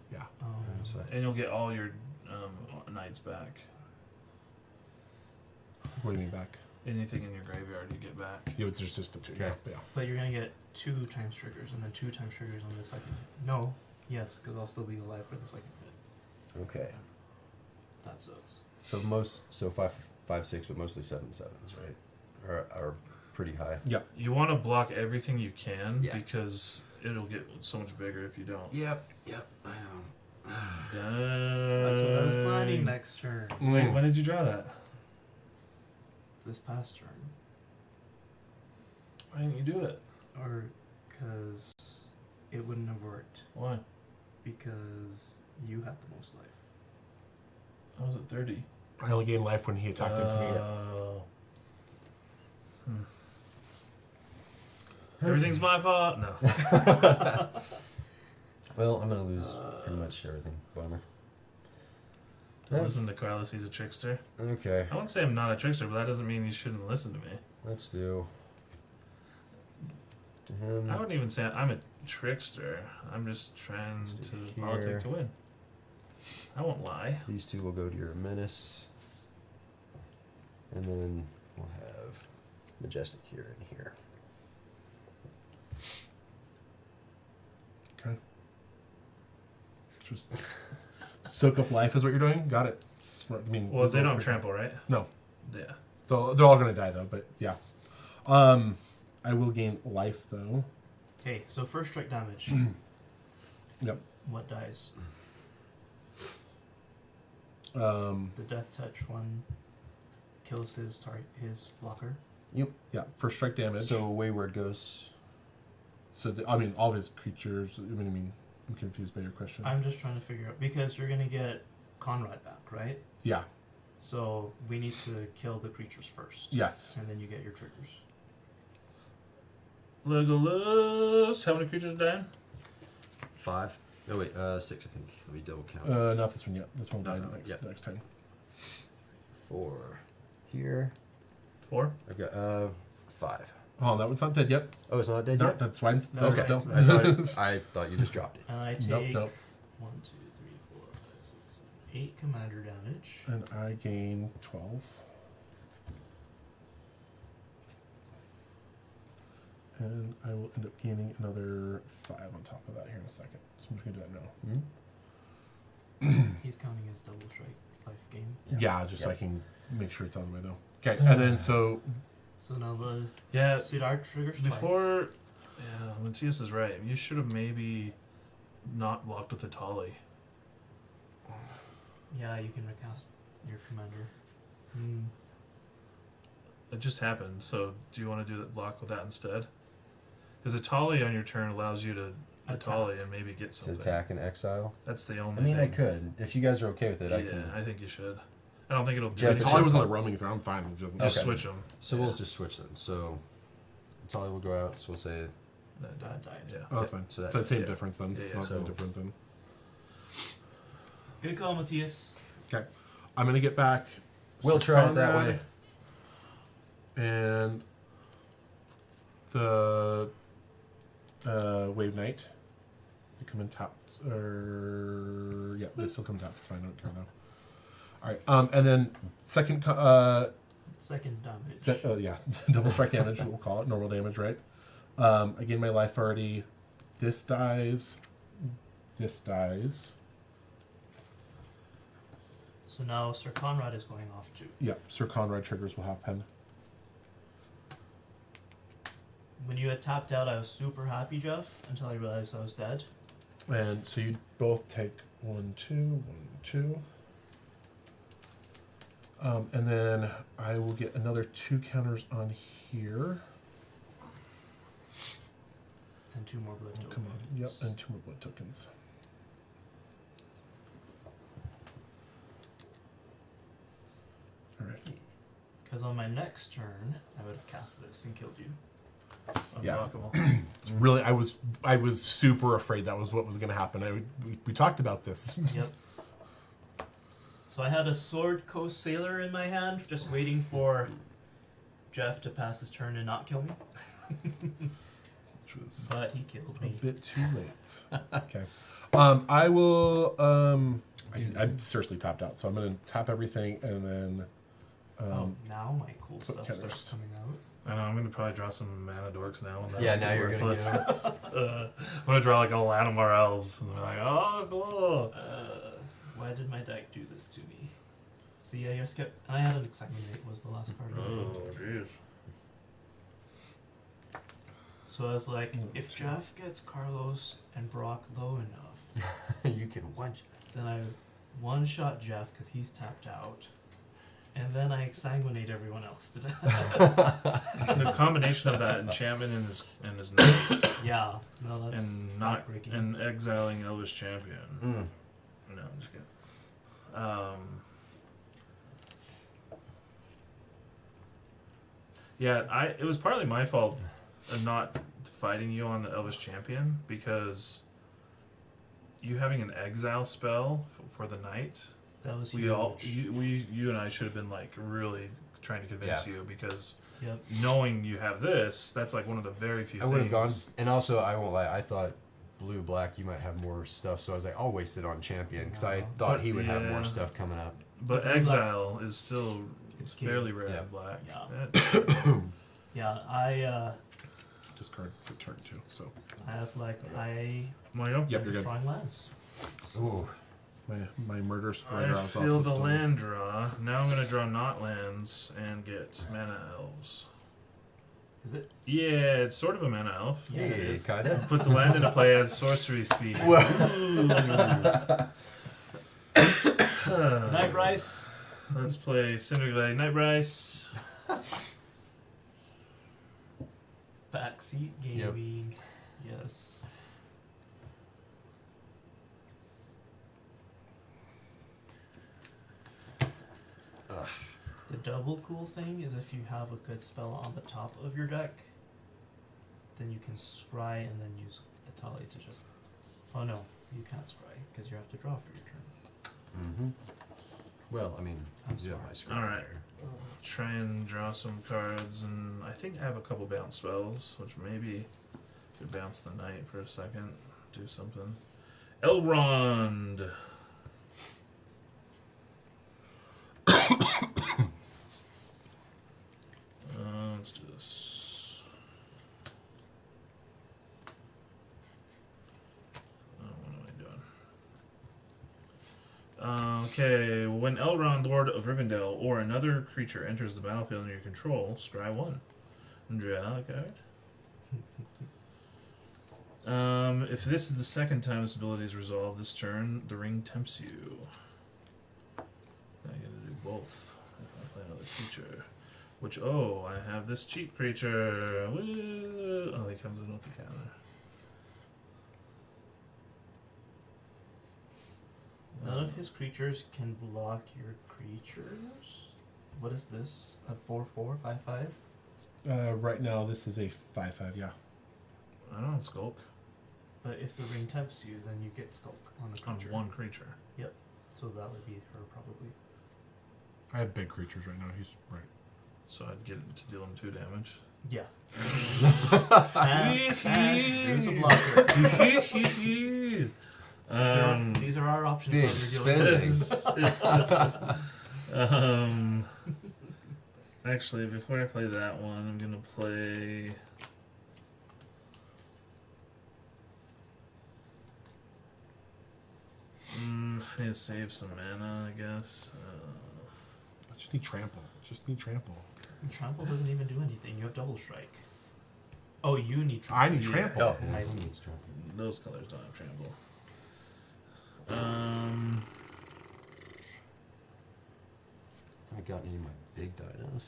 So And you'll get all your knights back. What do you mean back? Anything in your graveyard you get back. Yeah, it's just the 2. Okay. Yeah, yeah. But you're gonna get 2 times triggers, and then 2 times triggers on the second hit. No, yes, because I'll still be alive for the second hit. okay. That sucks. So 5, 5, 6, but mostly 7, 7s, right? Are pretty high. You want to block everything you can Yeah. because it'll get so much bigger if you don't. Yep. I know. That's what I was planning next turn. Wait, when did you draw that? This past turn. Why didn't you do it? Or because it wouldn't have worked. Why? Because you had the most life. I was at 30. I only gained life when he attacked into me. Oh. Everything's my fault. No. Well, I'm gonna lose pretty much everything. Bummer. Don't listen to Carlos. He's a trickster. Okay. I wouldn't say I'm not a trickster, but that doesn't mean you shouldn't listen to me. Let's do. To him. I wouldn't even say I'm a trickster. I'm just trying Let's do to here. politic to win. I won't lie. These 2 will go to your menace. And then we'll have Majestic here and here. Okay. Just soak up life is what you're doing. Got it. Smart. I mean, Well, they don't pretty- trample, right? No. Yeah. So they're all gonna die though, but yeah. I will gain life though. Okay, so first strike damage. Yep. What dies? The death touch one kills his blocker. Yeah, first strike damage. So wayward goes. So I mean, all of his creatures. I'm confused by your question. I'm just trying to figure out because you're gonna get Conrad back, right? Yeah. So we need to kill the creatures first. Yes. And then you get your triggers. Legolas. How many creatures died? 5. Oh wait, 6 I think. Let me double count. Not this one yet. This one will die No, next time. 4 here. 4. I've got 5. Oh, that one's not dead yet. Oh, it's not dead No, yet. that's fine. No, That's okay. still. I thought you just dropped it. And I take Nope, nope. 1, 2, 3, 4, 5, 6, 7, 8 commander damage. And I gain 12. And I will end up gaining another 5 on top of that here in a second. So I'm just going to do that now. He's counting as double strike life gain. Yeah, just so Yep. I can make sure it's out of the way though. Okay, and then so So now the Yeah. Sidar triggers Before. Yeah, Matthias is right. You should have maybe not blocked with the Tali. twice. Yeah, you can recast your commander. It just happened. So do you want to do that block with that instead? Because a Tali on your turn allows you to Attack. Tali and maybe get To something. attack and exile. That's the only. I mean, I thing. could. If you guys are okay with it, Yeah, I can. I think you should. I don't think it'll. Jeff, do it's Tali it. was on the roaming throw. I'm fine. It doesn't Just Okay. switch them. So we'll just switch them. So Tali will go out. So we'll say That That died. Yeah. Oh, that's fine. So it's that's- the same yeah. difference then. It's Yeah, not so- really different then. Good call, Matthias. Okay, I'm gonna get back. We'll try it that Conrad way. And the Wave Knight. They come in tapped, or yeah, they still come tapped. It's fine. I don't care though. All right, and then second, Second damage. yeah, double strike damage. We'll call it normal damage, right? I gain my life already. This dies. This dies. So now Sir Conrad is going off too. Yeah, Sir Conrad triggers will have pen. When you had tapped out, I was super happy, Jeff, until I realized I was dead. And so you both take 1, 2, 1, 2. And then I will get another 2 counters on here. And 2 more blood tokens. Come on. Yep, and 2 more blood tokens. Alright. Because on my next turn, I would have cast this and killed you. Yeah. Unblockable. It's really I was super afraid that was what was gonna happen. We talked about this. Yep. So I had a Sword Coast Sailor in my hand, just waiting for Jeff to pass his turn and not kill me. Which was But he killed a me. bit too late. Okay. I will I'm seriously tapped out, so I'm gonna tap everything and then Now my cool put stuff counters. starts coming out. I know. I'm gonna probably draw some mana dorks now. And Yeah, now you're gonna worthless. I'm gonna draw like a Latimar Elves, and they're like, oh, cool. Why did my deck do this to me? See, I just kept. I had an Exsanguinate was the last card. I drew. Oh, jeez. So I was like, if Jeff gets Carlos and Brock low enough, You can one. then I one-shot Jeff because he's tapped out. And then I exsanguinate everyone else to death. The combination of that enchantment and his knights, Yeah, no, that's and not backbreaking. and exiling Elvish Champion. Mm. No, I'm just kidding. Yeah, it was partly my fault of not fighting you on the Elvish Champion because you having an exile spell for the knight. That was You and I should have been like really trying to convince you because Yep. knowing you have this, that's like one of the very few I would have gone. things. And also, I won't lie. I thought blue black you might have more stuff, so I was like, I'll waste it on champion because I No. thought But, he would have yeah. more stuff coming up. But Blue-black- exile is still It's key. fairly rare Yeah. in black. Yeah. Yeah, I discard for turn 2. So was like, I Mario? yep, you're good. drawing lands. Ooh, my murder I square. feel the land draw. Now I'm gonna draw not lands and get mana elves. Is it? Yeah, it's sort of a mana elf. Yeah, it Hey, is. kinda. Puts a land into play as sorcery speed. Good night, Bryce. Let's play Cinderglade. Night, Bryce. Backseat gaming. Yes. The double cool thing is if you have a good spell on the top of your deck, then you can scry and then use Atali to just. Oh no, you can't scry because you have to draw for your turn. Mm-hmm. Well, I mean, I'm you have sorry. my screen Alright. there. Try and draw some cards, and I think I have a couple bounce spells, which maybe could bounce the knight for a second, do something. Elrond. Let's do this. What am I doing? Okay, when Elrond, Lord of Rivendell, or another creature enters the battlefield under your control, scry 1. Draw a card. If this is the second time this ability is resolved this turn, the ring tempts you. I gotta do both if I play another creature. Which, oh, I have this cheap creature. Woo! Oh, he comes in with the counter. None of his creatures can block your creatures. What is this? A 4/4, 5/5? Right now, this is a 5/5. Yeah. I don't skulk But if the ring tempts you, then you get skulk on the on creature. one creature. So that would be her probably. I have big creatures right now. He's right. So I'd get to deal him 2 damage. Yeah. and there's a blocker. These are our options. Big that we're dealing spending. Actually, before I play that one, I'm gonna play. I need to save some mana, I guess. I just need trample. Just need trample. with. Trample doesn't even do anything. You have double strike. Oh, you need trample. I need Yeah. trample. Oh, I yeah, see. it's true. Those colors don't have trample. I got any of my big dinos.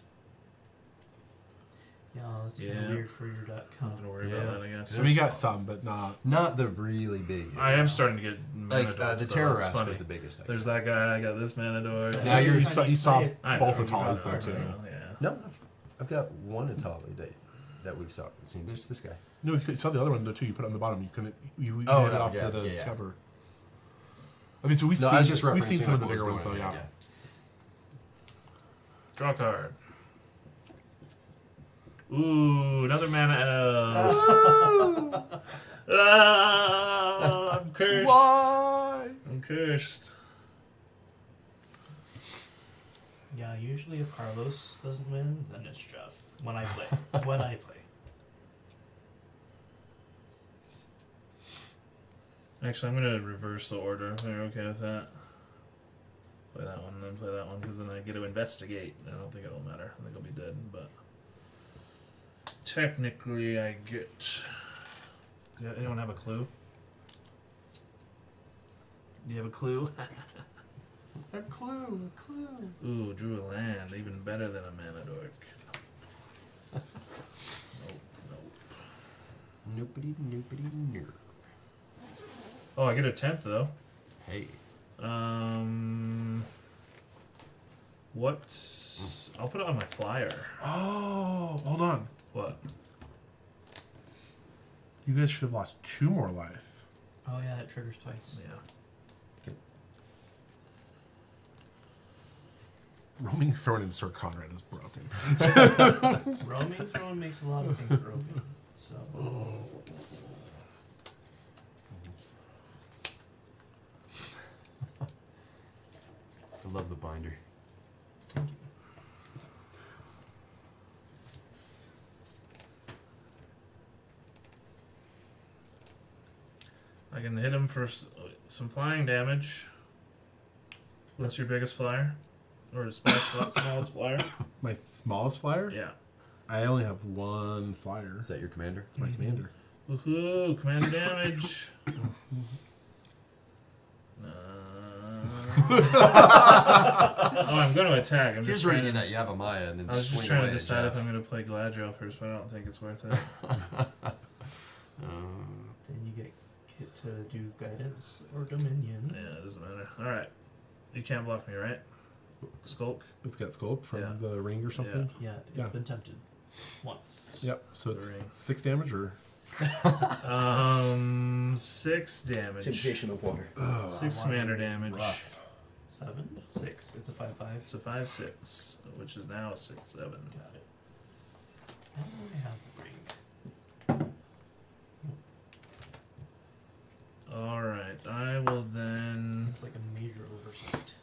Yeah, that's kind Yeah. of weird for your deck. Huh? I'm not gonna worry Yeah. about that, I guess. So we got some, but not. Not the really big. I am starting to get mana Like dorks, the though. Terror It's Ask funny. was the biggest. I There's got. that guy. I got this Manador. Now you, you're- you saw I both know, the tallies I there know, too. I know, yeah. No, I've got one Atali that we've saw. See, there's this guy. No, you saw the other one though too. You put it on the bottom. You couldn't. You Oh, made it that- off yeah, the yeah, yeah. discover. I mean, so we've No, seen I was just we've seen referencing, some of the like, what bigger was ones though. going on, Yeah. Draw a card. Ooh, another mana elf. I'm cursed. Why? I'm cursed. Yeah, usually if Carlos doesn't win, then it's Jeff. When I play. when I play. Actually, I'm gonna reverse the order. Are you okay with that? Play that one, then play that one, because then I get to investigate. I don't think it'll matter. I think I'll be dead, but technically, I get. Does anyone have a clue? Do you have a clue? A clue. Ooh, drew a land, even better than a mana dork. Nope. Noopity noop. Oh, I get a temp though. Hey. What? I'll put it on my flyer. Oh, hold on. What? You guys should have lost 2 more life. Oh yeah, it triggers twice. Yeah. Roaming thrown in Sir Conrad is broken. Roaming throne makes a lot of things broken. So I love the binder. thank you. I can hit him for some flying damage. What's your biggest flyer? Or smallest flyer? My smallest flyer? Yeah. I only have one flyer. Is that your commander? It's my commander. Woohoo! Commander damage. Oh, I'm going to attack. I'm Here's just where you trying do to. that. You have a Maya and then I was swing just trying away to at decide if Jeff. I'm going to play Galadriel first, but I don't think it's worth it. Then you get hit to do guidance or dominion. Yeah, it doesn't matter. All right, you can't block me, right? Skulk. It's got sculpt from Yeah. the ring or something. Yeah, it's Yeah. been tempted once. Yep. So it's Three. 6 damage or 6 damage. Temptation of water. 6 commander damage. rough. 7, 6. It's a 5/5. It's a 5/6, which is now a 6/7. Got it. I don't really have the ring. All right, I will then Seems like a major oversight.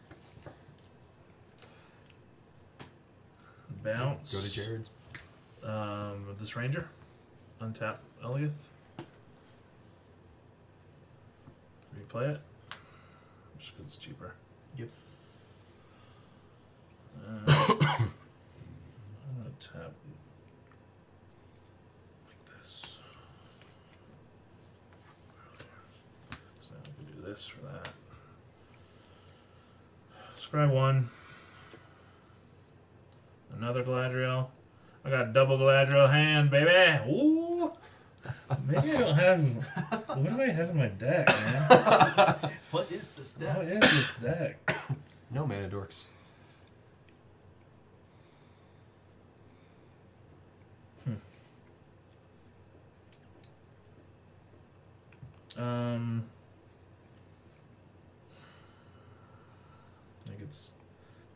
bounce. Go to Jared's. This ranger, untap Elgith. Replay it. Just because it's cheaper. Yep. I'm gonna tap like this. So now we can do this for that. Scry 1. Another Galadriel. I got double Galadriel hand, baby. Ooh. Maybe I don't have. What do I have in my deck, man? What is this What is this deck? No mana dorks.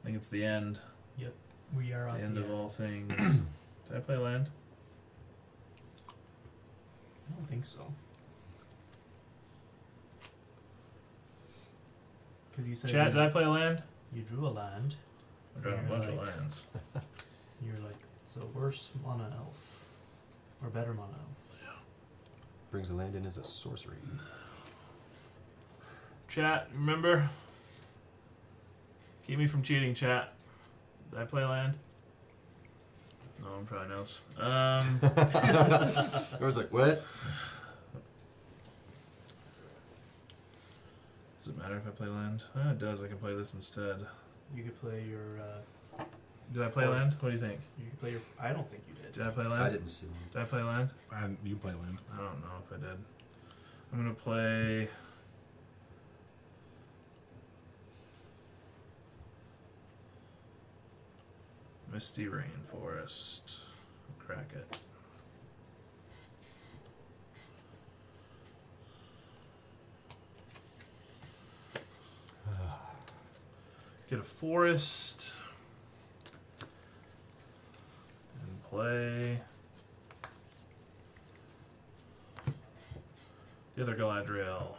I think it's the end. Yep. We are on The end of all things. Did I play land? I don't think so. Because you said Chat, you, did I play land? you drew a land. I drew a You're bunch of like- lands. You're like, it's a worse mana elf. Or better mana elf. Brings the land in as a sorcery. Chat, remember? Keep me from cheating, chat. Did I play land? No one probably knows. Everyone's like, what? Does it matter if I play land? It does. I can play this instead. You could play your. Did I play land? What do you think? You could play your. I don't think you did. Did I play land? I didn't see one. Did I play land? And you can play land. I don't know if I did. I'm gonna play. Misty Rainforest. Crack it. Get a forest. And play. The other Galadriel.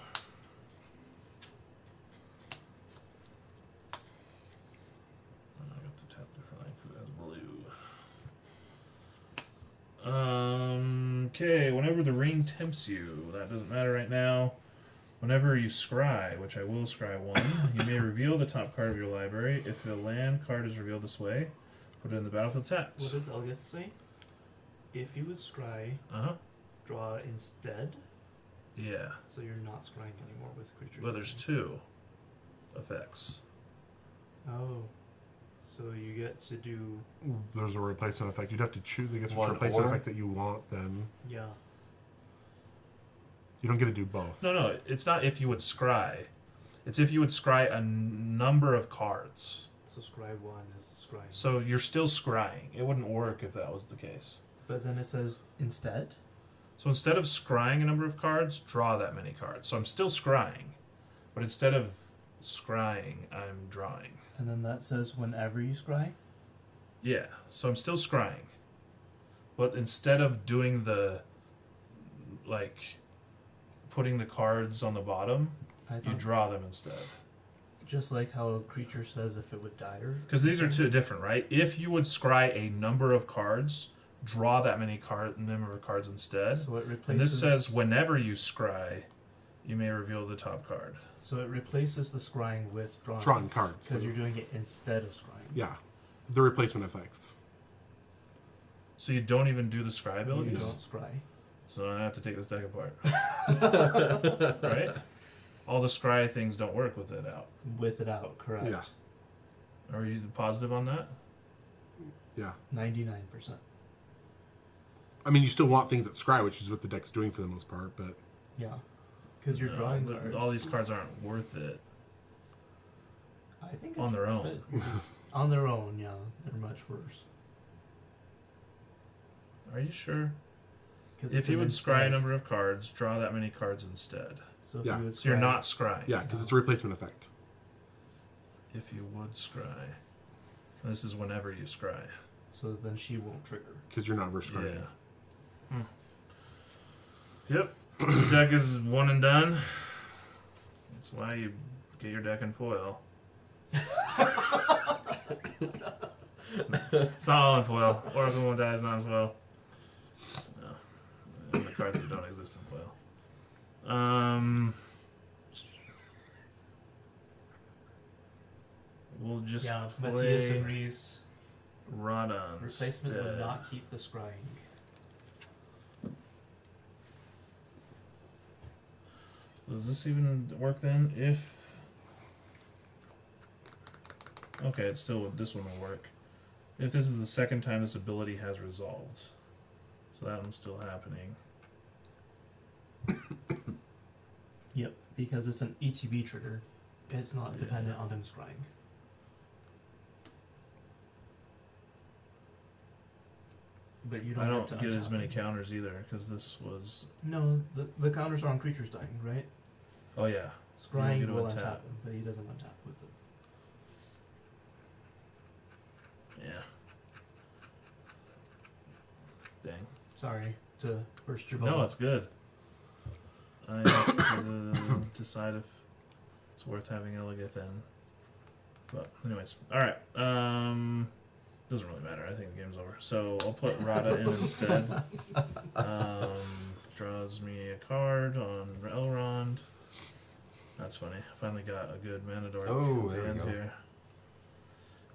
I got to tap differently because it has blue. Okay, whenever the ring tempts you, that doesn't matter right now. Whenever you scry, which I will scry 1, you may reveal the top card of your library. If a land card is revealed this way, put it in the battlefield tapped. What does Elgith say? If you would scry, draw instead. Yeah, So you're not scrying anymore with creatures. but there's 2 effects. Oh. So you get to do. There's a replacement effect. You'd have to choose, I guess, which One replacement or? effect that you want, then. Yeah. You don't get to do both. No, it's not if you would scry. It's if you would scry a number of cards. So scry 1 is scrying. So you're still scrying. It wouldn't work if that was the case. But then it says instead. So instead of scrying a number of cards, draw that many cards. So I'm still scrying, but instead of scrying, I'm drawing. And then that says whenever you scry. Yeah, so I'm still scrying. But instead of doing the, like, putting the cards on the bottom, I you thought draw them instead. just like how a creature says if it would die or. Because these are 2 different, right? If you would scry a number of cards, draw that many number of cards instead. So it replaces. And this says whenever you scry you may reveal the top card. So it replaces the scrying with drawing. Drawn cards. Because you're doing it instead of scrying. Yeah. The replacement effects. So you don't even do the scry You abilities? don't scry. So I have to take this deck apart. Right? All the scry things don't work with it out. With it out, correct. Yeah. Are you positive on that? Yeah. 99%. I mean, you still want things that scry, which is what the deck's doing for the most part, but Yeah. Because you're No, drawing but cards. all these cards aren't worth it. I think it's on their worth own. it. On their own, yeah. They're much worse. Are you sure? 'Cause If it's you an would scry a instead. number of cards, draw that many cards instead. So if Yeah. you would So you're scry- not scrying. yeah, because it's a replacement effect. If you would scry. And this is whenever you scry. So then she won't trigger. Because you're not reverse scrying. Yeah. Yep. This deck is one and done. That's why you get your deck in foil. It's not all in foil. Oracle won't die is not in foil. No. And the cards that don't exist in foil. We'll just Yeah, Matthias play agrees. Radon Replacement instead. would not keep the scrying. Does this even work then? If okay, it's still this one will work. If this is the second time this ability has resolved, so that one's still happening. Yep, because it's an ETB trigger. It's not Yeah. dependent on him scrying. But you don't I get don't to get as untap many it. counters either because this was. No, the counters are on creatures dying, right? Oh yeah, Scrying get to will untap. untap him, but he doesn't untap with it. yeah. Dang. Sorry to burst your bubble. No, it's good. I have to decide if it's worth having Elegant then. But anyways, all right. Doesn't really matter. I think the game's over. So I'll put Rada in instead. Draws me a card on Elrond. That's funny. I finally got a good mana dork Oh, at the there we end go. here.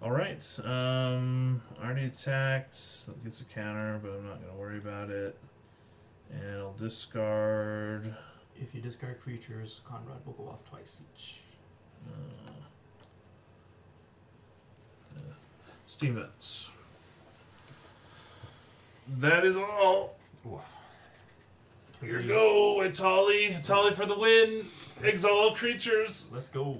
All right. Already attacked. Gets a counter, but I'm not gonna worry about it. And I'll discard. If you discard creatures, Conrad will go off twice each. Steam vents. That is all. Ooh. Here go, Itali. Itali for the win. Exile all creatures. Let's go.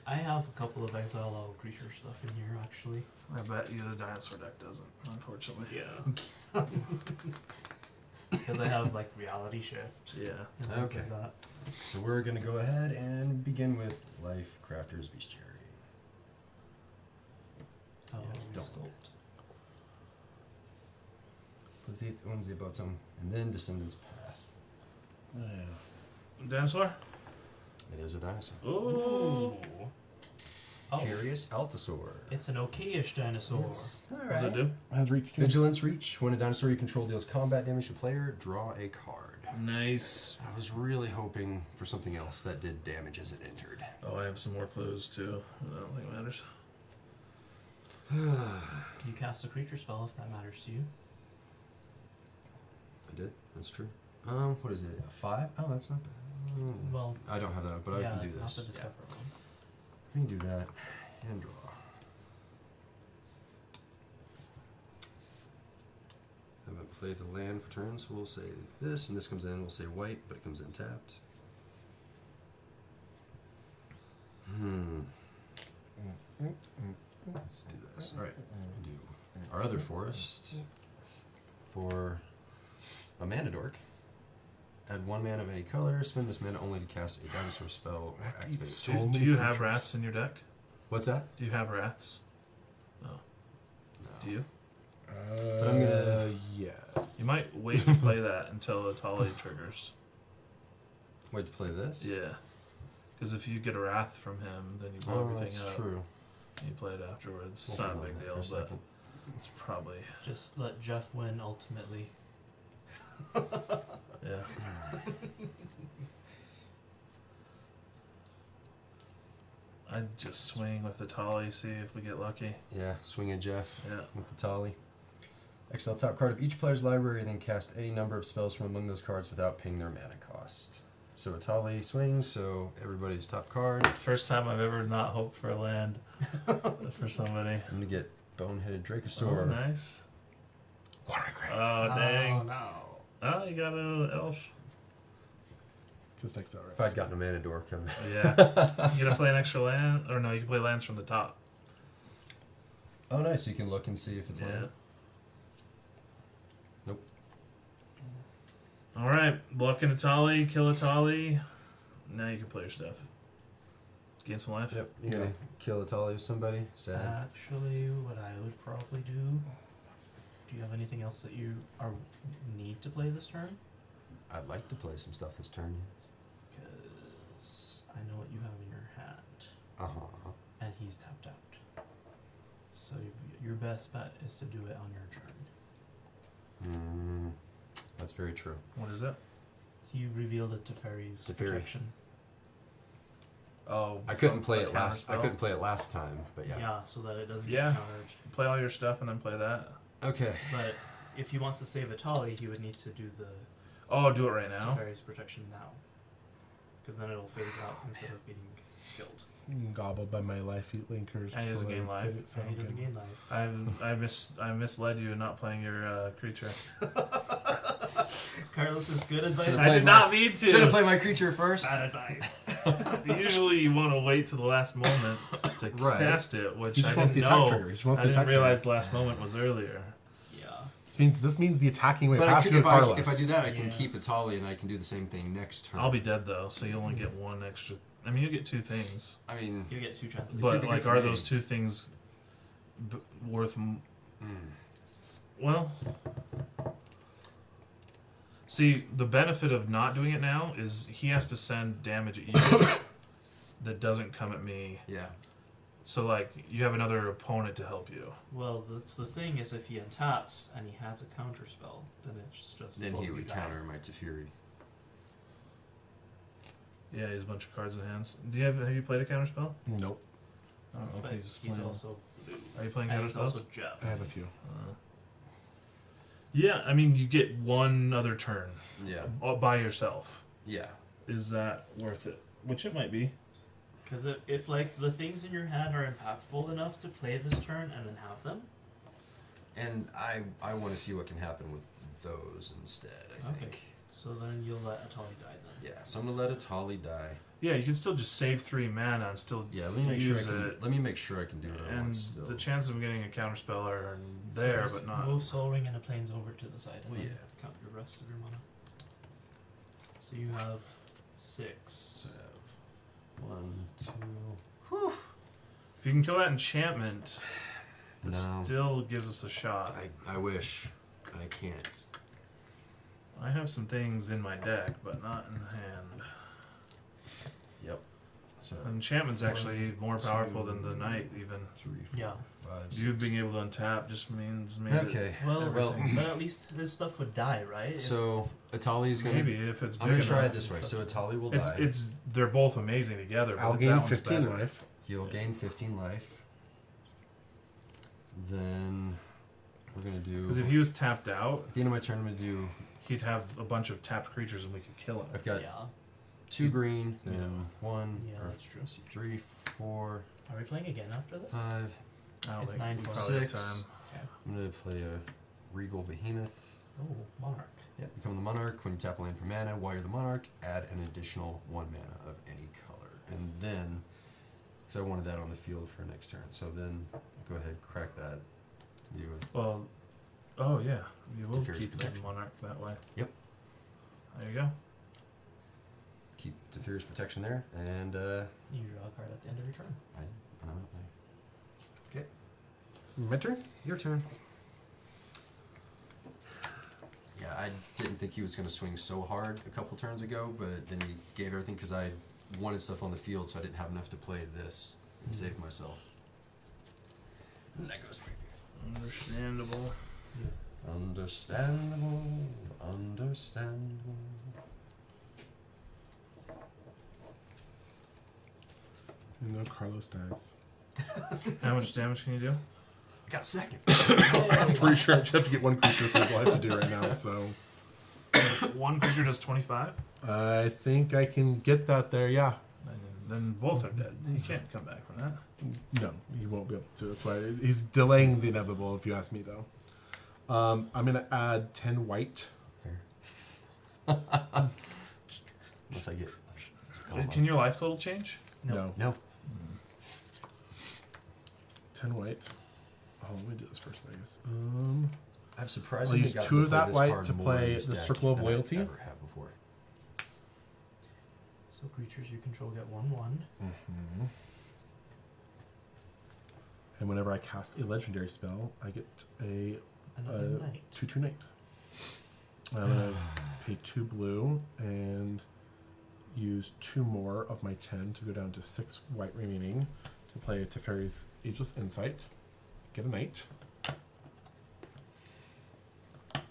I have a couple of exile all creature stuff in here, actually. I bet you the dinosaur deck doesn't, unfortunately. Yeah. Because I have like reality shift Yeah. and things Okay. like that. So we're gonna go ahead and begin with Life Crafter's Bestiary. Oh, Yeah, don't. sculpt. Posit on the bottom, and then Descendant's Path. Dinosaur? It is a dinosaur. Ooh. Oh, Curious Altosaur. it's an okayish dinosaur. What does it do? Has reached two. Vigilance Reach. When a dinosaur you control deals combat damage to player, draw a card. Nice. I was really hoping for something else that did damage as it entered. Oh, I have some more clues too. I don't think it matters. You cast a creature spell if that matters to you. I did. That's true. What is it? A 5? Oh, that's not bad. Well, I don't have that, but yeah, I can do not this. the Yeah. Discover one. I can do that and draw. Haven't played the land for turns, so we'll say this, and this comes in. We'll say white, but it comes in tapped. Let's do this. All right. We'll do our other forest for a mana dork. Add 1 mana of any color. Spend this mana only to cast a dinosaur spell or activate. So Do many you have creatures. wraths in your deck? What's that? Do you have wraths? No. No. Do you? But I'm gonna- Yes. You might wait to play that until Itali triggers. Wait to play this? Yeah. Because if you get a wrath from him, then you blow Oh, everything that's up. true. And you play it afterwards. It's We'll not a hold big on that deal, for a but second. it's probably. Just let Jeff win ultimately. Yeah. I'd just swing with the Tolly, see if we get lucky. Yeah, swing a Jeff Yeah. with the Tolly. Exile top card of each player's library, then cast any number of spells from among those cards without paying their mana cost. So a Tolly swings, so everybody's top card. First time I've ever not hoped for a land for somebody. I'm gonna get Boneheaded Oh, Dracosaur. nice. Watergrave. Oh, dang. Oh no. Oh, you got an elf. Just exile, right? If I'd gotten a mana door coming. Yeah. You gotta play an extra land? Or no, you can play lands from the top. Oh, nice. You can look and see if it's Yeah. land. Nope. Alright, block in a Tolly, kill a Tolly. Now you can play your stuff. Gain some life. Yep. You're gonna kill a Tolly with somebody. Sad. Actually, what I would probably do. Do you have anything else that you need to play this turn? I'd like to play some stuff this turn. Because I know what you have in your hand, Uh-huh. and he's tapped out. So your best bet is to do it on your turn. That's very true. What is it? He revealed it to Fairy's To Fairy. protection. Oh, I couldn't play like it last. I counterspell? couldn't play it last time, but yeah. Yeah, so that it doesn't Yeah. get countered. Play all your stuff and then play that. Okay. But if he wants to save a Tolly, he would need to do the Oh, do it right to now. Fairy's protection now. Because then it'll phase out instead of being killed. Gobbled by my life linkers. And he doesn't so gain that life. it So he sound doesn't good. gain life. I misled you in not playing your creature. Carlos is good advice. Should've I played did my- not mean Should have to. played my creature first. Bad advice. Usually you want to wait to the last moment to Right. cast it, which He I just wants the didn't attack know. trigger. He just wants I the didn't attack realize trigger. the last moment was earlier. Yeah. This means the attacking way But past you if, and I, Carlos. if I do that, I can Yeah. keep a Tolly and I can do the same thing next turn. I'll be dead though, so you only get one extra. I mean, you get two things, I mean, You get 2 chances. gonna but be like, good are for me. those two things worth? mm, Well, see, the benefit of not doing it now is he has to send damage at you that doesn't come at me. yeah. So like, you have another opponent to help you. Well, that's the thing is if he untaps and he has a counter spell, then it's just. Then both he you would die. counter my Teferi. Yeah, he has a bunch of cards in hands. Have you played a counterspell? Nope. I don't know But if he's he's playing. also blue. Are you playing And he's counterspells? also Jeff. I have a few. Yeah, I mean, you get one other turn Yeah. all by yourself. Yeah. Is that worth it? Which it might be. Because if like the things in your hand are impactful enough to play this turn and then have them. And I want to see what can happen with those instead, I think. Okay. So then you'll let Atali die then. Yeah, so I'm going to let a Tolly die. Yeah, you can still just save 3 mana and still Yeah, let me make sure I use can, it. let me make sure I can do what I want And still. the chances of getting a counterspell are So there, just but not. Move Soul Ring and a Plains over to the side and Well, then yeah. count your rest of your mana. So you have 6. So I have 1, 2. If you can kill that enchantment, it No. still gives us a shot. I wish, but I can't. I have some things in my deck, but not in hand. Yep. So Enchantment's actually more powerful than the knight, even. 3, 4, Yeah. 5, You 6. being able to untap just means maybe. Okay. Well, Well, but at least his stuff would die, right? If- so Atali's gonna. Maybe if it's big I'm gonna try enough. it this way. So Atali will It's die. they're both amazing together. But I'll that gain one's 15 better. life. He'll gain 15 life. Then we're gonna do. Because if he was tapped out, At the end of my turn, I'm gonna do. he'd have a bunch of tapped creatures and we could kill him. I've got yeah. 2 green, then 1. Yeah, or that's true. let's see, 3, 4, Are we playing again after this? 5. I don't It's think 9 we for probably have 6. time. Okay. I'm gonna play a Regal Behemoth. Oh, Monarch. Yep, become the Monarch. When you tap a land for mana, while you're the Monarch, add an additional 1 mana of any color. And then, because I wanted that on the field for next turn, so then go ahead, crack that. Do it. Well, oh yeah, you will Teferi's keep the protection. monarch that way. Yep. There you go. Keep Teferi's protection there, and You draw a card at the end of your turn. My turn? Your turn. Yeah, I didn't think he was going to swing so hard a couple turns ago, but then he gave everything because I wanted stuff on the field, so I didn't have enough to play this and save myself. And that goes for you. Understandable. Understandable. Understandable. And no Carlos dies. How much damage can you do? I got second. I'm pretty sure I just have to get one creature. That's all I have to do right now. So One creature does 25. I think I can get that there. Yeah. Then both are dead. You can't come back from that. No, he won't be able to. That's why he's delaying the inevitable. If you ask me, though, I'm gonna add 10 white. Fair. Unless I get. Can your life total change? No. No. 10 white. Oh, let me do this first, I guess. I've surprisingly I'll use gotten 2 to of play that this white card to more play in this the deck Circle of than I Loyalty. ever have before. So creatures you control get 1/1. Mm-hmm. And whenever I cast a legendary spell, I get a Another night. 2/2 knight. I'm gonna pay 2 blue and use 2 more of my 10 to go down to 6 white remaining to play Teferi's Ageless Insight. Get a knight.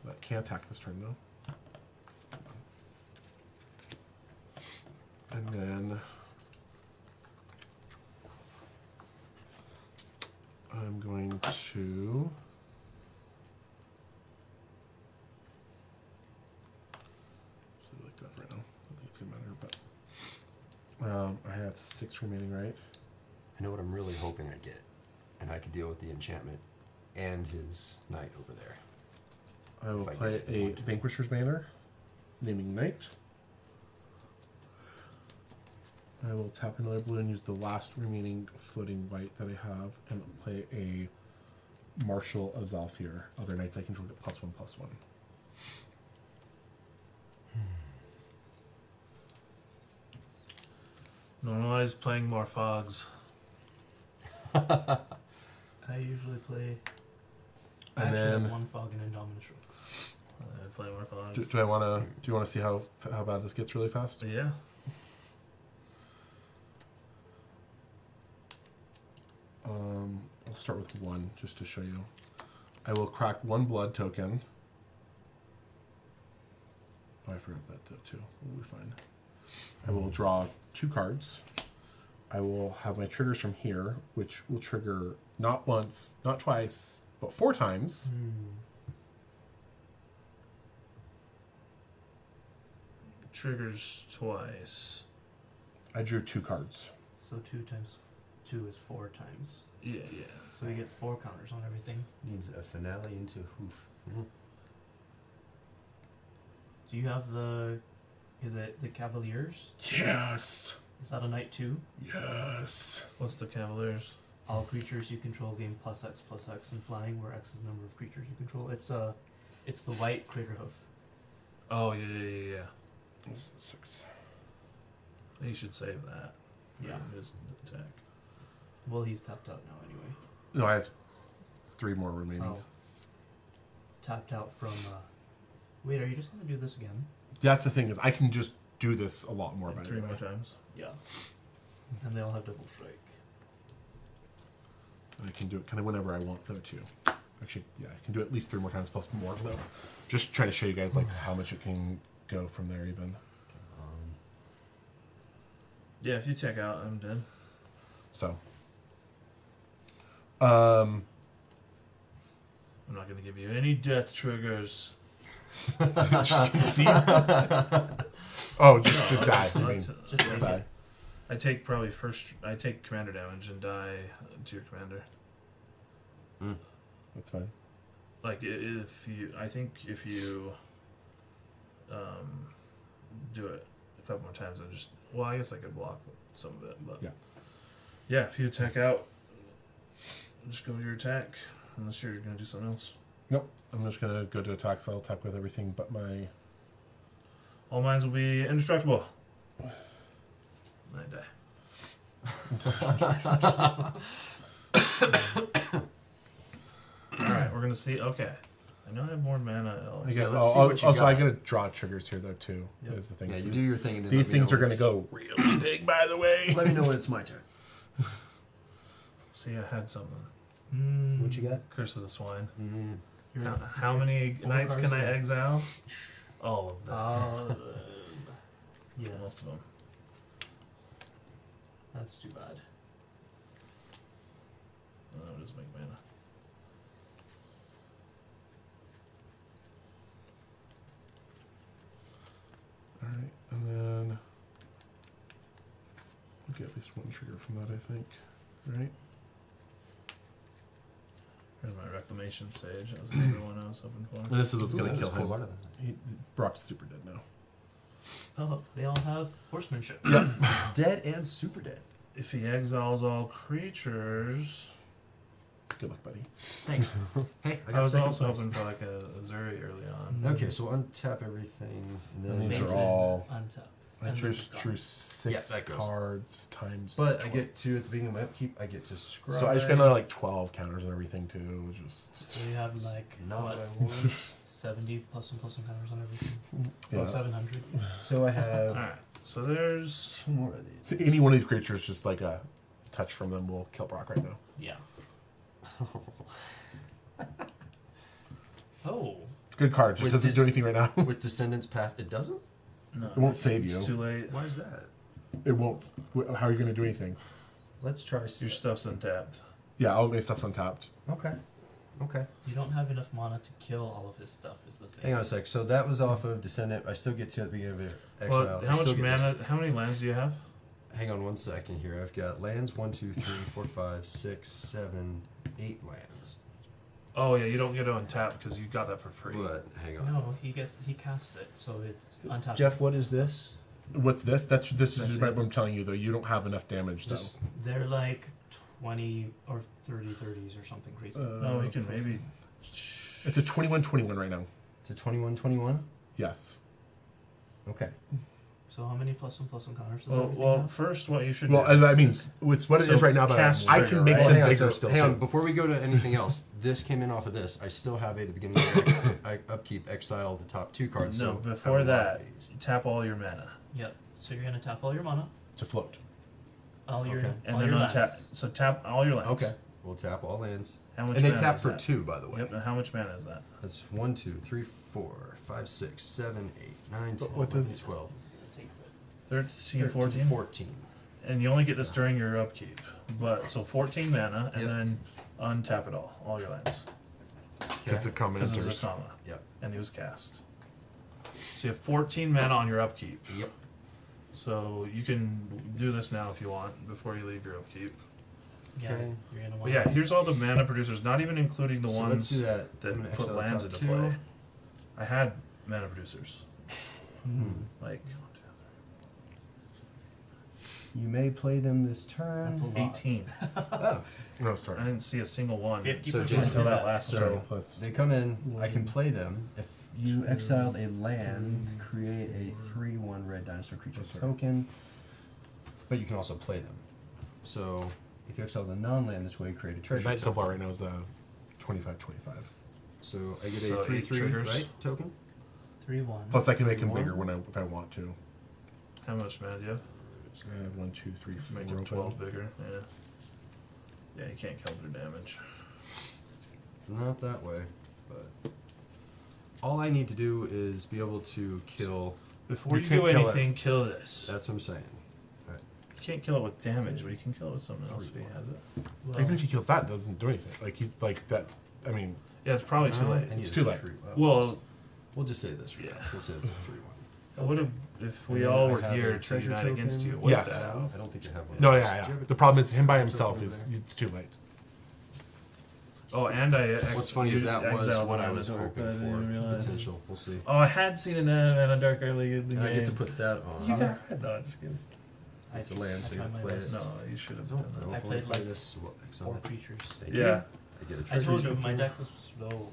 That can't attack this turn though. And then I'm going to like that for right now. I don't think it's gonna matter, but I have 6 remaining, right? I know what I'm really hoping I get, and I could deal with the enchantment and his knight over there. I will If I play get a one, two. Vanquisher's Banner, naming Knight. I will tap another blue and use the last remaining floating white that I have, and play a Marshal of Zalfir. Other knights I control get +1/+1. Normalize playing more fogs. I usually play. I And actually then- have 1 fog and Indominus Rex. Play more fogs. Do I want to? Do you want to see how bad this gets really fast? Yeah. I'll start with 1 just to show you. I will crack 1 blood token. Oh, I forgot that too. We'll be fine. I will draw 2 cards. I will have my triggers from here, which will trigger not once, not twice, but 4 times. Triggers twice. I drew 2 cards. So 2 times 2 is 4 times. Yeah, yeah. So he gets 4 counters on everything. Needs a finale into hoof. Do you have the? Is it the Cavaliers? Yes. Is that a knight too? Yes. What's the Cavaliers? All creatures you control gain +X and flying, where X is the number of creatures you control. It's the white Craterhoof. Oh, yeah. 6. You should save that. Yeah. His attack. Well, he's tapped out now anyway. No, I have 3 more remaining. Oh. Tapped out from. Wait, are you just gonna do this again? That's the thing, is I can just do this a lot more, by the 3 way. more times. Yeah. And they all have double strike. I can do it kind of whenever I want, though, too. Actually, yeah, I can do it at least 3 more times plus more, though. Just trying to show you guys like how much it can go from there, even. Yeah, if you check out, I'm dead. So, I'm not going to give you any death triggers. see. Oh, just die. I mean, Just just take die. it. I take probably I take commander damage and die to your commander. That's fine. Like if you do it a couple more times, I guess I could block some of it, but yeah, if you attack out, just go to your attack unless you're gonna do something else. Nope. I'm just gonna go to attack, so I'll attack with everything but my. All mines will be indestructible. And I die. Alright, we're gonna see. Okay. I know I have more mana. I get, let's see what you also, I got. gotta draw triggers here though too. Yep. Is the thing. Yeah, So you do your thing. And then these let me things know are when gonna go really big, by the way. Let me know when it's my turn. See, I had something. What you got? Curse of the Swine. How many 4 knights cards can I away. exile? All of them. Yeah, Most of them. that's too bad. I'll just make mana. All right, and then we'll get at least one trigger from that, I think. Right? Here's my Reclamation Sage. That was another one I was hoping for. And this is what's Ooh, going that to was kill cool. him. Brock's super dead now. Oh, they all have horsemanship. Yep. He's dead and super dead. If he exiles all creatures, Good luck, buddy. Thanks. Hey, I I got was second also place. hoping for like a Zuri early on. Okay, so untap everything. And And then these Face are it, all. untap. I And drew, this is gone. drew 6 Yeah, that goes. cards times. But I 12. get to, at the beginning of my upkeep, I get to scry. So I just got another like 12 counters and everything too. Just So you have like Not what, what I want. 70 plus and counters on everything. yeah. Oh, 700. So I have Alright, so there's. 2 more of these. Any one of these creatures, just like a touch from them, will kill Brock right now. Yeah. Oh. Good card. Just With doesn't this- do anything right now. With Descendant's Path, it doesn't? No, It won't save it's you. too late. Why is that? It won't. How are you going to do anything? Let's try. Your stuff's untapped. Yeah, all my stuff's untapped. Okay. Okay. You don't have enough mana to kill all of his stuff, is the thing. Hang on a sec. So that was off of Descendant. I still get to at the beginning of it. Exile. Well, I how still much get this- mana? How many lands do you have? Hang on 1 second here. I've got lands 1, 2, 3, 4, 5, 6, 7, 8 lands. Oh yeah, you don't get to untap because you got that for free. But hang on. No, he casts it, so it's untapped. Jeff, what is this? What's this? This is I just see. what I'm telling you though. You don't have enough damage though. Just They're like 20 or 30s or something crazy. No, we can maybe. It's a 21-21 right now. to 21-21. Yes. Okay. So how many plus and counters does Well, everything well, have? first, what you should Well, do. and I mean, it's what it So is right now. But cast I trigger, can make right? Well, them hang on. bigger So, still. hang on. too. Before we go to anything else, this came in off of this. I still have at the beginning of upkeep exile the top 2 cards. No, so before I have a lot of that, these. you tap all your mana, Yep. So you're gonna tap all your mana, To float. all your Okay. and all then your untap. lands. So tap all your lands. Okay. We'll tap all lands. How much? And they mana tap is for that? 2, by the way. Yep. And how much mana is that? That's 1, 2, 3, 4, 5, 6, 7, 8, 9, 10, what 11, does- 12, 13, 13, 14? 14. And you only get this during your upkeep. But so 14 mana, and Yep. then untap it all your lands. Because it Because it was commenters. a comma. Yep. And he was cast. So you have 14 mana on your upkeep. Yep. So you can do this now if you want before you leave your upkeep. Yeah, Okay. you're gonna But want. yeah, here's all the mana producers, not even including the So ones let's do that. I'm that gonna put exile the lands top into 2. play. I had mana producers. Like You may play them this turn. That's a lot. 18. Oh, No, I sorry. didn't see a single one 50% James- until that of last so- turn. Plus, they come in. I can play them. If you exiled a land, create a 3/1 red dinosaur creature token. But you can also play them. So if you exiled a non-land this way, create a treasure Night token. Templar right now is 25-25. So I get So a 8 3/3 triggers. right token. 3/1. Plus, I can make him One. bigger if I want to. How much mana do you have? So I have 1, 2, 3, 4. Make him open. 12 bigger. Yeah. Yeah, you can't kill their damage. Not that way, but all I need to do is be able to kill. Before You you, can't do kill it. anything, kill this. That's what I'm saying. You can't kill it with damage, but you can kill it with something else if he has it. Well, Even if he kills that, it doesn't do anything. Like he's like that. I mean, Yeah, it's probably too late. I need It's a too late. 3. Well, we'll just say this. Yeah. We'll say it's a 3/1. what if we And then all I were have here a to treasure unite against token. you? Wipe Yes. that out. I don't think you have one. no, of those. yeah, Do you yeah. have a The problem is him by token himself over is there? it's too late. Oh, and I. What's funny is that was exiled what I one was of the hoping I didn't for. realize. Potential. We'll see. Oh, I had seen an and a dark early in the And game. I get to put that on. You got red. No, I'm just kidding. It's a land, so I you tried can my play it. best. No, you should have I done don't know that. I if I want to played play like this. So what, exile 4 it. creatures. Thank you. Yeah. I get a I treasure told you token. my deck was slow.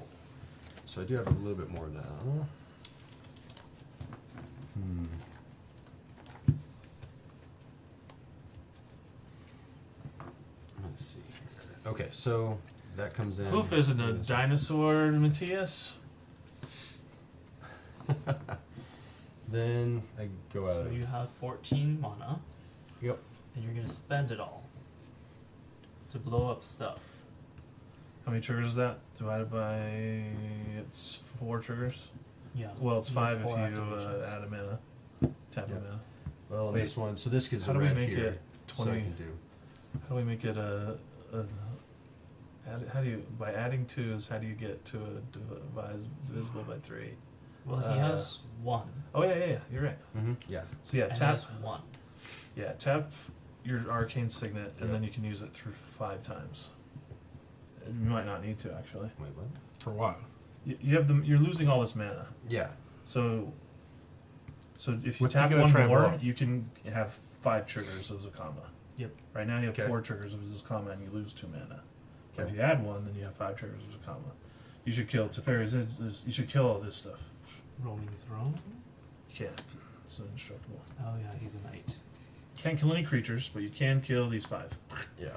So I do have a little bit more now. Let's see. Okay, so that comes in. Hoof isn't a Yes. dinosaur, Matthias. Then I go out. So you have 14 mana, Yep. and you're gonna spend it all to blow up stuff. How many triggers is that? Divided by... It's 4 triggers? Yeah. Well, it's He has 5 if you 4 activations. add a mana. Tap Yeah. a mana. Well, Wait, this one. So this gives how a do we red make here. it So I 20? can do. How do we make it how do you... By adding 2s, how do you get to a divisible by 3? Well, he has 1. Oh, yeah. You're right. Yeah. So yeah, And he tap... has 1. Yeah, tap your arcane signet, and Yep. then you can use it through 5 times. You might not need to, actually. Wait, what? For what? You have you're losing all this mana. Yeah. So if you What's he tap gonna one try and more, blow? you can have 5 triggers of Zakama. Yep. Right now you have Okay. 4 triggers of Zakama, and you lose 2 mana. But Okay. if you add 1, then you have 5 triggers of Zakama. You should kill Teferi's. You should kill all this stuff. Roaming Throne? You can't. It's indestructible. Oh, yeah, he's a knight. Can't kill any creatures, but you can kill these 5. Yeah.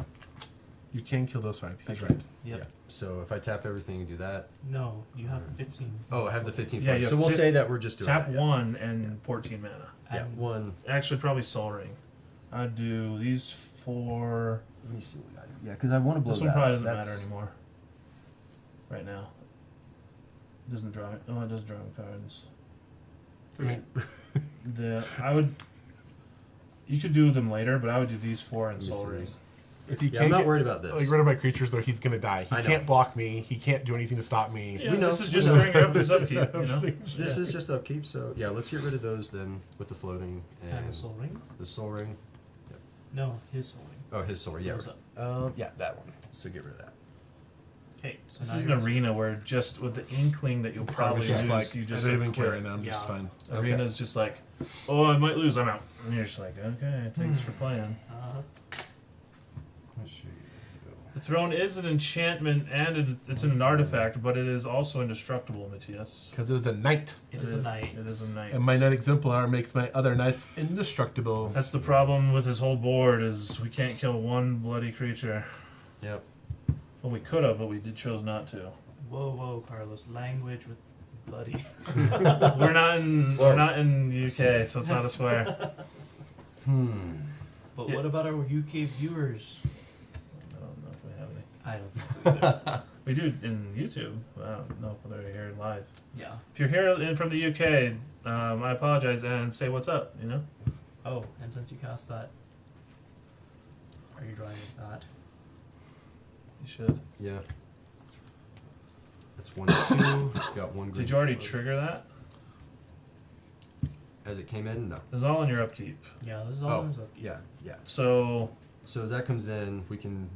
You can kill those 5. He's Okay. right. Yep. Yeah. So if I tap everything and do that. No, you have 15. Oh, I have the 15 Yeah, flames. you So have we'll fif- say that we're just doing Tap that, yeah. 1 and 14 mana. Yeah, And 1. Actually, probably Soul Ring. I'd do these 4. Let me see what we got. Yeah, because I want to blow This one that. probably doesn't That's- matter anymore. Right now. It doesn't draw. Oh, it does draw cards. I mean, I would. You could do them later, but I would do these 4 and Let me Soul see Ring. these. if he Yeah, can't I'm not get, worried about this. like rid of my creatures, though, he's gonna die. He I know. can't block me. He can't do anything to stop me. Yeah, We know. this is just We know. during your upkeep. You know. This is just upkeep, so yeah, let's get rid of those then with the floating and and the Soul Ring? the soul ring. No, his Soul Ring. Oh, his soul ring. Yeah, Goes right. up. Yeah, that one. So get rid of that. Okay, so This now is an you're- arena where just with the inkling that you'll I probably was just lose, like, you I just don't like, even care quit. right now. I'm just Yeah. fine. Okay. Arena's just like, oh, I might lose. I'm out. And you're just like, okay, thanks for playing. Let's see. The throne is an enchantment and it's an artifact, but it is also indestructible, Matthias. Because it is a knight, It is a knight. It is a knight. and my knight exemplar makes my other knights indestructible. That's the problem with his whole board is we can't kill one bloody creature. Yep. Well, we could have, but we chose not to. Whoa, Carlos. Language with bloody. We're not in the UK, so it's not a swear. But Yeah. what about our UK viewers? I don't know if we have any. I don't think so either. We do in YouTube. I don't know if they're here live. Yeah. If you're here from the UK, I apologize and say what's up. You know. Oh, and since you cast that, are you drawing with that? You should. Yeah. That's 1, 2. Got 1 green. Did you already float. trigger that? As it came in? No. It's all in your upkeep. Yeah, this is all Oh, in his up. yeah, yeah. So, So as that comes in, we can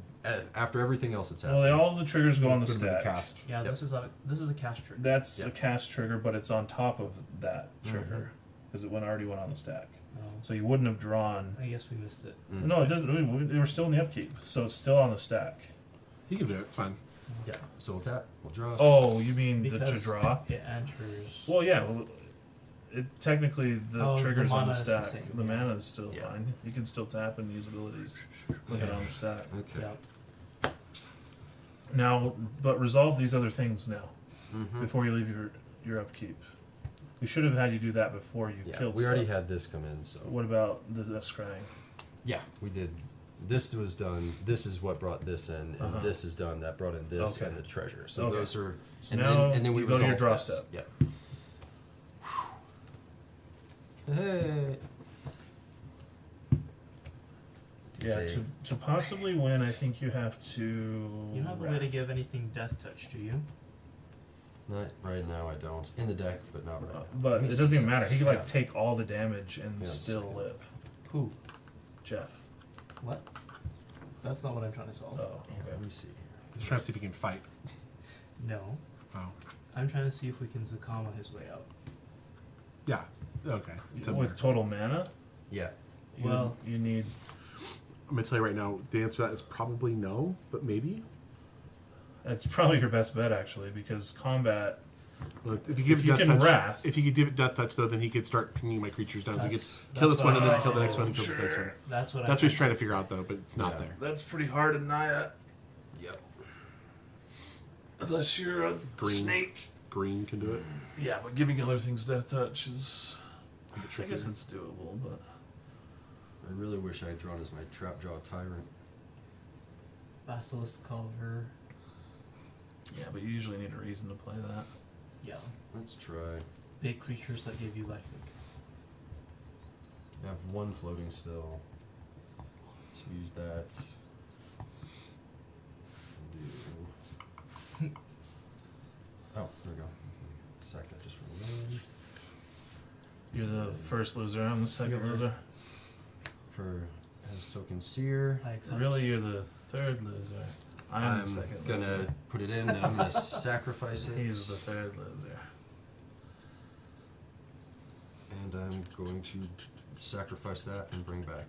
after everything else that's well, happening. all the triggers go on the Put him in stack. cast. Yeah, Yep. this is a cast trigger. That's Yep. a cast trigger, but it's on top of that trigger because it already went on the stack. Oh, So you wouldn't have drawn. I guess we missed it. Mm. No, it doesn't. They were still in the upkeep, so it's still on the stack. He can do it. It's fine. Yeah. So we'll tap. We'll draw. Oh, you mean to Because draw? it enters. Well, yeah. Well, it technically the Oh, the triggers on mana the is the stack. same, The yeah. mana is still Yeah. fine. You can still tap and use abilities with it on the stack. Okay. Yeah. Now, but resolve these other things now Mm-hmm. before you leave your upkeep. We should have had you do that before you Yeah. killed We already stuff. had this come in, so What about the scrying? yeah, we did. This was done. This is what brought this in, and Uh-huh. this is done. That brought in this Okay. and the treasure. So Okay. those are. So and now then we you go to your resolve draw this. step. Yeah. Hey. Yeah, Say- to possibly win, I think you have to. You don't have a way to give anything death touch, do you? Not right now. I don't. In the deck, but not right now. But Let me it see doesn't even something. matter. He can like Yeah. take all the damage and Yeah, still second. live. Who? Jeff. What? That's not what I'm trying to solve. Oh, Here, okay. let me see here. Just trying to see if he can fight. No. Oh. I'm trying to see if we can Zakama his way out. Yeah. Okay. Similar. With total mana, Yeah. Well- you need. I'm gonna tell you right now. The answer to that is probably no, but maybe. It's probably your best bet actually, because combat. Well, if you give If you death can touch, wrath. if you could give it death touch though, then he could start pinging my creatures down. So he could That's kill this one and then what kill the I- next one and kill this next one. That's what That's what he's trying to figure out though, but it's not Yeah. there. That's pretty hard to deny it, Yep. unless you're a Green. snake. Green can do it. Yeah, but giving other things death touch is. A bit I trickier. guess it's doable, but. I really wish I had drawn as my trap jaw tyrant. Basilisk Culver. Yeah, but you usually need a reason to play that. Yeah. Let's try. Big creatures that give you lifelink. I have one floating still. So use that. Do. Oh, there we go. Sack that just for one. You're the first loser. I'm the second loser. For as token seer. I accept. Really, you're the third loser. I'm the second gonna loser. put it in and I'm gonna sacrifice it. He's the third loser. And I'm going to sacrifice that and bring back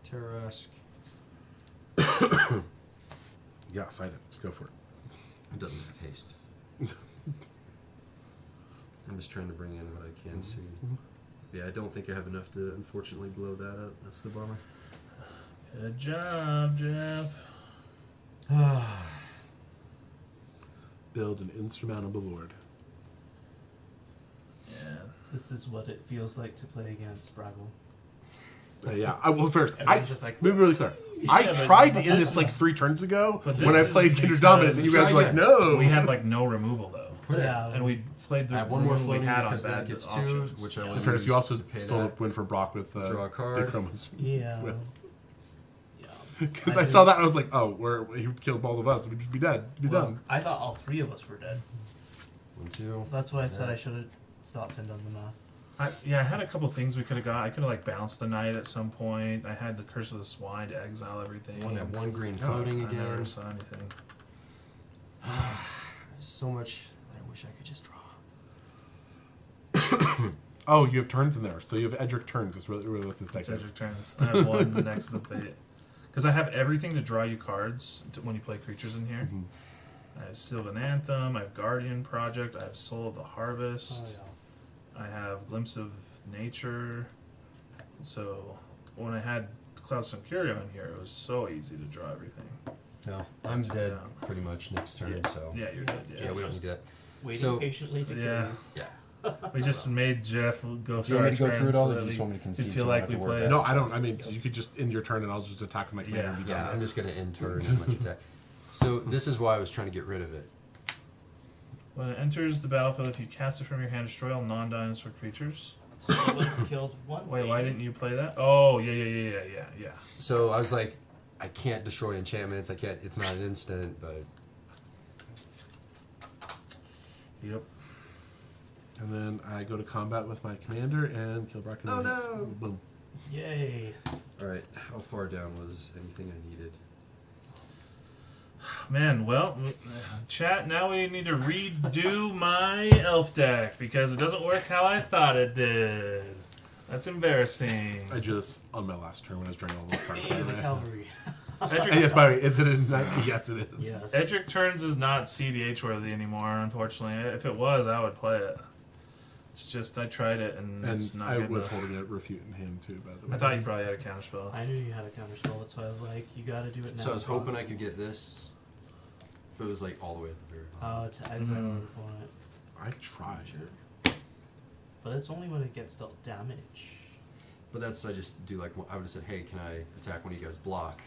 Terrask. Yeah, fight it. Let's go for it. It doesn't have haste. I'm just trying to bring in what I can see. Yeah, I don't think I have enough to unfortunately blow that up. That's the bummer. Good job, Jeff. Build an insurmountable lord. Yeah. This is what it feels like to play against Braggle. Yeah, well, first, Everyone's just like, be really clear. I but tried to end this this is- like 3 turns ago but when this I is played Kindred because- Dominance, and you guys were like, no. We had like no removal though, Put it. yeah, and we played the I have one more removal we floating had on because that bad gets 2, options. which I will In fairness, you use also to pay stole a that. win for Brock with Draw a card. yeah. Well. Yeah. Because I I did- saw that and I was like, oh, he would kill both of us. We'd just be dead. Be Well, done. I thought all 3 of us were dead. 1, 2. That's why I said Yeah. I should have stopped and done the math. I had a couple things we could have got. I could have like bounced the knight at some point. I had the Curse of the Swine to exile everything. One have 1 green Oh, floating I never again. saw anything. So much that I wish I could just draw. Oh, you have turns in there. So you have Edric turns. That's really what this deck It's is. Edric turns. I have one. The next is a fate. Because I have everything to draw you cards when you play creatures in here. Mhm. I have Sylvan Anthem. I have Guardian Project. I have Soul of the Harvest. Oh, I have Glimpse of Nature. So when I had Cloudstone Curio in here, it was so easy to draw everything. No, I'm dead Yeah. pretty much next turn, Yeah. so. Yeah, you're dead. Yeah, we don't need that. Waiting So- patiently to kill Yeah. you. Yeah. We just made Jeff go Do through you want our me to go through turns it all, so or that do you just want me to concede? feel so I don't like have we to worry played- about No, it? I don't. I mean, you could just end your turn and I'll just attack with my commander Yeah. and be Yeah, done. I'm just gonna end turn and let you attack. So this is why I was trying to get rid of it. When it enters the battlefield, if you cast it from your hand, destroy all non-dinosaur creatures. So you would have killed one Wait, thing. why didn't you play that? Oh, yeah. So I was like, I can't destroy enchantments. I can't. It's not an instant, but Yep. And then I go to combat with my commander and kill Brock. Oh, no. Boom. Yay. all right. How far down was anything I needed? Man, well, chat, now we need to redo my elf deck because it doesn't work how I thought it did. That's embarrassing. I just, on my last turn when I was drawing all those cards. Hey, the cavalry. And Edric, yes, by the way, is it in that? Yes, it is. Yes. Edric Turns is not CDH worthy anymore, unfortunately. If it was, I would play it. It's just, I tried it and, And it's not I good was enough. holding a refute in hand too, by the way. I thought you probably had a counterspell. I knew you had a counterspell, that's why I was like, you gotta do it now. So I was hoping I could get this, but it was like all the way at the very bottom. To exile Mhm. an opponent. I tried. But it's only when it gets dealt damage. But that's I just do like I would have said, hey, can I attack when you guys block?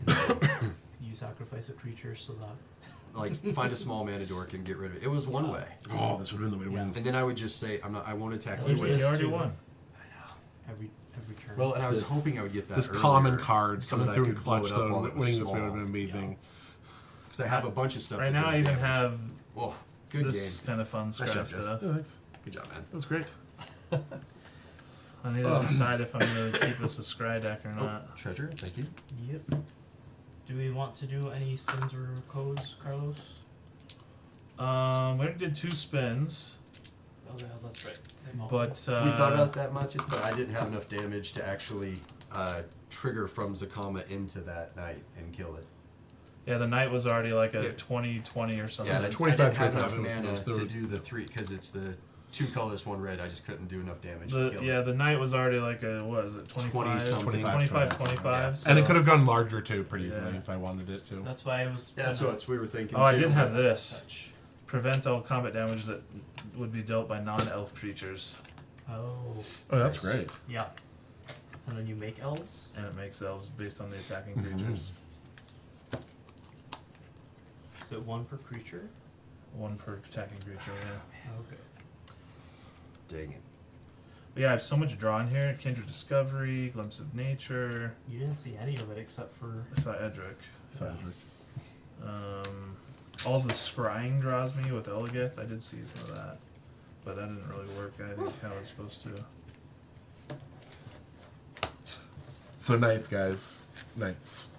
You sacrifice a creature so that. Like find a small mana dork and get rid of it. It was one way, Oh, this would have been the way to win. and then I would just say, I won't attack At you. least Wait, with you this already too. won. Every turn. Well, and I was This- hoping I would get that. This common earlier, card so coming that I through in could blow clutch, it up while though, it was winning this way would have small. been amazing. Because I have a bunch of stuff. Right that now, I does even damage. have Oh, good this game. kind of fun Nice scratch job, stuff. Yeah, thanks. Good job, man. That was great. I need to decide if I'm going to keep this a scry deck or not. Treasure, thank you. Yep. Do we want to do any spins or codes, Carlos? We already did 2 spins, Oh, yeah, that's right. but we thought about that much, but I didn't have enough damage to actually trigger from Zakama into that knight and kill it. yeah, the knight was already like a Yeah. 20/20 or something. Yeah, It's I 25, didn't have 25, enough it was mana those to third. do the 3 because it's the 2 colors, 1 red. I just couldn't do enough damage to kill Yeah, it. the knight was already like a, what is it, 25? 20-something. 25. Yeah. So. And it could have gone larger too, pretty easily Yeah. if I wanted it to. That's why I was. Yeah, that's what we were thinking. Oh, I too. did have this. Touch. Prevent all combat damage that would be dealt by non-elf creatures. Oh. Oh, that's Nice. great. Yeah. And then you make elves? And it makes elves based on the attacking Mhm. creatures. Is it 1 per creature? 1 per attacking creature. Yeah. Okay. Dang it. But yeah, I have so much draw in here. Kindred Discovery, Glimpse of Nature. You didn't see any of it except for. I saw Edric. Cedric. All the scrying draws me with Eligith. I did see some of that, but that didn't really work. I think how it's supposed to. So knights, guys. Knights.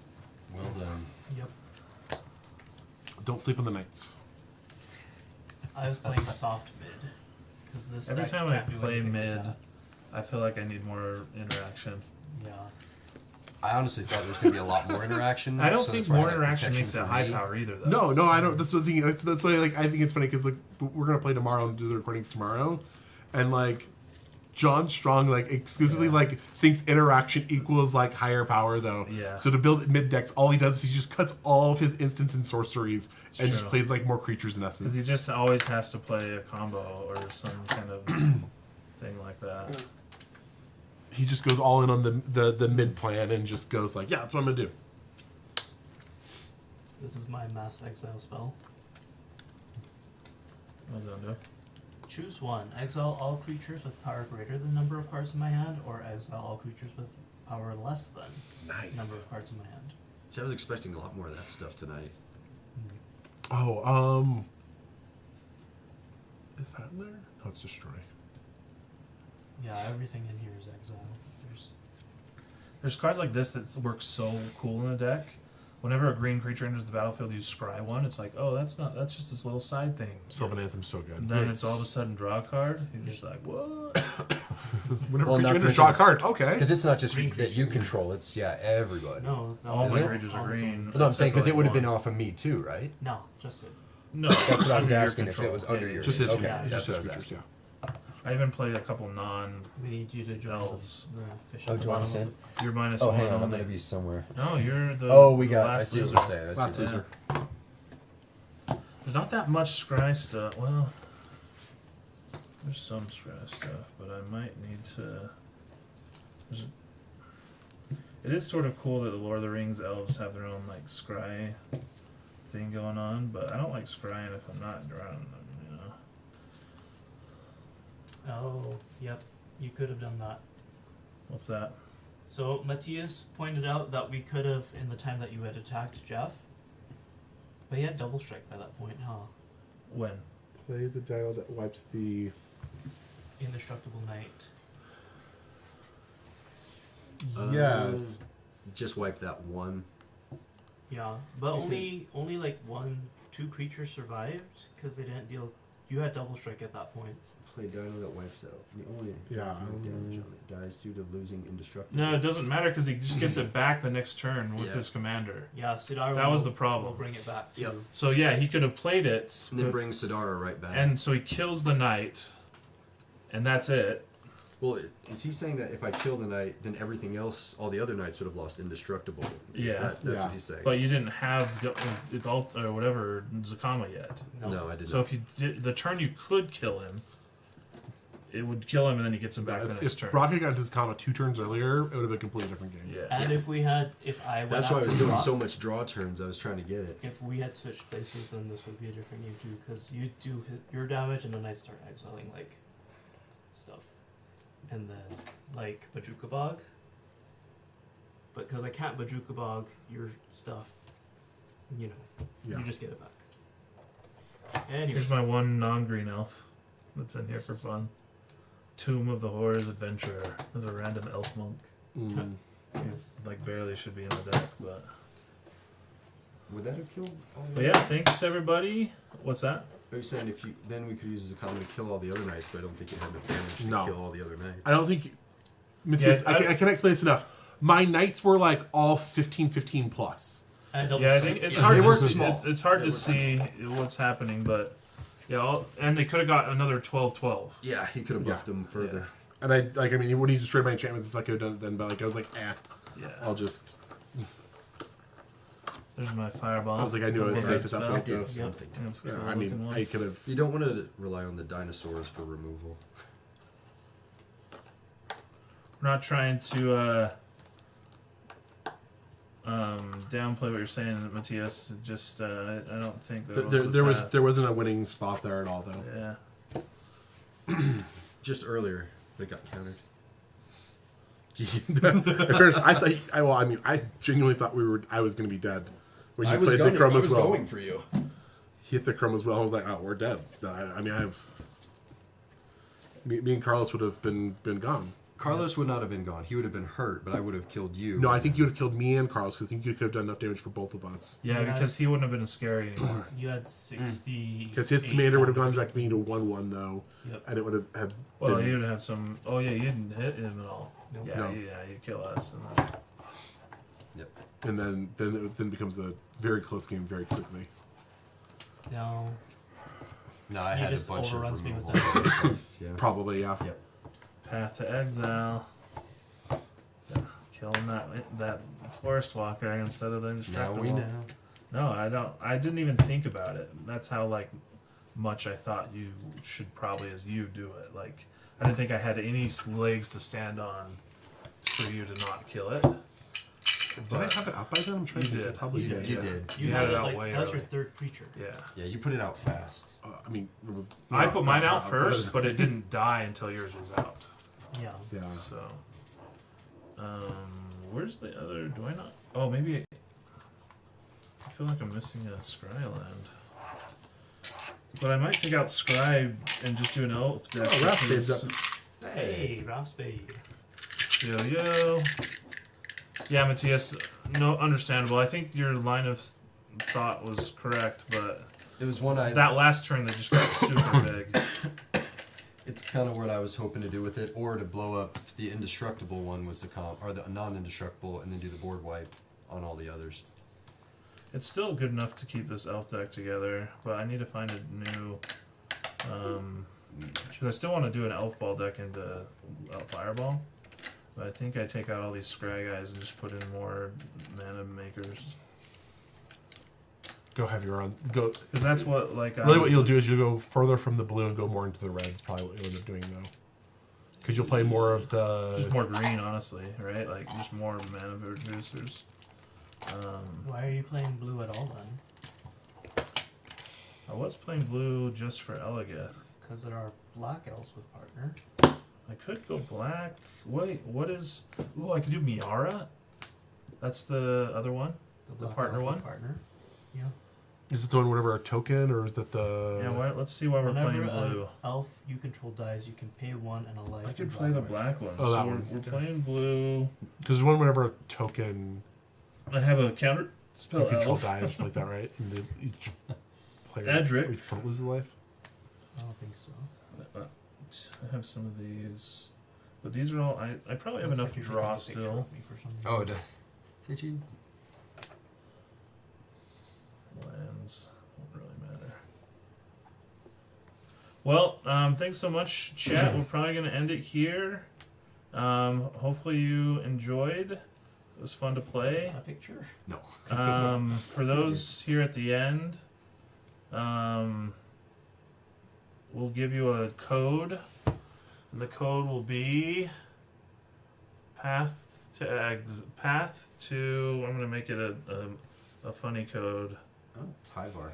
Well done. Yep. Don't sleep on the knights. I was playing soft mid. Because this Every deck time I can't do play anything with mid, that. I feel like I need more interaction. Yeah. I honestly thought there was going to be a lot more interaction. I don't so think that's why I more had interaction protection makes it for high me. power either, though. No, I don't. That's the thing. That's why, like, I think it's funny because, like, we're gonna play tomorrow and do the recordings tomorrow, and like, John Strong, like, exclusively like thinks interaction equals like higher power, though. Yeah. So to build mid decks, all he does is he just cuts all of his instants and sorceries and just true. plays like more creatures in Because essence. he just always has to play a combo or some kind of thing like that. He just goes all in on the mid plan and just goes like, yeah, that's what I'm gonna do. This is my mass exile spell. What does that do? Choose one. Exile all creatures with power greater than number of cards in my hand, or exile all creatures with power less than Nice. number of cards in my hand. See, I was expecting a lot more of that stuff tonight. Oh, is that in there? No, it's destroy. Yeah, everything in here is exile. There's cards like this that work so cool in a deck. Whenever a green creature enters the battlefield, you scry one. It's like, oh, that's just this little side thing. Sylvan Anthem's so good. And then it's all of a sudden draw a card. You're just like, what? Whenever Well, creature not to enters, draw a mention- card. Okay. Because it's not just Green that you control, it's, everybody. No, no, All Is my it? creatures are green. But no, I'm saying because except it for, would like, have been one. off of me too, right? No, just it. No, That's what I was under your asking, if it control. was under Yeah, your- Just his Okay, creatures. that's Just what his I was creatures. asking. Yeah. I even played a couple non. We need you to join Elves. the fish. Oh, at the do you want to bottom of send? You're minus Oh, one. hang on, I'm only. going to be somewhere. No, you're the. Oh, we the got, I last see what loser. you're saying. I see Last what you're loser. There's not that much scry stuff. Well, there's some scry stuff, but I might need to. It is sort of cool that the Lord of the Rings elves have their own like scry thing going on, but I don't like scrying if I'm not drawing them. You know. Oh, yep. You could have done that. What's that? So Matthias pointed out that we could have, in the time that you had attacked Jeff, but he had double strike by that point, huh? When? Play the dial that wipes the. Indestructible Knight. Yes. Just wipe that one. Yeah, but This only like 2 creatures survived because they didn't deal. You had double strike at that point. Play Dino that wipes out. The only Yeah, damage on it dies due to losing indestructible. No, it doesn't matter because he just gets it back the next turn with Yeah. his commander. Yeah, Sidar. That was will- the problem. will bring it back. Yep. too. So yeah, he could have played it, And then but- bring Sidara right back. and so he kills the knight, and that's it. well, is he saying that if I kill the knight, then everything else, all the other knights would have lost indestructible? Yeah. That's Yeah. what he's saying. But you didn't have Galt or whatever Zakama yet. no, I didn't. So if you did the turn you could kill him, it would kill him, and then he gets him back the If next turn. Rocket got into his comma 2 turns earlier, it would have been a completely different game. Yeah. And Yeah. if I went That's why I after was doing Brock, so much draw turns. I was trying to get it. If we had switched places, then this would be a different game too, because you do hit your damage, and the knights start exiling like stuff, and then like Bajuka Bog. But because I can't Bajuka Bog your stuff, you know, Yeah. you just get it back. Anyway, Here's my one non-green elf that's in here for fun. Tomb of the Horrors Adventurer. There's a random elf monk. Mm. It's like barely should be in the deck, but Would that have killed all the but yeah. Thanks everybody. What's that? Are you saying if you then we could use as a common to kill all the other knights, but I don't think it had enough damage to No. kill all the other knights. I don't think. Matthias, Yeah, I can't explain this enough. My knights were like all 15 plus. and double Yeah, I strike. think it's Yeah, hard. they To were see, small. it's hard They to were see what's happening, but yeah. And they could have got another 12/12. Yeah, he could have buffed them further. And I mean, when he destroyed my enchantments, it's like I could have done it then, but like I was like, Yeah. I'll just. There's my fireball. I was like, I knew I was Little safe red at that spell. point. It did So. something. Yeah, it's a Yeah, cool I looking mean, one. I could have. You don't want to rely on the dinosaurs for removal. We're not trying to downplay what you're saying, Matthias. Just I don't think There wasn't a winning spot there at all, though. Yeah. Just earlier, but it got countered. At first, I genuinely thought I was going to be dead when you I was played going, the Chrome I as was well. going for you. He hit the Chrome as well. I was like, oh, we're dead. So, me and Carlos would have been gone. Carlos would not have been gone. He would have been hurt, but I would have killed you. No, I think you would have killed me and Carlos because I think you could have done enough damage for both of us. Yeah, Yeah. because he wouldn't have been scary anymore. You had 60. Because his commander would have gone back to being to 1-1 though, Yep. and it would have had. Well, been, you'd have some. Oh yeah, you didn't hit him at all. Nope. Yeah, No. you kill us, and then and then it becomes a very close game very quickly. No. No, I He had a just bunch of overruns me with removal that. stuff. Yeah. Probably, yeah. Yep. Path to Exile. Yeah, killing that Forest Walker instead of the Now Indestructible. we know. No, I don't. I didn't even think about it. That's how much I thought you should probably, as you do it. Like, I didn't think I had any legs to stand on for you to not kill it. Did I have it up by then? I'm trying to You think. I did. probably You did. did. You did. You had it out like, way that's your early. third creature. Yeah. Yeah, you put it out fast. I mean, it was. I not put mine that out bad, first, but it didn't die until yours was out. Yeah. yeah. So, where's the other? Do I not? Oh, maybe. I feel like I'm missing a Scry land. But I might take out Scribe and just do an Elf deck. Oh, Wrath because- Spade's up. Hey, Ralph Spade. Yo. Yeah, Matthias. No, understandable. I think your line of thought was correct, but It was one I. that last turn they just got super big. It's kind of what I was hoping to do with it, or to blow up the indestructible one was the comp, or the non-indestructible, and then do the board wipe on all the others. It's still good enough to keep this elf deck together, but I need to find a new. Because I still want to do an elf ball deck into fireball, but I think I take out all these scry guys and just put in more mana makers. Go heavier on. Go. Because that's what Really, what you'll do is you'll go further from the blue and go more into the red. Is probably what you'll end up doing though. Because you'll play more of the. just more green, honestly, right? Like just more mana boosters. Why are you playing blue at all then? I was playing blue just for Elegeth. Because there are black elves with partner. I could go black. Wait, what is? Ooh, I could do Miara. That's the other one. The The black partner elf with one? Partner. Yeah. Is it the one whatever a token or is that the? Yeah, let's see why we're Whenever playing an blue. elf you control dies, you can pay one and a life. I could and play the black. black one. Oh, so that we're, one, we're okay. playing blue. Because there's one whenever a token I have a counter spell you control elf. die or something like that, right? And then each player, Edric. each opponent loses a life. I don't think so. I have some of these, but these are all. I probably have Looks enough like you're draw taking a picture still. of me for some reason. Oh, did you? Lands don't really matter. Well, thanks so much, chat. We're probably gonna end it here. Hopefully you enjoyed. It was fun to play. A picture? No. For those here at the end, we'll give you a code, and the code will be path to. I'm gonna make it a funny code. Oh, Tyvar.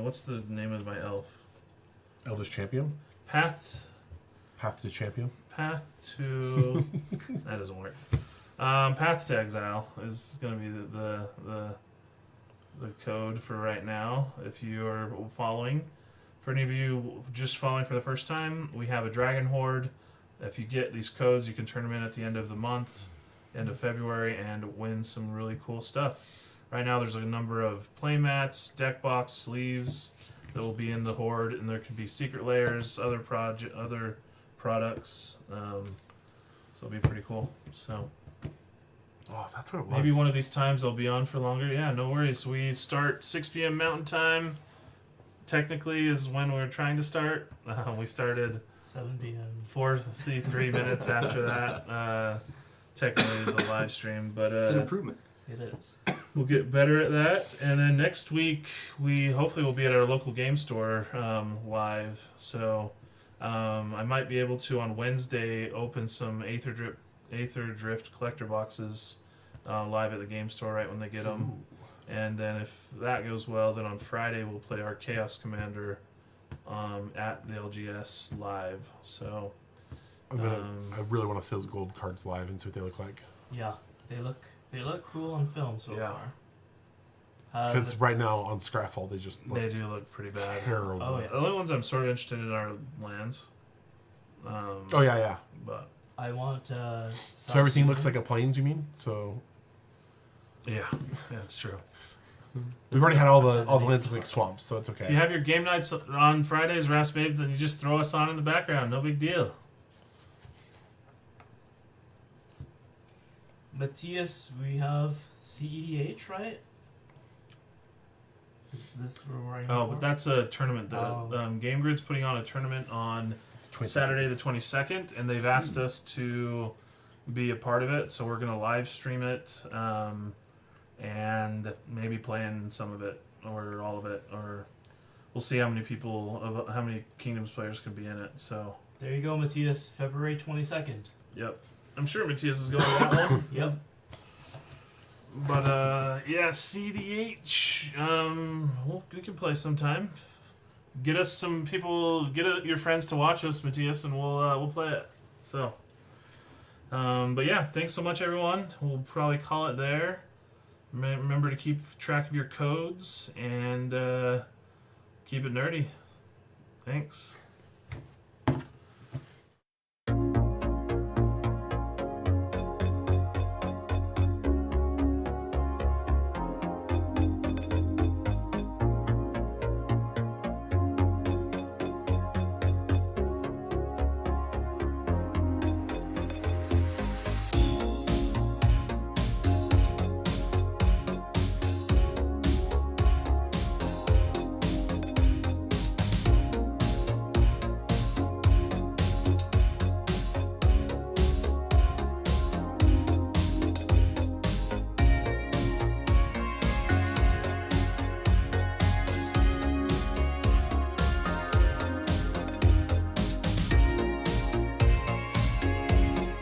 What's the name of my elf? Elvish champion, Path path to champion. to. That doesn't work. Path to Exile is gonna be the code for right now. If you are following, for any of you just following for the first time, we have a Dragon Horde. If you get these codes, you can turn them in at the end of the month, end of February, and win some really cool stuff. Right now, there's a number of playmats, deck box, sleeves that will be in the Horde, and there could be secret layers, other products. So it'll be pretty cool. So. Oh, that's what it was. Maybe one of these times I'll be on for longer. Yeah, no worries. We start 6 p.m. Mountain Time. Technically is when we're trying to start. We started 7 p.m. 43 minutes after that. Technically the live stream, but It's an improvement. It is. we'll get better at that. And then next week we hopefully will be at our local game store live. So I might be able to on Wednesday open some Aether Drift collector boxes live at the game store right when they get them. And then if that goes well, then on Friday we'll play our Chaos Commander at the LGS live. So I really want to see those gold cards live and see what they look like. Yeah, they look cool on film so Yeah. far. Because right now on Scraffle they just look they do look pretty bad. terrible. Oh, yeah. The only ones I'm sort of interested in are lands. Oh yeah. But I want. So everything looks like a plains, you mean? So yeah, that's true. we've already had all the lands look like swamps, so it's If you okay. have your game nights on Fridays, Raps Babe, then you just throw us on in the background. No big deal. Matthias, we have CEDH, right? Is this we're wearing? Oh, but that's a tournament. Game Grid's putting on a tournament on Saturday the 22nd, and they've asked us to be a part of it, so we're going to live stream it and maybe play in some of it or all of it, or we'll see how many Kingdoms players can be in it. So, There you go, Matthias. February 22nd. yep. I'm sure Matthias is going to that one. Yep. But, yeah, CDH. We can play sometime. Get us some people, your friends to watch us, Matthias, and we'll play it. So, but yeah, thanks so much, everyone. We'll probably call it there. Remember to keep track of your codes and keep it nerdy. Thanks.